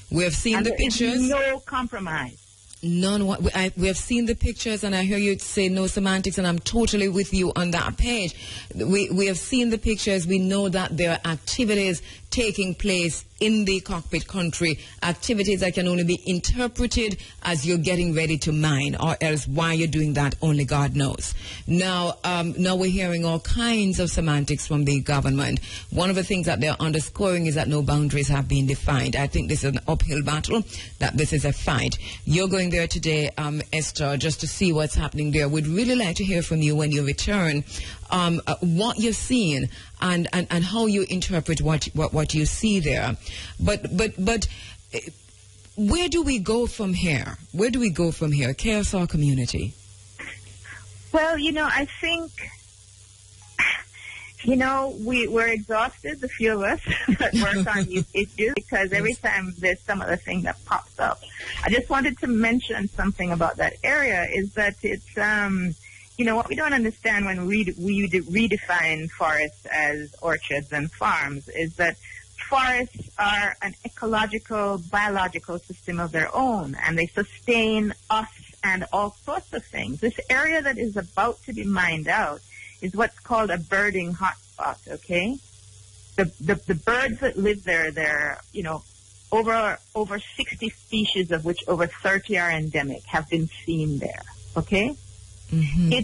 We have seen the pictures. No compromise. None. We have seen the pictures, and I hear you say no semantics, and I'm totally with you on that page. We have seen the pictures. We know that there are activities taking place in the cockpit country, activities that can only be interpreted as you're getting ready to mine, or else why you're doing that, only God knows. Now we're hearing all kinds of semantics from the government. One of the things that they're underscoring is that no boundaries have been defined. I think this is an uphill battle, that this is a fight. You're going there today, Esther, just to see what's happening there. We'd really like to hear from you when you return, what you're seeing and how you interpret what you see there. But where do we go from here? Where do we go from here, KSR community? Well, I think, we're exhausted, the few of us that work on these issues, because every time there's some other thing that pops up. I just wanted to mention something about that area, is that it's, what we don't understand when we redefine forests as orchards and farms is that forests are an ecological, biological system of their own, and they sustain us and all sorts of things. This area that is about to be mined out is what's called a birding hotspot, okay? The birds that live there, they're, over 60 species, of which over 30 are endemic, have been seen there, okay? Mm-hmm.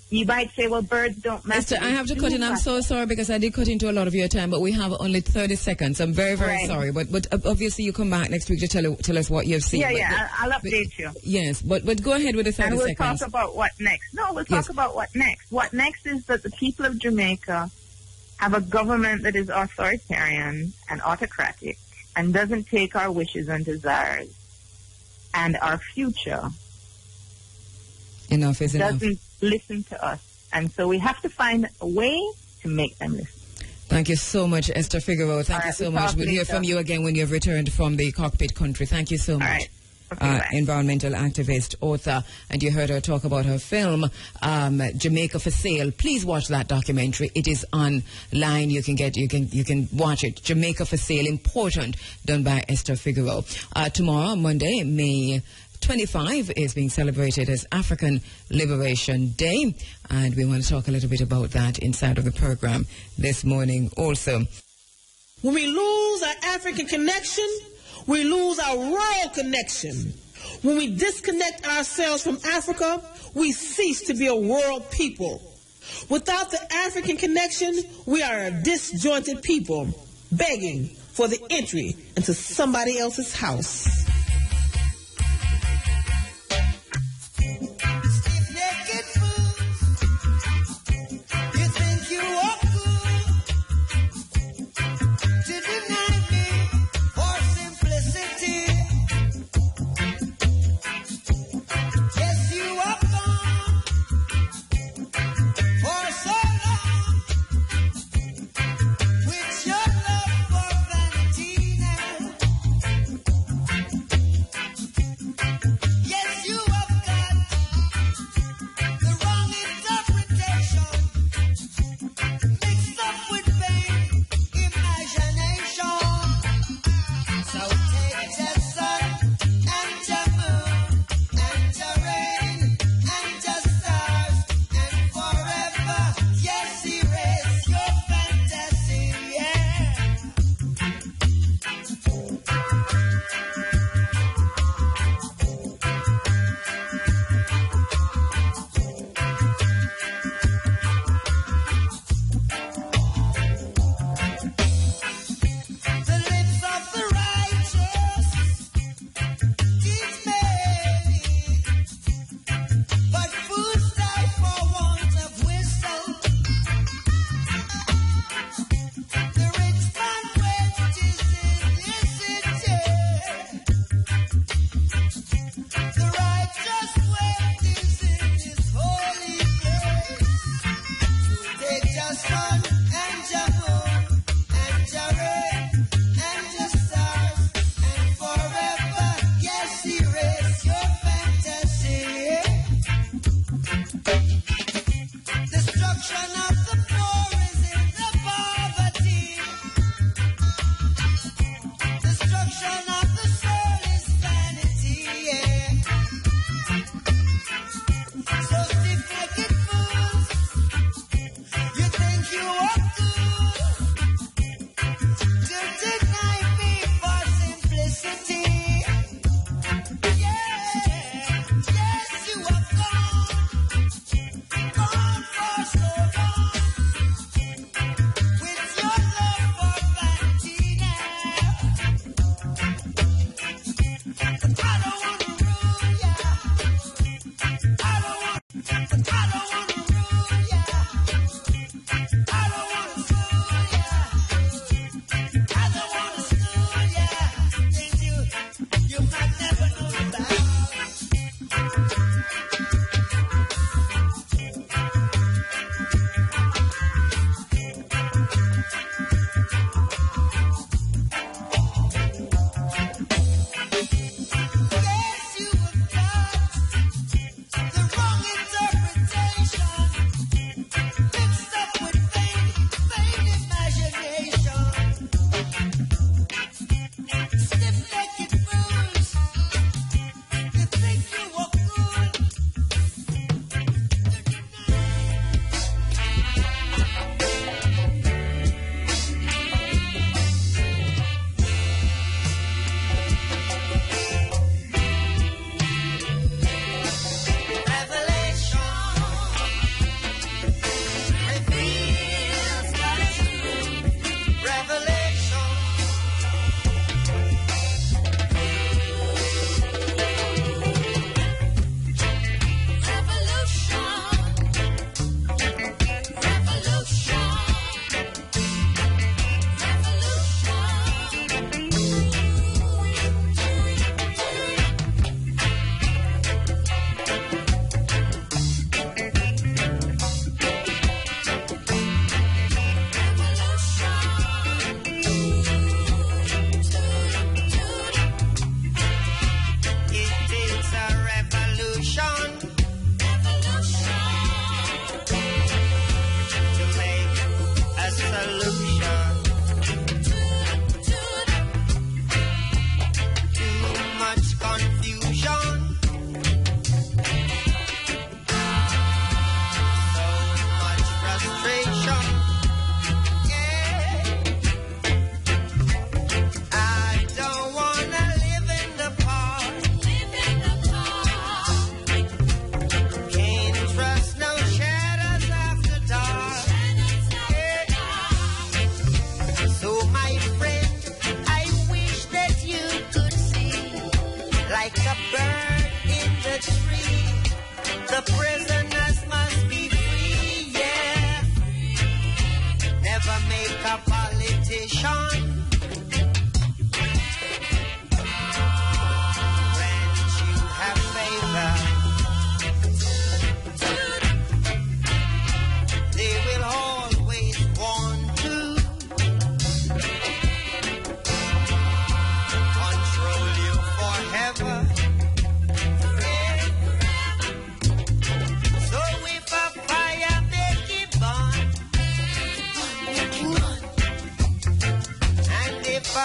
You might say, well, birds don't matter. Esther, I have to cut in. I'm so sorry because I did cut into a lot of your time, but we have only 30 seconds. I'm very, very sorry. But obviously you come back next week to tell us what you've seen. Yeah, I'll update you. Yes, but go ahead with the 30 seconds. And we'll talk about what next. No, we'll talk about what next. What next is that the people of Jamaica have a government that is authoritarian and autocratic and doesn't take our wishes and desires and our future. Enough is enough. Doesn't listen to us. And so we have to find a way to make them listen. Thank you so much, Esther Figueroa. Thank you so much. We'll hear from you again when you've returned from the cockpit country. Thank you so much. environmental activist, author, and you heard her talk about her film, Jamaica for Sale. Please watch that documentary. It is online. You can watch it. Jamaica for Sale, important, done by Esther Figueroa. Tomorrow, Monday, May 25, is being celebrated as African Liberation Day, and we want to talk a little bit about that inside of the program this morning also. When we lose our African connection, we lose our world connection. When we disconnect ourselves from Africa, we cease to be a world people. Without the African connection, we are a disjointed people, begging for the entry into somebody else's house.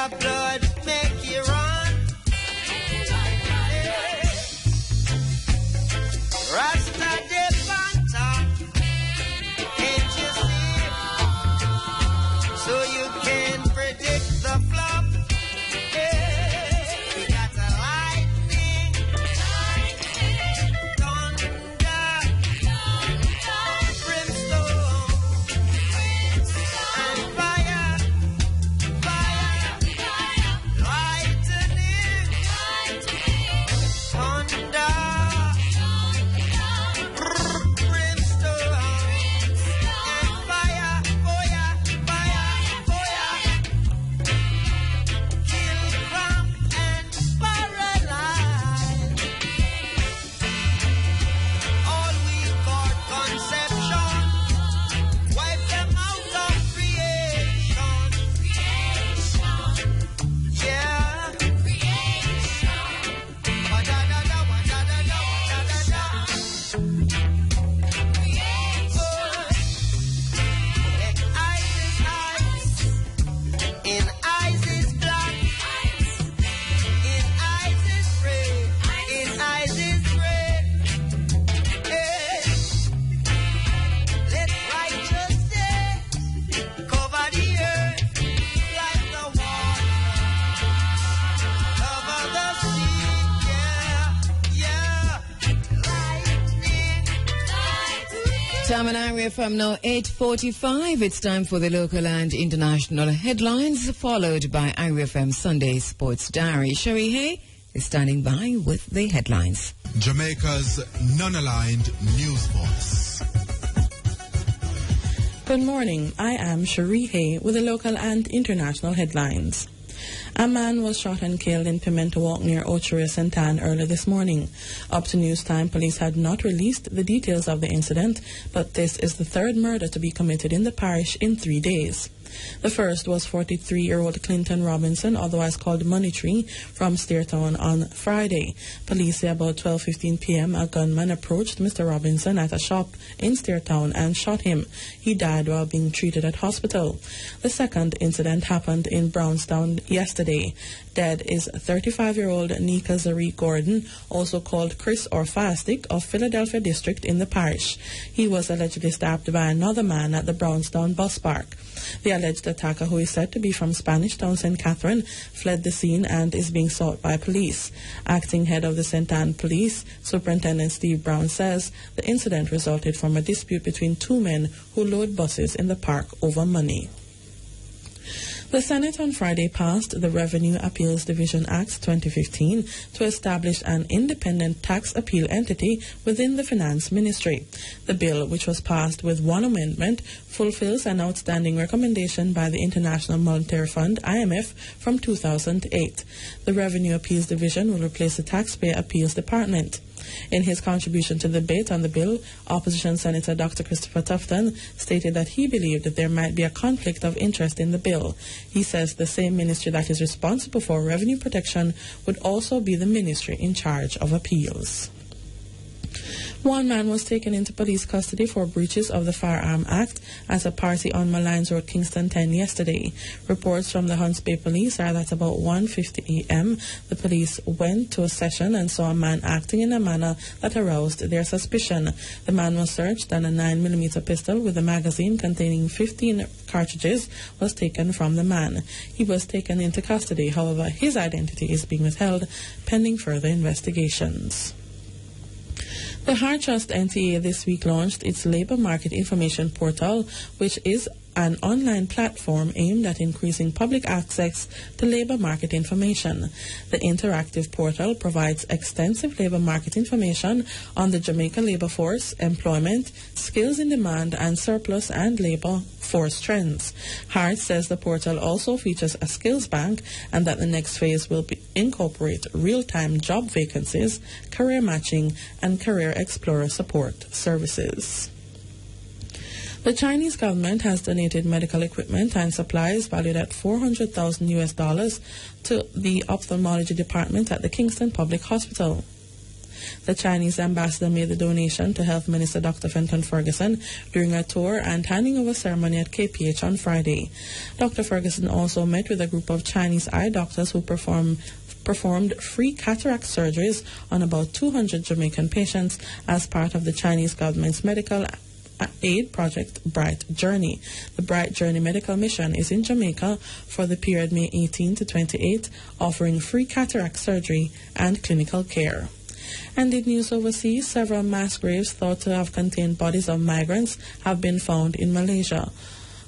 Rasta blood make you run. Rasta de Fanta, can't you see? So you can predict the flop. We got a lightning, thunder, brimstone, and fire, lightning, thunder. Time on Area FM now 8:45. It's time for the local and international headlines, followed by Area FM Sunday Sports Diary. Sherry Hay is standing by with the headlines. Jamaica's non-aligned news voice. Good morning. I am Sherry Hay with the local and international headlines. A man was shot and killed in Pimento Walk near Ocheria, Santan early this morning. Up to news time, police had not released the details of the incident, but this is the third murder to be committed in the parish in 3 days. The first was 43-year-old Clinton Robinson, otherwise called Money Tree, from Steertown on Friday. Police say about 12:15 p.m. a gunman approached Mr. Robinson at a shop in Steertown and shot him. He died while being treated at hospital. The second incident happened in Brownstown yesterday. Dead is 35-year-old Nika Zari Gordon, also called Chris or Fastic, of Philadelphia District in the parish. He was allegedly stabbed by another man at the Brownstown bus park. The alleged attacker, who is said to be from Spanish Town, St. Catherine, fled the scene and is being sought by police. Acting head of the St. Anne Police, Superintendent Steve Brown, says the incident resulted from a dispute between two men who load buses in the park over money. The Senate on Friday passed the Revenue Appeals Division Act 2015 to establish an independent tax appeal entity within the Finance Ministry. The bill, which was passed with one amendment, fulfills an outstanding recommendation by the International Monetary Fund, IMF, from 2008. The Revenue Appeals Division will replace the Taxpayer Appeals Department. In his contribution to the debate on the bill, Opposition Senator Dr. Christopher Tufton stated that he believed that there might be a conflict of interest in the bill. He says the same ministry that is responsible for revenue protection would also be the ministry in charge of appeals. One man was taken into police custody for breaches of the Firearm Act at a party on Malines Road, Kingston 10 yesterday. Reports from the Hunts Bay Police are that about 1:50 a.m. the police went to a session and saw a man acting in a manner that aroused their suspicion. The man was searched and a 9mm pistol with a magazine containing 15 cartridges was taken from the man. He was taken into custody. However, his identity is being withheld pending further investigations. The Hard Trust NTA this week launched its Labour Market Information Portal, which is an online platform aimed at increasing public access to labour market information. The interactive portal provides extensive labour market information on the Jamaica labour force, employment, skills in demand, and surplus and labour force trends. Hart says the portal also features a skills bank and that the next phase will incorporate real-time job vacancies, career matching, and career explorer support services. The Chinese government has donated medical equipment and supplies valued at $400,000 to the ophthalmology department at the Kingston Public Hospital. The Chinese ambassador made the donation to Health Minister Dr. Fenton Ferguson during a tour and handing over ceremony at KPH on Friday. Dr. Ferguson also met with a group of Chinese eye doctors who performed free cataract surgeries on about 200 Jamaican patients as part of the Chinese government's medical aid project Bright Journey. The Bright Journey medical mission is in Jamaica for the period May 18 to 28, offering free cataract surgery and clinical care. And in news overseas, several mass graves thought to have contained bodies of migrants have been found in Malaysia.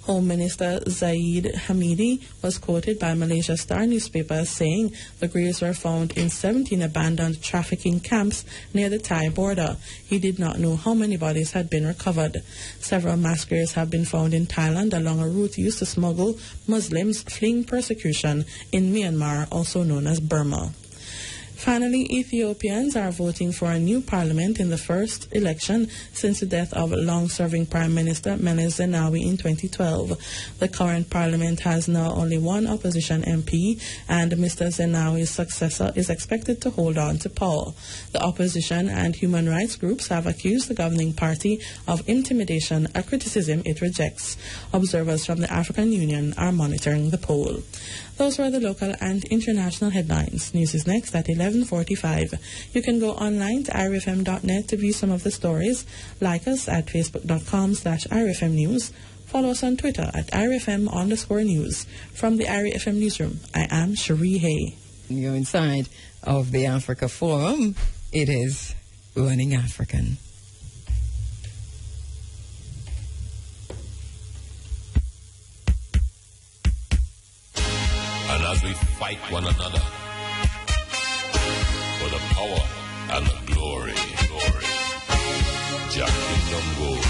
Home Minister Zahid Hamidi was quoted by Malaysia Star newspaper as saying the graves were found in 17 abandoned trafficking camps near the Thai border. He did not know how many bodies had been recovered. Several mass graves have been found in Thailand along a route used to smuggle Muslims fleeing persecution in Myanmar, also known as Burma. Finally, Ethiopians are voting for a new parliament in the first election since the death of long-serving Prime Minister Meles Zenawi in 2012. The current parliament has now only one opposition MP, and Mr. Zenawi's successor is expected to hold on to power. The opposition and human rights groups have accused the governing party of intimidation, a criticism it rejects. Observers from the African Union are monitoring the poll. Those were the local and international headlines. News is next at 11:45. You can go online to irfm.net to view some of the stories. Like us at facebook.com/irfmnews. Follow us on Twitter at irfm_news. From the IRFM newsroom, I am Cherie Hay. You're inside of the Africa Forum. It is Running African. And as we fight one another for the power and the glory, Jack Kingdom goes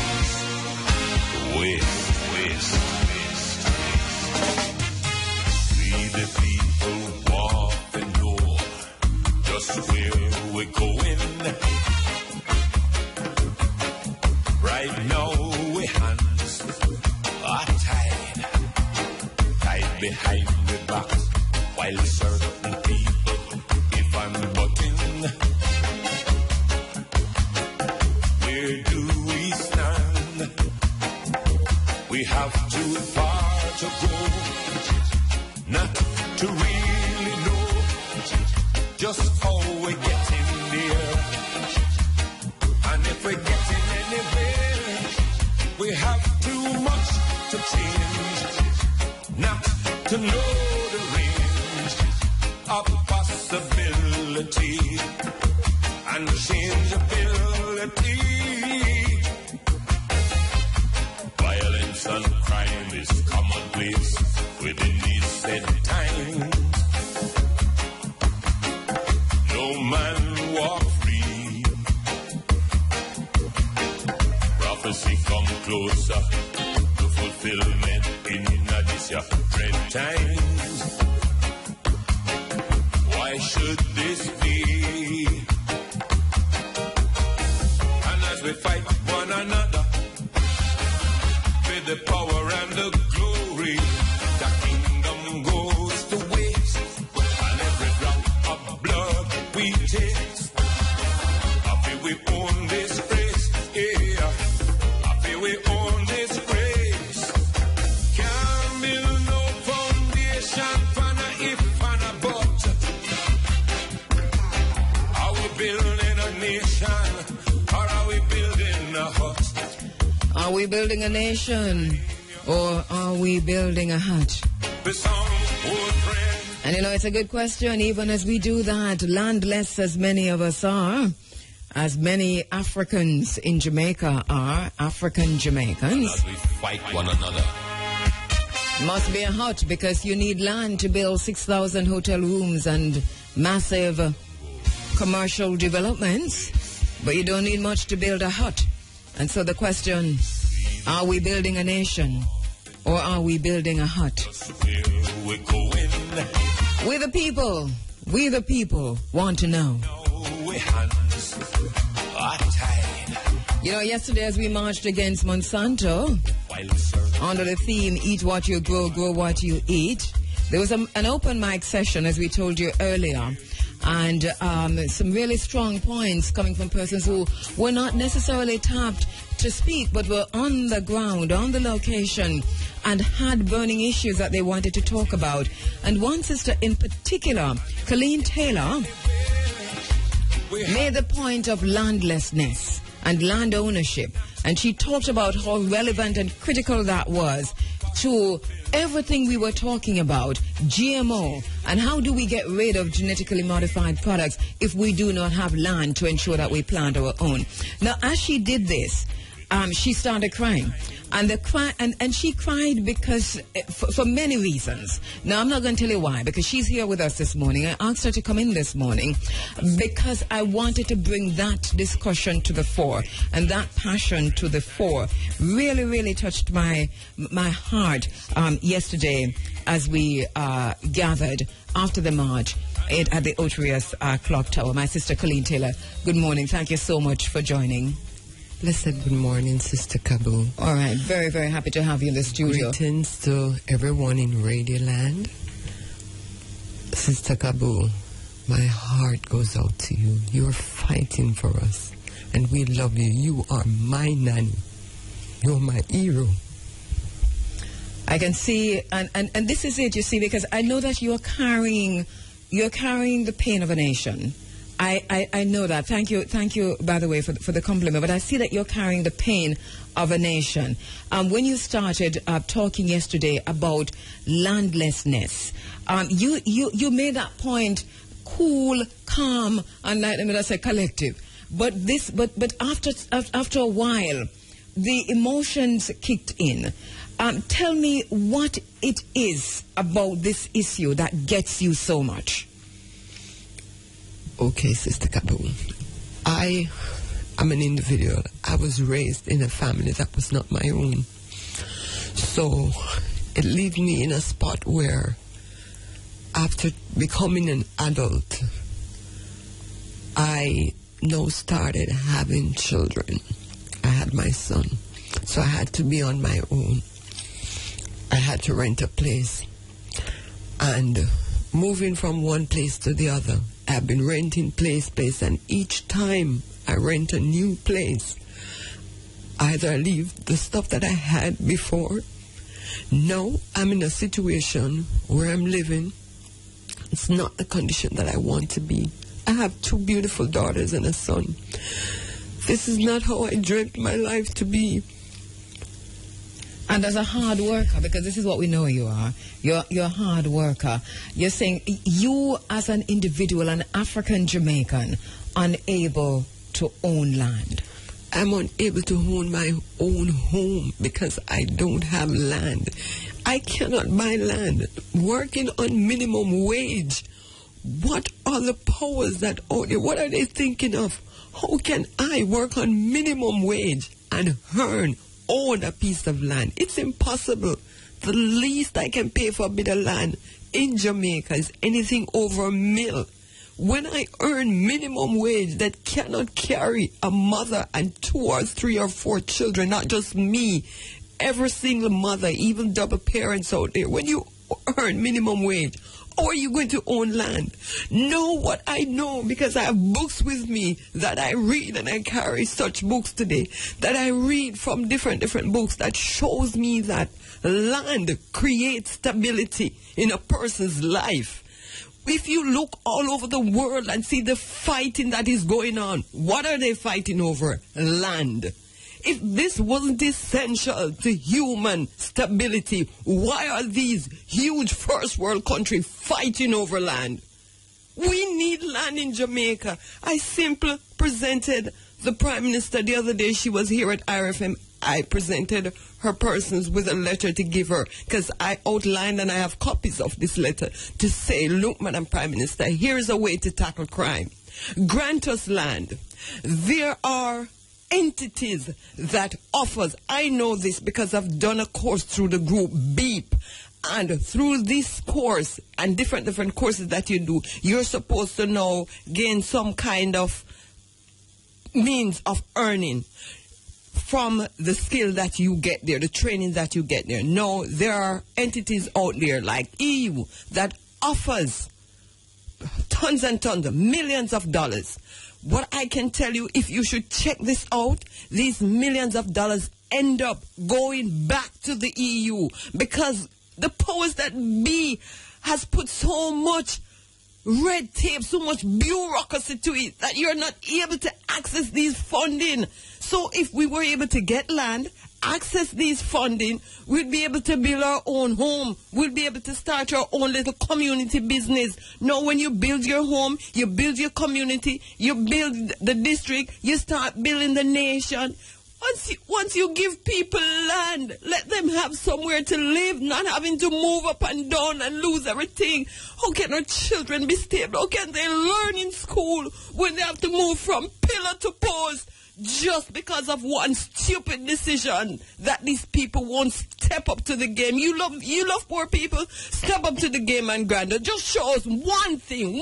west. We the people walk and know just where we're going. Right now we hands are tied behind the back, while certain people if I'm butting. Where do we stand? We have too far to go, not to really know just how we're getting there. And if we're getting anywhere, we have too much to change, not to know the range of possibility and changeability. Violence and crime is commonplace within these said times. No man walk free. Prophecy come closer to fulfillment in this dread times. Why should this be? And as we fight one another with the power and the glory, the kingdom goes to waste. And every drop of blood we taste, I feel we own this race, yeah. I feel we own this race. Are we building a nation or are we building a hut? And you know, it's a good question. Even as we do that, landless as many of us are, as many Africans in Jamaica are, African Jamaicans, as we fight one another, must be a hut, because you need land to build 6,000 hotel rooms and massive commercial developments, but you don't need much to build a hut. And so the question, are we building a nation or are we building a hut? We the people want to know. You know, yesterday as we marched against Monsanto under the theme, eat what you grow, grow what you eat, there was an open mic session, as we told you earlier. and some really strong points coming from persons who were not necessarily tapped to speak, but were on the ground, on the location, and had burning issues that they wanted to talk about. And one sister in particular, Colleen Taylor, made the point of landlessness and land ownership. And she talked about how relevant and critical that was to everything we were talking about, GMO, and how do we get rid of genetically modified products if we do not have land to ensure that we plant our own. Now, as she did this, she started crying. And she cried because for many reasons. Now, I'm not going to tell you why, because she's here with us this morning. I asked her to come in this morning because I wanted to bring that discussion to the fore and that passion to the fore. Really, really touched my heart yesterday as we gathered after the march at the Otrius Clock Tower. My sister Colleen Taylor, good morning. Thank you so much for joining. Blessed good morning, Sister Kabu. All right, very, very happy to have you in the studio. Greetings to everyone in Radio Land. Sister Kabu, my heart goes out to you. You're fighting for us, and we love you. You are my nanny. You're my hero. I can see, and this is it, you see, because I know that you're carrying the pain of a nation. I know that. Thank you, by the way, for the compliment. But I see that you're carrying the pain of a nation. When you started talking yesterday about landlessness, you made that point cool, calm, and let me say collective. But after a while, the emotions kicked in. Tell me what it is about this issue that gets you so much. Okay, Sister Kabu. I am an individual. I was raised in a family that was not my own. So it leaves me in a spot where after becoming an adult, I now started having children. I had my son. So I had to be on my own. I had to rent a place. And moving from one place to the other, I've been renting place, and each time I rent a new place, either I leave the stuff that I had before. Now I'm in a situation where I'm living. It's not the condition that I want to be. I have 2 beautiful daughters and a son. This is not how I dreamt my life to be. And as a hard worker, because this is what we know you are, you're a hard worker. You're saying you as an individual, an African Jamaican, unable to own land. I'm unable to own my own home because I don't have land. I cannot buy land. Working on minimum wage. What are the powers that own it? What are they thinking of? How can I work on minimum wage and own a piece of land? It's impossible. The least I can pay for a bit of land in Jamaica is anything over $1 million. When I earn minimum wage that cannot carry a mother and 2 or 3 or 4 children, not just me, every single mother, even double parents out there, when you earn minimum wage, how are you going to own land? Know what I know, because I have books with me that I read, and I carry such books today that I read from different books that shows me that land creates stability in a person's life. If you look all over the world and see the fighting that is going on, what are they fighting over? Land. If this wasn't essential to human stability, why are these huge first world countries fighting over land? We need land in Jamaica. I simply presented the Prime Minister the other day. She was here at RFM. I presented her persons with a letter to give her, because I outlined, and I have copies of this letter, to say, look, Madam Prime Minister, here's a way to tackle crime. Grant us land. There are entities that offers, I know this because I've done a course through the group BEEP, and through this course and different courses that you do, you're supposed to now gain some kind of means of earning from the skill that you get there, the training that you get there. No, there are entities out there like EU that offers tons and tons, millions of dollars. What I can tell you, if you should check this out, these millions of dollars end up going back to the EU because the powers that be has put so much red tape, so much bureaucracy to it that you're not able to access these funding. So if we were able to get land, access these funding, we'll be able to build our own home. We'll be able to start our own little community business. Now, when you build your home, you build your community, you build the district, you start building the nation. Once you give people land, let them have somewhere to live, not having to move up and down and lose everything. How can our children be stable? How can they learn in school when they have to move from pillar to post just because of one stupid decision that these people won't step up to the game? You love poor people. Step up to the game and grant us. Just show us one thing.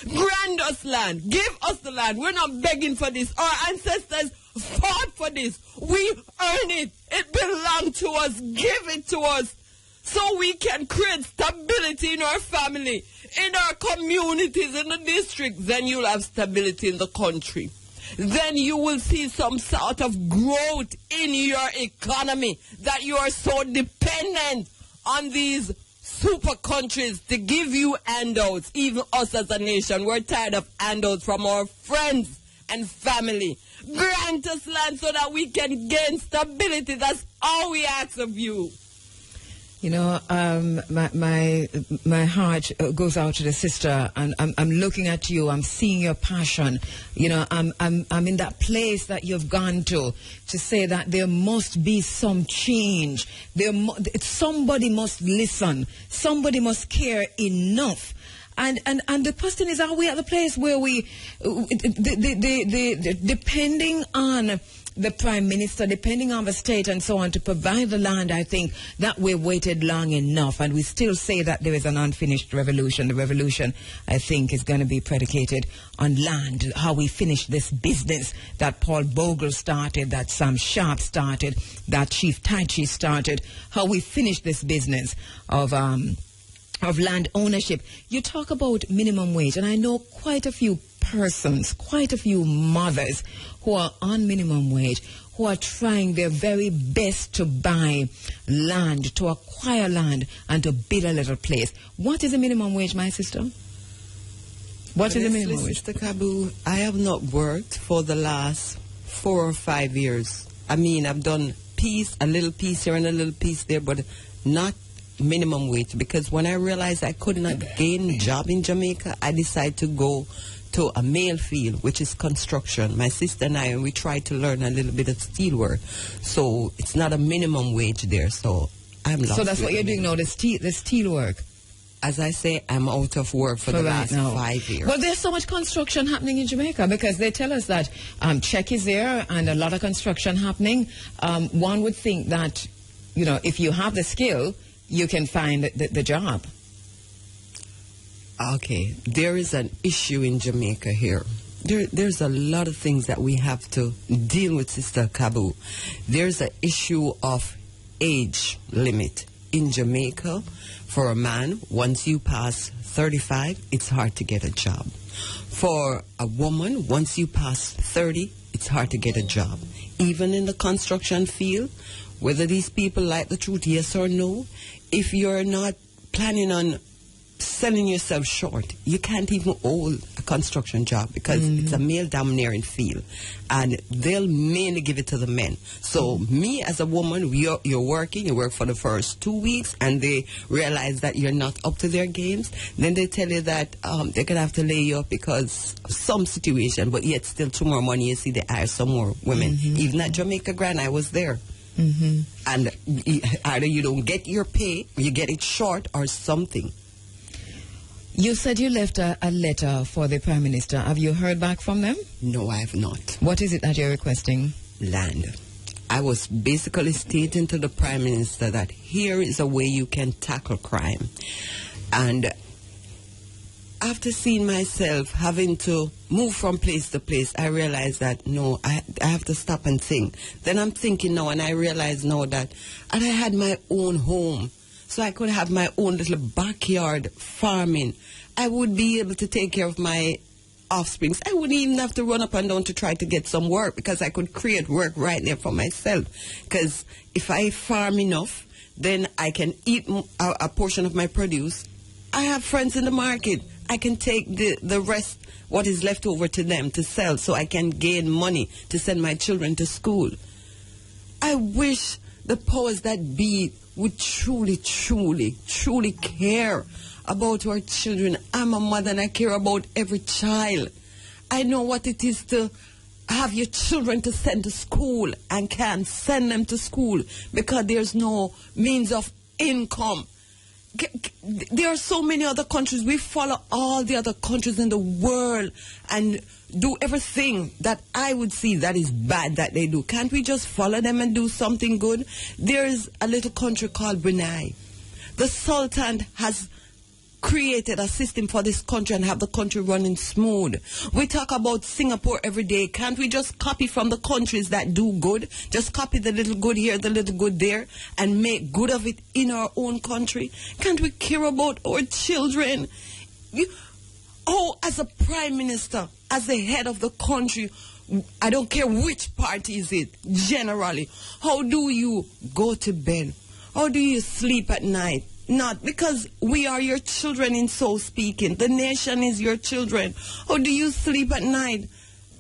Grant us land. Give us the land. We're not begging for this. Our ancestors fought for this. We earn it. It belongs to us. Give it to us so we can create stability in our family, in our communities, in the district. Then you'll have stability in the country. Then you will see some sort of growth in your economy, that you are so dependent on these super countries to give you handouts. Even us as a nation, we're tired of handouts from our friends and family. Grant us land so that we can gain stability. That's all we ask of you. You know, my heart goes out to the sister, and I'm looking at you. I'm seeing your passion. You know, I'm in that place that you've gone to say that there must be some change. Somebody must listen. Somebody must care enough. And the question is, are we at the place where we, depending on the Prime Minister, depending on the state and so on, to provide the land, I think that we've waited long enough, and we still say that there is an unfinished revolution. The revolution, I think, is going to be predicated on land, how we finish this business that Paul Bogle started, that Sam Sharp started, that Chief Taichi started, how we finish this business of land ownership. You talk about minimum wage, and I know quite a few persons, quite a few mothers who are on minimum wage, who are trying their very best to buy land, to acquire land, and to build a little place. What is the minimum wage, my sister? What is the minimum wage? Mr. Kabu, I have not worked for the last 4 or 5 years. I mean, I've done a little piece here and a little piece there, but not minimum wage, because when I realized I could not gain a job in Jamaica, I decided to go to a male field, which is construction. My sister and we tried to learn a little bit of steel work. So it's not a minimum wage there. So I'm lost. So that's what you're doing now, the steel work. As I say, I'm out of work for the last 5 years. Well, there's so much construction happening in Jamaica, because they tell us that check is there and a lot of construction happening. One would think that, you know, if you have the skill, you can find the job. Okay, there is an issue in Jamaica here. There's a lot of things that we have to deal with, Sister Kabu. There's an issue of age limit in Jamaica. For a man, once you pass 35, it's hard to get a job. For a woman, once you pass 30, it's hard to get a job. Even in the construction field, whether these people like the truth, yes or no, if you're not planning on selling yourself short, you can't even hold a construction job, because it's a male domineering field, and they'll mainly give it to the men. So me as a woman, you're working, you work for the first 2 weeks, and they realize that you're not up to their games. Then they tell you that they're gonna have to lay you up because of some situation, but yet still tomorrow morning you see they hire some more women. Even at Jamaica Grand, I was there. And either you don't get your pay, you get it short, or something. You said you left a letter for the Prime Minister. Have you heard back from them? No, I have not. What is it that you're requesting? Land. I was basically stating to the Prime Minister that here is a way you can tackle crime. And after seeing myself having to move from place to place, I realized that, no, I have to stop and think. Then I'm thinking now, and I realize now that I had my own home. So I could have my own little backyard farming I would be able to take care of my offsprings. I wouldn't even have to run up and down to try to get some work, because I could create work right there for myself. Because if I farm enough, then I can eat a portion of my produce. I have friends in the market. I can take the rest, what is left over, to them to sell, so I can gain money to send my children to school. I wish the powers that be would truly, truly, truly care about our children. I'm a mother and I care about every child. I know what it is to have your children to send to school and can't send them to school because there's no means of income. There are so many other countries. We follow all the other countries in the world and do everything that I would see that is bad that they do. Can't we just follow them and do something good? There's a little country called Brunei. The Sultan has created a system for this country and have the country running smooth. We talk about Singapore every day. Can't we just copy from the countries that do good? Just copy the little good here, the little good there, and make good of it in our own country? Can't we care about our children? As a prime minister, as the head of the country, I don't care which party is it, generally, how do you go to bed? How do you sleep at night? Not because we are your children, in so speaking. The nation is your children. How do you sleep at night?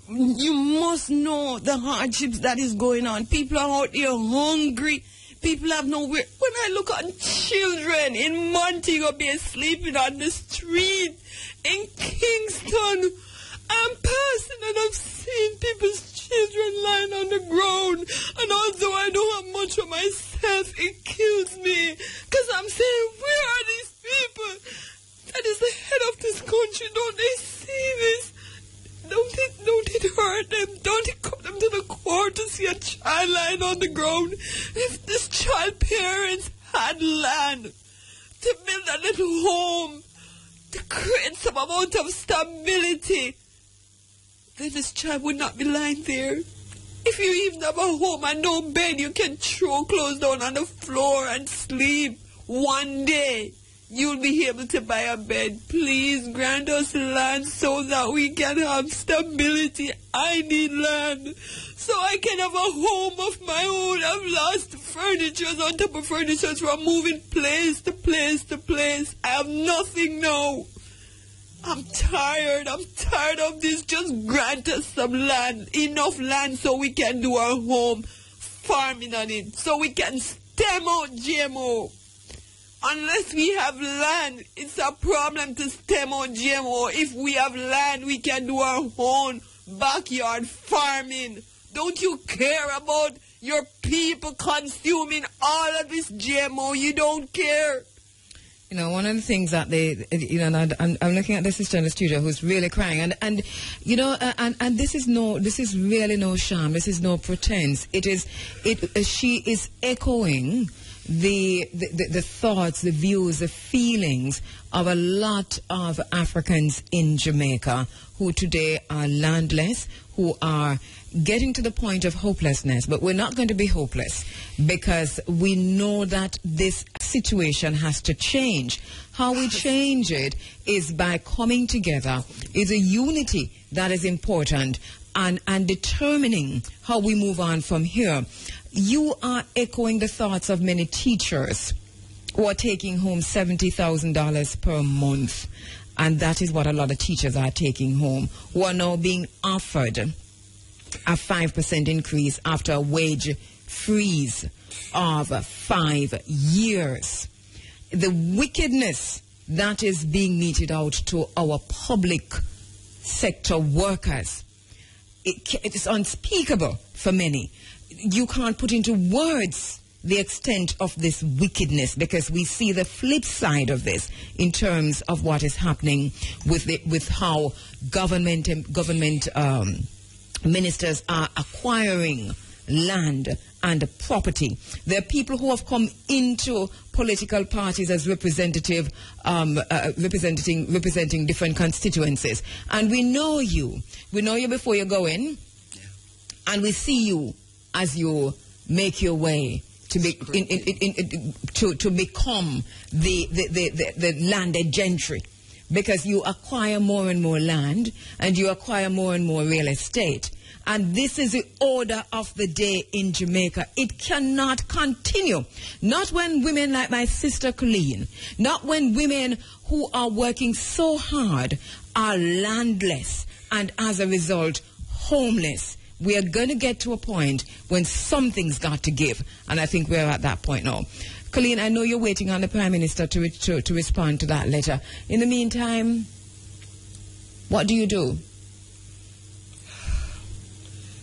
You must know the hardships that is going on. People are out here hungry. People have nowhere. When I look at children in Montego Bay sleeping on the street, in Kingston, I'm passing and I've seen people's children lying on the ground. And although I don't have much for myself, it kills me. Because I'm saying, where are these people? That is the head of this country. Don't they see this? Don't it hurt them? Don't it come them to the court to see a child lying on the ground? If this child parents had land to build a little home, to create some amount of stability, then this child would not be lying there. If you even have a home and no bed, you can throw clothes down on the floor and sleep. One day, you'll be able to buy a bed. Please grant us land so that we can have stability. I need land so I can have a home of my own. I've lost furniture on top of furniture from moving place to place to place. I have nothing now. I'm tired of this. Just grant us some land, enough land so we can do our home farming on it, so we can stem out GMO. Unless we have land, it's a problem to stem out GMO. If we have land, we can do our own backyard farming. Don't you care about your people consuming all of this GMO? You don't care. You know, one of the things that I'm looking at the sister in the studio who's really crying, and this is really no sham. This is no pretense. She is echoing the thoughts, the views, the feelings of a lot of Africans in Jamaica who today are landless, who are getting to the point of hopelessness. But we're not going to be hopeless because we know that this situation has to change. How we change it is by coming together. It's a unity that is important, and determining how we move on from here. You are echoing the thoughts of many teachers who are taking home $70,000 per month. And that is what a lot of teachers are taking home, who are now being offered a 5% increase after a wage freeze of 5 years. The wickedness that is being meted out to our public sector workers, it is unspeakable for many. You can't put into words the extent of this wickedness, because we see the flip side of this in terms of what is happening with how government ministers are acquiring land and property. There are people who have come into political parties as representing different constituencies, and we know you before you go in, and we see you as you make your way to become the landed gentry. because you acquire more and more land and you acquire more and more real estate. And this is the order of the day in Jamaica. It cannot continue. Not when women like my sister Colleen, not when women who are working so hard are landless and as a result homeless. We are going to get to a point when something's got to give. And I think we're at that point now. Colleen, I know you're waiting on the Prime Minister to respond to that letter. In the meantime, what do you do?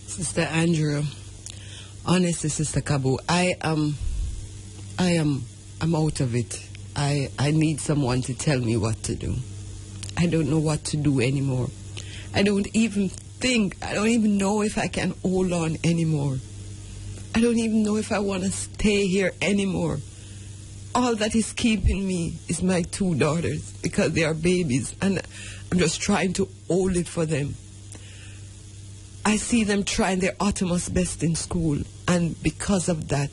Sister Andrew, honestly, Sister Kabu, I'm out of it. I need someone to tell me what to do. I don't know what to do anymore. I don't even know if I can hold on anymore. I don't even know if I want to stay here anymore. All that is keeping me is my 2 daughters because they are babies and I'm just trying to hold it for them. I see them trying their utmost best in school, and because of that,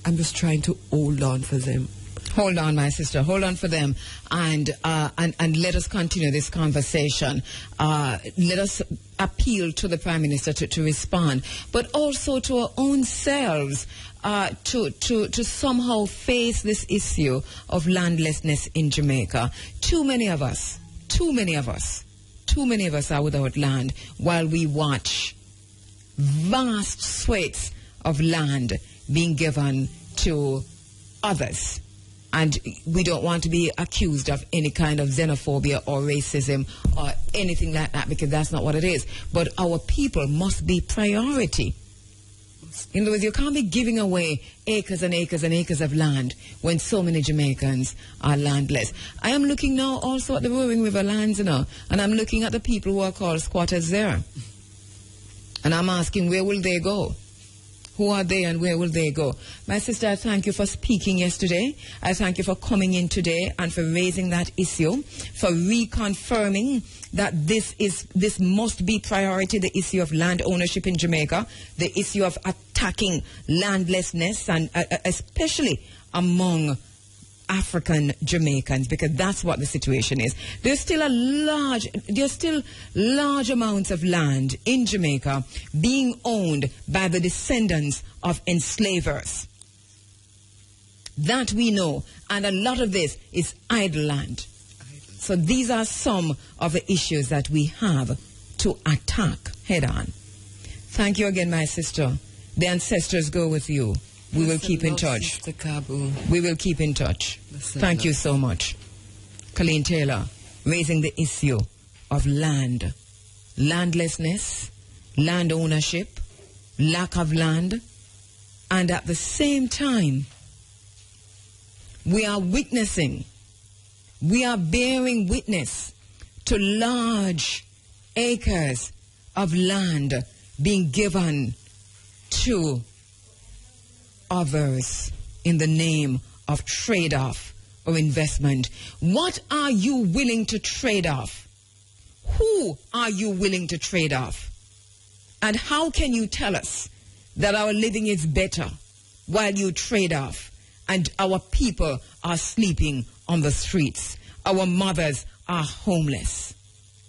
I'm just trying to hold on for them. Hold on, my sister. Hold on for them, and let us continue this conversation. Let us appeal to the Prime Minister to respond, but also to our own selves to somehow face this issue of landlessness in Jamaica. Too many of us are without land while we watch vast swathes of land being given to others. And we don't want to be accused of any kind of xenophobia or racism or anything like that, because that's not what it is. But our people must be priority. In other words, you can't be giving away acres and acres and acres of land when so many Jamaicans are landless. I am looking now also at the Roaring River lands, and I'm looking at the people who are called squatters there. And I'm asking, where will they go? Who are they and where will they go? My sister, I thank you for speaking yesterday. I thank you for coming in today and for raising that issue, for reconfirming that this must be priority, the issue of land ownership in Jamaica, the issue of attacking landlessness, and especially among African Jamaicans, because that's what the situation is. There's still large amounts of land in Jamaica being owned by the descendants of enslavers. That we know, and a lot of this is idle land. So these are some of the issues that we have to attack head on. Thank you again, my sister. The ancestors go with you. We will keep in touch. We will keep in touch. Thank you so much. Colleen Taylor, raising the issue of land, landlessness, land ownership, lack of land, and at the same time, we are bearing witness to large acres of land being given to others in the name of trade-off or investment. What are you willing to trade off? Who are you willing to trade off? And how can you tell us that our living is better while you trade off and our people are sleeping on the streets? Our mothers are homeless.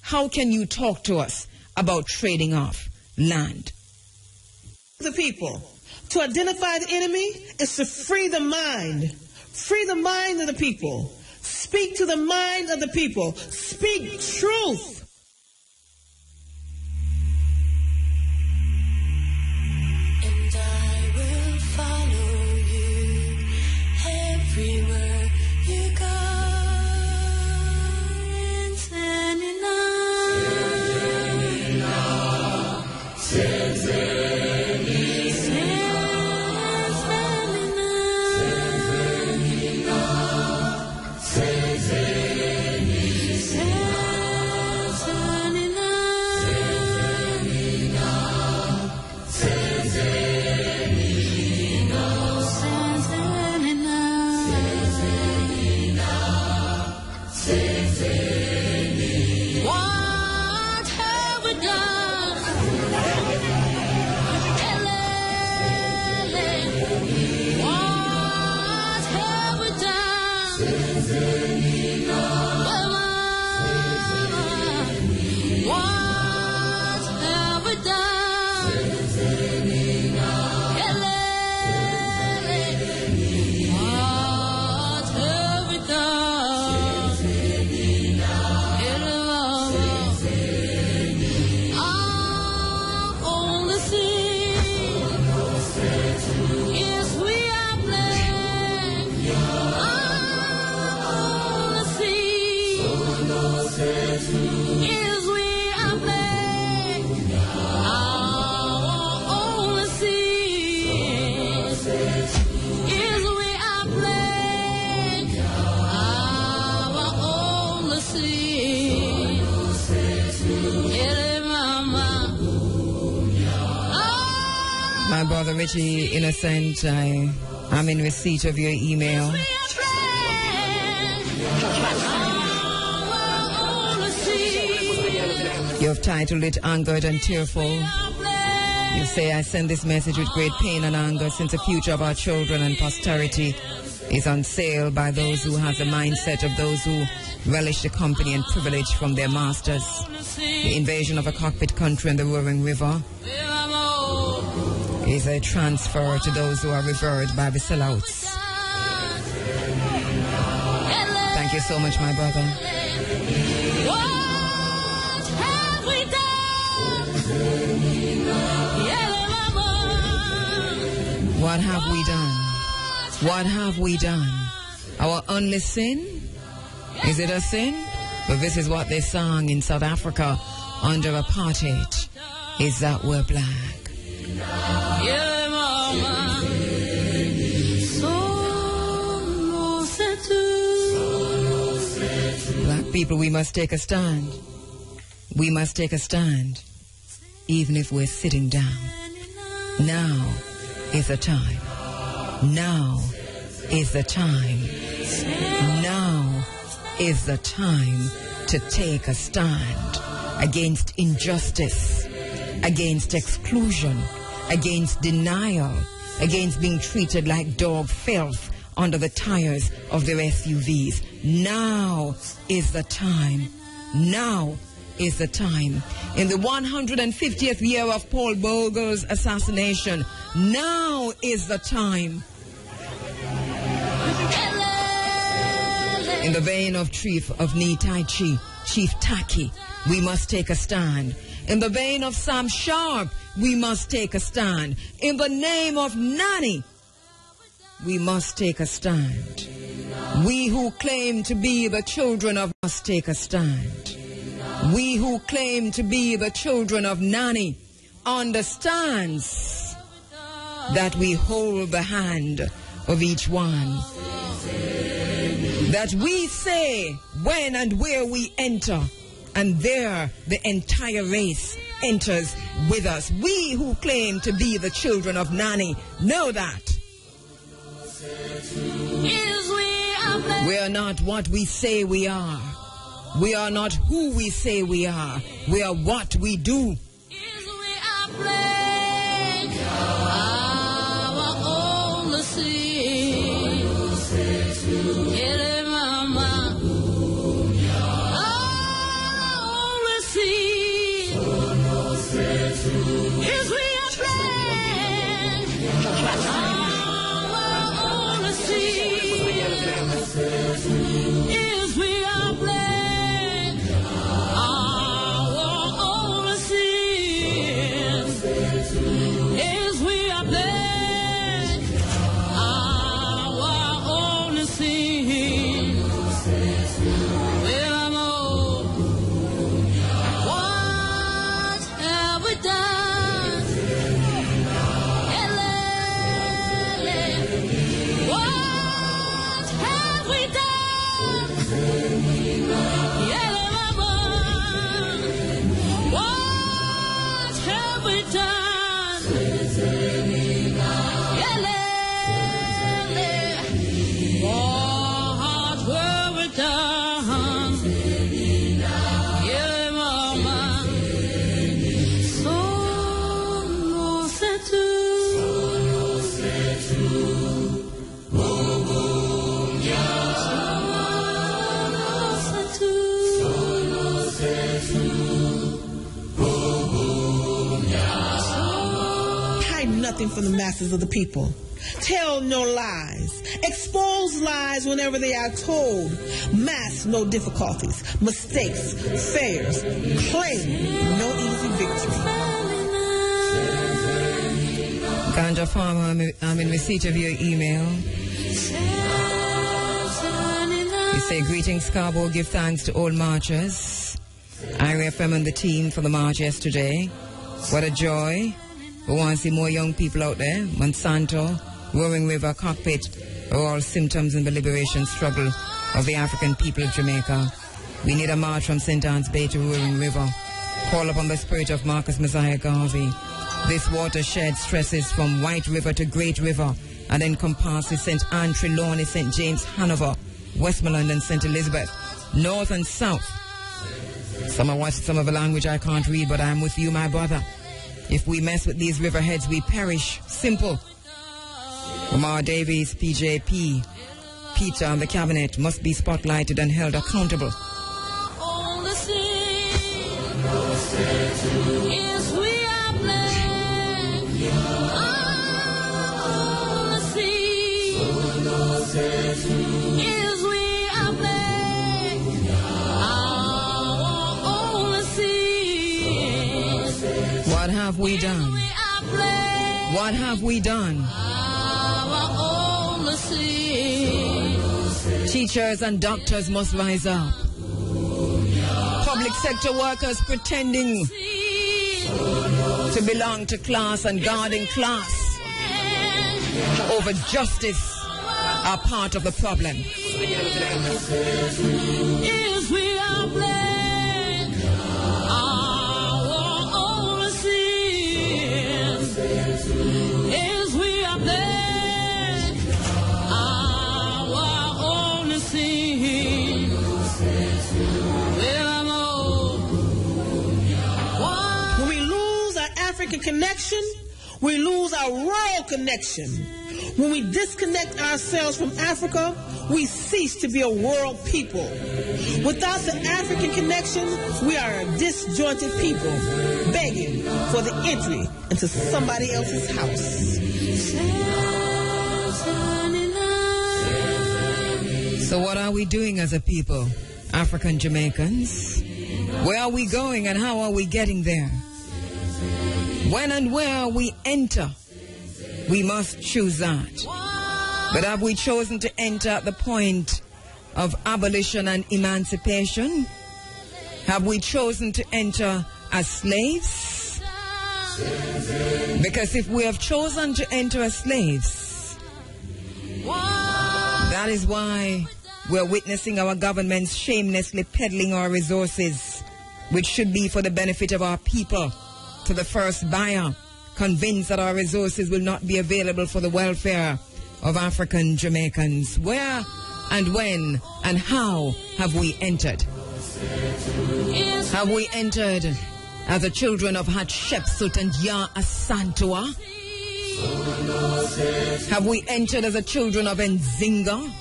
How can you talk to us about trading off land? The people. To identify the enemy is to free the mind. Free the mind of the people. Speak to the mind of the people. Speak truth. And I will follow you everywhere you go. Richie Innocent, I am in receipt of your email. You have titled it Angered and Tearful. You say, I send this message with great pain and anger since the future of our children and posterity is on sale by those who have the mindset of those who relish the company and privilege from their masters. The invasion of a cockpit country in the roaring river is a transfer to those who are revered by the sellouts. Thank you so much, my brother. What have we done? What have we done? What have we done? Our only sin? Is it a sin? But this is what they sang in South Africa under apartheid, is that we're black. Black people, we must take a stand. We must take a stand, even if we're sitting down. Now is the time. Now is the time. Now is the time to take a stand against injustice, against exclusion, against denial, against being treated like dog filth under the tires of their SUVs. Now is the time. Now is the time. In the 150th year of Paul Bogel's assassination, now is the time. In the vein of Chief of Ni Tai Chi, Chief Taki, we must take a stand. In the vein of Sam Sharp, we must take a stand. In the name of Nani, we must take a stand. We who claim to be the children of must take a stand. We who claim to be the children of Nani understands that we hold the hand of each one. That we say when and where we enter, and there the entire race enters with us. We who claim to be the children of Nani know that. We are not what we say we are. We are not who we say we are. We are what we do. From the masses of the people. Tell no lies. Expose lies whenever they are told. Mask no difficulties, mistakes, failures. Claim no easy victory. Ganja Farmer, I'm in receipt of your email. You say, greetings, Scarborough. Give thanks to all marchers. IRFM and the team for the march yesterday. What a joy. We want to see more young people out there. Monsanto, Roaring River, Cockpit are all symptoms in the liberation struggle of the African people of Jamaica. We need a march from St. Anne's Bay to Roaring River. Call upon the spirit of Marcus Messiah Garvey. This watershed stresses from White River to Great River and encompasses St. Anne, Trelawney, St. James, Hanover, Westmoreland and St. Elizabeth, north and south. Some of the language I can't read, but I'm with you, my brother. If we mess with these riverheads, we perish. Simple. Omar Davies, PJP, Peter and the cabinet must be spotlighted and held accountable. What have we done? What have we done? Teachers and doctors must rise up. Public sector workers pretending to belong to class and guarding class over justice are part of the problem. When we lose our African connection, we lose our world connection. When we disconnect ourselves from Africa, we cease to be a world people. Without the African connection, we are a disjointed people, begging for the entry into somebody else's house. So what are we doing as a people, African Jamaicans? Where are we going and how are we getting there? When and where we enter, we must choose that. But have we chosen to enter at the point of abolition and emancipation? Have we chosen to enter as slaves? Because if we have chosen to enter as slaves, that is why we're witnessing our governments shamelessly peddling our resources, which should be for the benefit of our people, to the first buyer, convinced that our resources will not be available for the welfare of African Jamaicans. Where and when and how have we entered? Have we entered as the children of Hatshepsut and Yah Asantua? Have we entered as the children of Nzinga,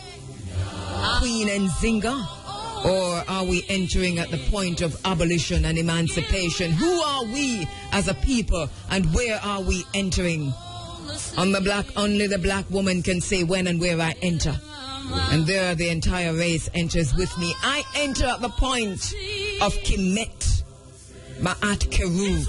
Queen Nzinga? Or are we entering at the point of abolition and emancipation? Who are we as a people and where are we entering? Only the black woman can say when and where I enter. And there the entire race enters with me. I enter at the point of Kemet, Ma'at Kheru.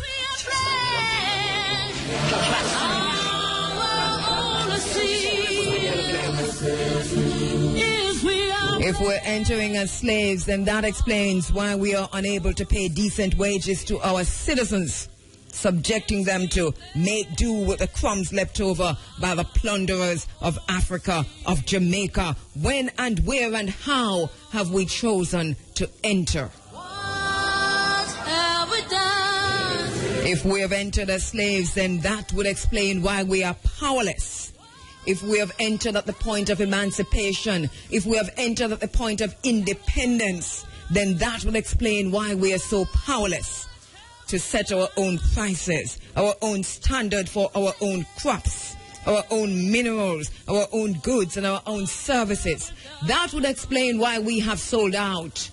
If we're entering as slaves, then that explains why we are unable to pay decent wages to our citizens, subjecting them to make do with the crumbs left over by the plunderers of Africa, of Jamaica. When and where and how have we chosen to enter? If we have entered as slaves, then that would explain why we are powerless. If we have entered at the point of emancipation, if we have entered at the point of independence, then that will explain why we are so powerless to set our own prices, our own standard for our own crops, our own minerals, our own goods and our own services. That would explain why we have sold out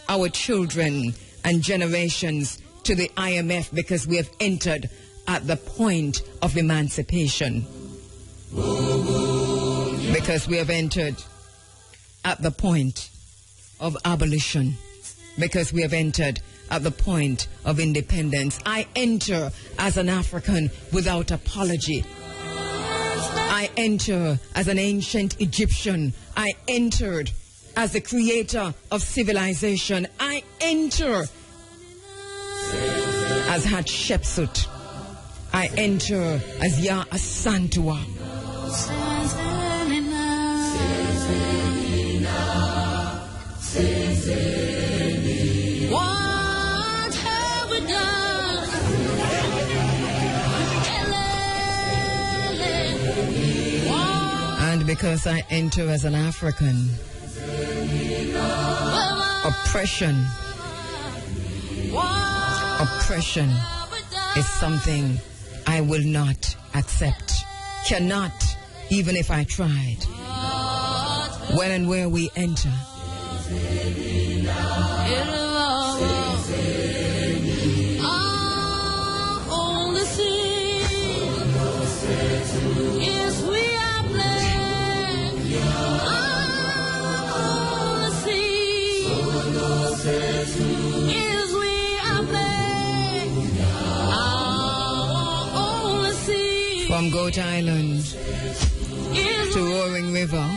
our children and generations to the IMF, because we have entered at the point of emancipation. Because we have entered at the point of abolition. Because we have entered at the point of independence. I enter as an African without apology. I enter as an ancient Egyptian. I entered as the creator of civilization. I enter as Hatshepsut. I enter as Yah Asantua. What have we done? because I enter as an African. Oppression. Oppression is something I will not accept. Cannot, even if I tried. When and where we enter. From Goat Island to Roaring River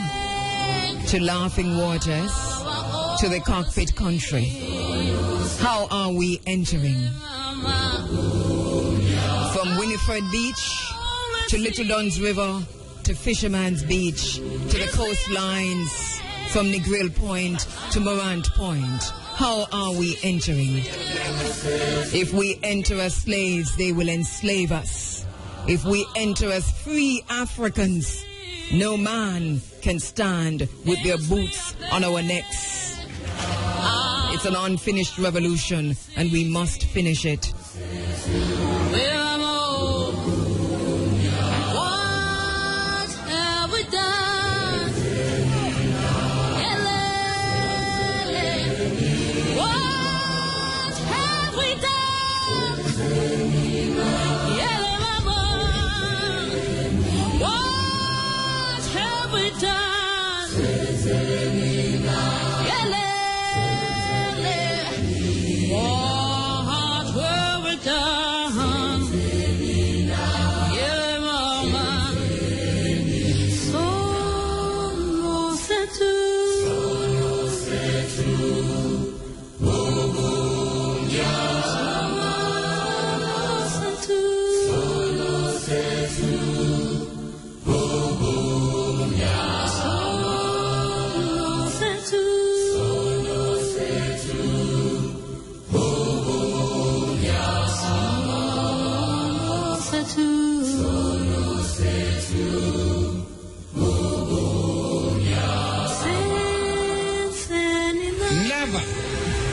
to Laughing Waters to the Cockpit Country. How are we entering? From Winifred Beach to Little Duns River to Fisherman's Beach to the coastlines from Negril Point to Morant Point. How are we entering? If we enter as slaves, they will enslave us. If we enter as free Africans, no man can stand with their boots on our necks. It's an unfinished revolution, and we must finish it. What have we done? What have we done? What have we done? What have we done? Mama. Solo sei tu.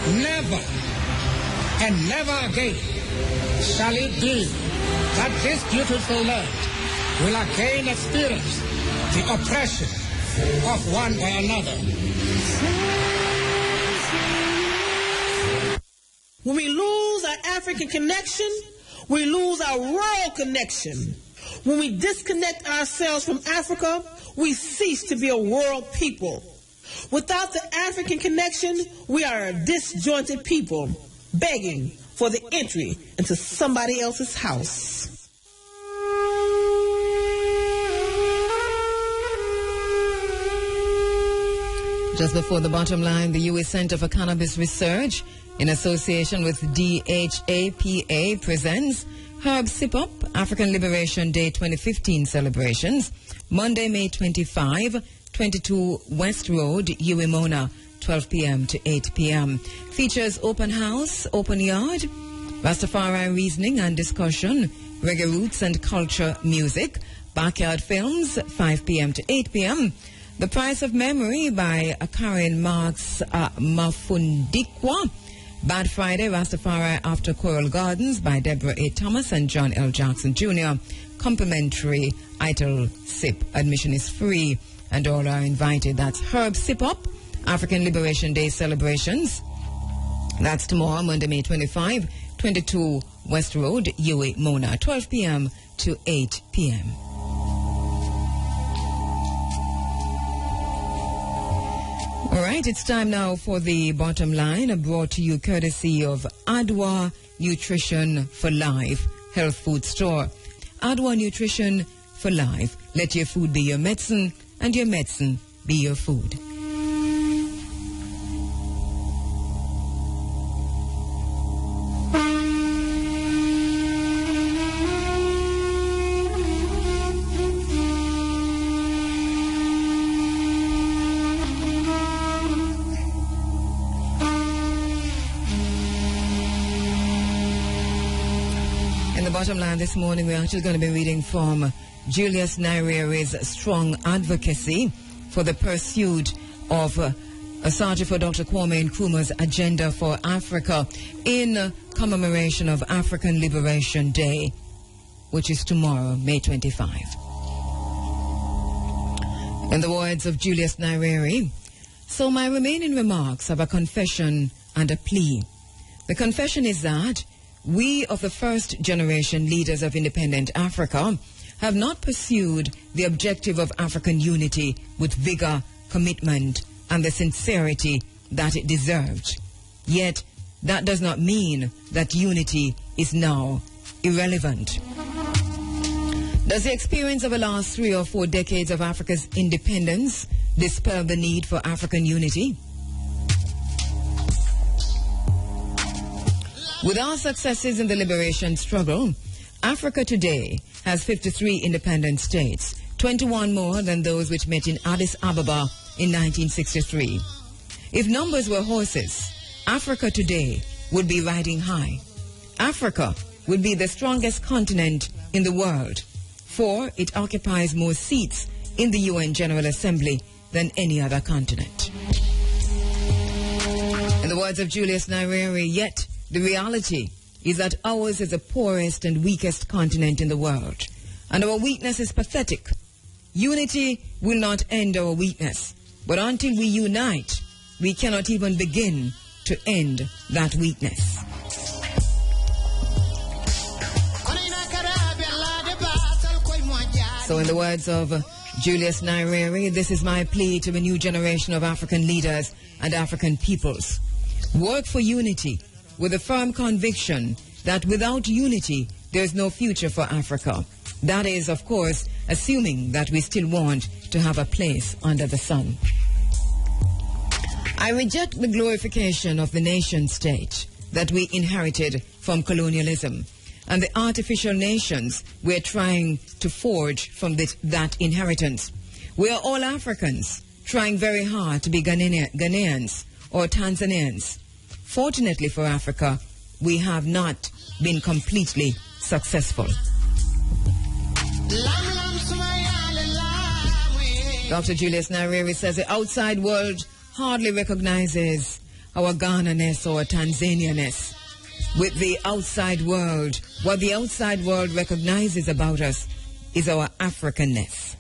Never, and never again shall it be that this beautiful land will again experience the oppression of one by another. When we lose our African connection, we lose our world connection. When we disconnect ourselves from Africa, we cease to be a world people. Without the African connection, we are a disjointed people, begging for the entry into somebody else's house. Just before the bottom line, the U.S. Center for Cannabis Research, in association with DHAPA, presents Herb Sip Up African Liberation Day 2015 celebrations, Monday, May 25, 22 West Road, Uwimona, 12 p.m. to 8 p.m. Features open house, open yard, Rastafari reasoning and discussion, reggae roots and culture music, backyard films, 5 p.m. to 8 p.m. The Price of Memory by Karen Marks Mafundikwa. Bad Friday, Rastafari After Coral Gardens by Deborah A. Thomas and John L. Jackson Jr. Complimentary Idle Sip. Admission is free and all are invited. That's Herb Sip Up, African Liberation Day celebrations. That's tomorrow, Monday, May 25, 22 West Road, Uwimona, 12 p.m. to 8 p.m. All right, it's time now for the bottom line, brought to you courtesy of Adwa Nutrition for Life Health Food Store. Adwa Nutrition for Life. Let your food be your medicine and your medicine be your food. bottom line this morning, we're actually going to be reading from Julius Nyereri's strong advocacy for the pursuit of Sergeant for Dr. Kwame Nkrumah's agenda for Africa in commemoration of African Liberation Day, which is tomorrow, May 25. In the words of Julius Nyerere, so my remaining remarks have a confession and a plea. The confession is that we of the first generation leaders of independent Africa have not pursued the objective of African unity with vigor, commitment, and the sincerity that it deserved. Yet, that does not mean that unity is now irrelevant. Does the experience of the last 3 or 4 decades of Africa's independence dispel the need for African unity? With our successes in the liberation struggle, Africa today has 53 independent states, 21 more than those which met in Addis Ababa in 1963. If numbers were horses, Africa today would be riding high. Africa would be the strongest continent in the world, for it occupies more seats in the UN General Assembly than any other continent. In the words of Julius Nyerere, yet the reality is that ours is the poorest and weakest continent in the world, and our weakness is pathetic. Unity will not end our weakness, but until we unite, we cannot even begin to end that weakness. So in the words of Julius Nyerere, this is my plea to the new generation of African leaders and African peoples. Work for unity with a firm conviction that without unity, there is no future for Africa. That is, of course, assuming that we still want to have a place under the sun. I reject the glorification of the nation state that we inherited from colonialism and the artificial nations we're trying to forge from that inheritance. We are all Africans trying very hard to be Ghanaians or Tanzanians. Fortunately for Africa, we have not been completely successful. Dr. Julius Nyerere says the outside world hardly recognizes our Ghana-ness or Tanzania-ness. With the outside world, what the outside world recognizes about us is our Africanness.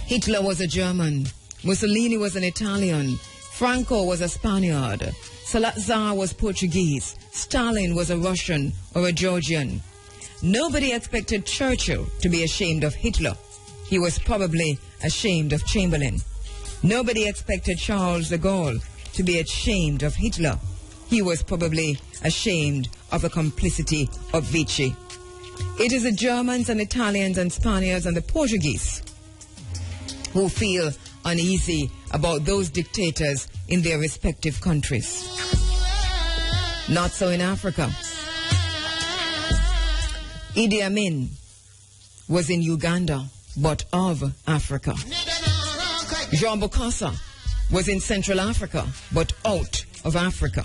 Hitler was a German. Mussolini was an Italian. Franco was a Spaniard. Salazar was Portuguese. Stalin was a Russian or a Georgian. Nobody expected Churchill to be ashamed of Hitler. He was probably ashamed of Chamberlain. Nobody expected Charles de Gaulle to be ashamed of Hitler. He was probably ashamed of the complicity of Vichy. It is the Germans and Italians and Spaniards and the Portuguese who feel uneasy about those dictators in their respective countries. Not so in Africa. Idi Amin was in Uganda, but of Africa. Jean Bokassa was in Central Africa, but out of Africa.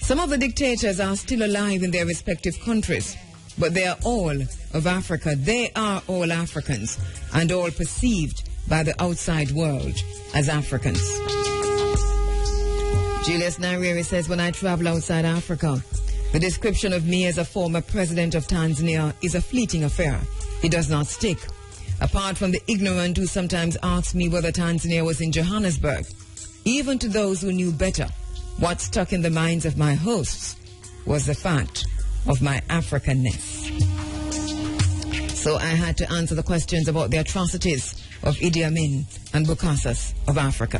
Some of the dictators are still alive in their respective countries, but they are all of Africa. They are all Africans, and all perceived by the outside world as Africans. Julius Nyerere says, when I travel outside Africa, the description of me as a former president of Tanzania is a fleeting affair. It does not stick. Apart from the ignorant who sometimes ask me whether Tanzania was in Johannesburg, even to those who knew better, what stuck in the minds of my hosts was the fact of my Africanness. So I had to answer the questions about the atrocities of Idi Amin and Bokassas of Africa.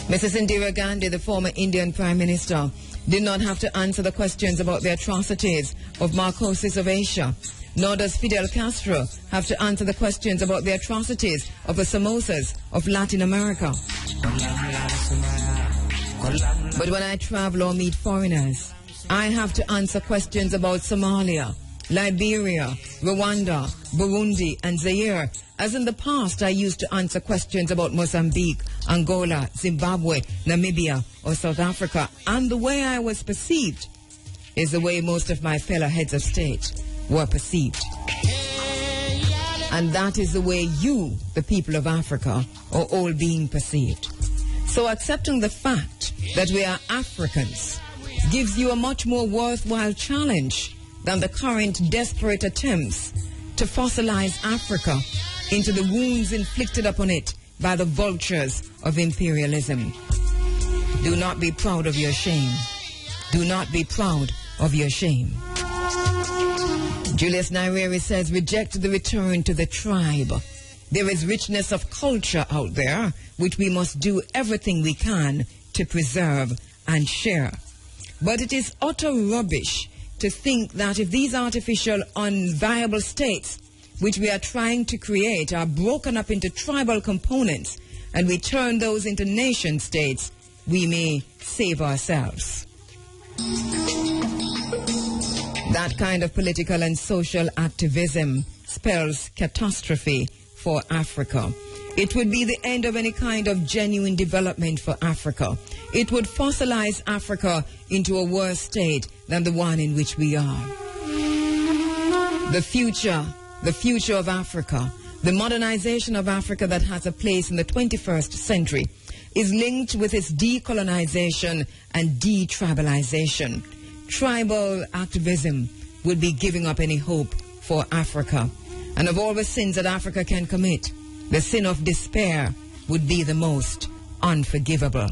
Mrs. Indira Gandhi, the former Indian Prime Minister, did not have to answer the questions about the atrocities of Marcoses of Asia, nor does Fidel Castro have to answer the questions about the atrocities of the Somozas of Latin America. But when I travel or meet foreigners, I have to answer questions about Somalia, Liberia, Rwanda, Burundi, and Zaire. As in the past, I used to answer questions about Mozambique, Angola, Zimbabwe, Namibia, or South Africa. And the way I was perceived is the way most of my fellow heads of state were perceived. And that is the way you, the people of Africa, are all being perceived. So accepting the fact that we are Africans gives you a much more worthwhile challenge than the current desperate attempts to fossilize Africa into the wounds inflicted upon it by the vultures of imperialism. Do not be proud of your shame. Do not be proud of your shame. Julius Nyerere says, reject the return to the tribe. There is richness of culture out there, which we must do everything we can to preserve and share. But it is utter rubbish to think that if these artificial, unviable states which we are trying to create are broken up into tribal components and we turn those into nation states, we may save ourselves. That kind of political and social activism spells catastrophe for Africa. It would be the end of any kind of genuine development for Africa. It would fossilize Africa into a worse state than the one in which we are. The future of Africa, the modernization of Africa that has a place in the 21st century, is linked with its decolonization and detribalization. Tribal activism would be giving up any hope for Africa. And of all the sins that Africa can commit, the sin of despair would be the most unforgivable.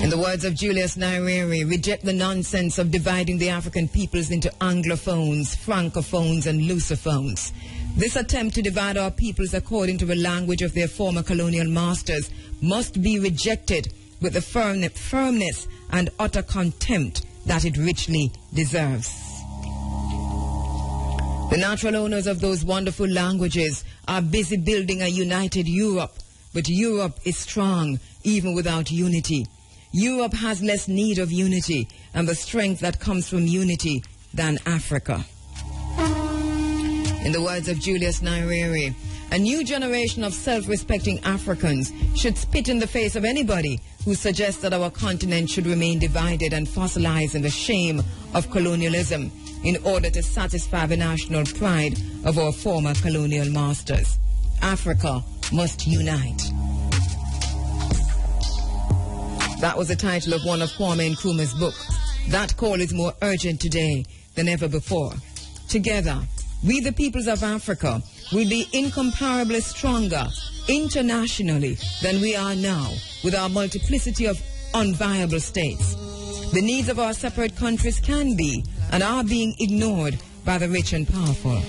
In the words of Julius Nyerere, reject the nonsense of dividing the African peoples into Anglophones, Francophones, and Lusophones. This attempt to divide our peoples according to the language of their former colonial masters must be rejected with the firmness and utter contempt that it richly deserves. The natural owners of those wonderful languages are busy building a united Europe, but Europe is strong even without unity. Europe has less need of unity and the strength that comes from unity than Africa. In the words of Julius Nyerere, a new generation of self-respecting Africans should spit in the face of anybody who suggests that our continent should remain divided and fossilized in the shame of colonialism in order to satisfy the national pride of our former colonial masters. Africa must unite. That was the title of one of Kwame Nkrumah's book. That call is more urgent today than ever before. Together, we the peoples of Africa will be incomparably stronger internationally than we are now with our multiplicity of unviable states. The needs of our separate countries can be and are being ignored by the rich and powerful.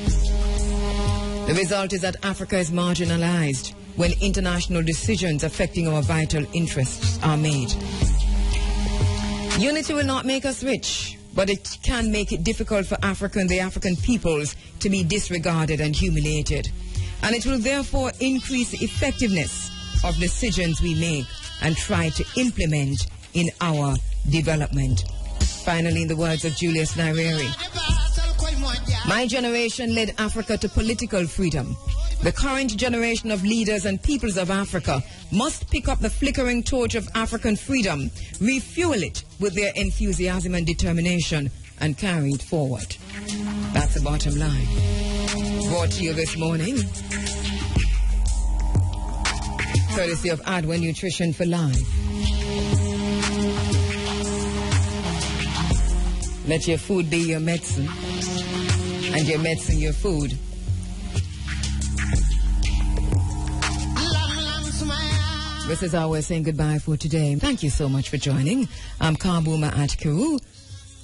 The result is that Africa is marginalized when international decisions affecting our vital interests are made. Unity will not make us rich, but it can make it difficult for Africa and the African peoples to be disregarded and humiliated. And it will therefore increase the effectiveness of decisions we make and try to implement in our development. Finally, in the words of Julius Nyerere, my generation led Africa to political freedom. The current generation of leaders and peoples of Africa must pick up the flickering torch of African freedom, refuel it with their enthusiasm and determination, and carry it forward. That's the bottom line. Brought to you this morning, courtesy of Adwa Nutrition for Life. Let your food be your medicine, and your medicine your food. This is how we're saying goodbye for today. Thank you so much for joining. I'm Kambuma at Kheru.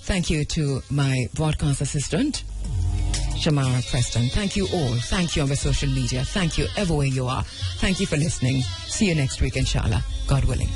Thank you to my broadcast assistant, Shamara Preston. Thank you all. Thank you on the social media. Thank you everywhere you are. Thank you for listening. See you next week, inshallah. God willing.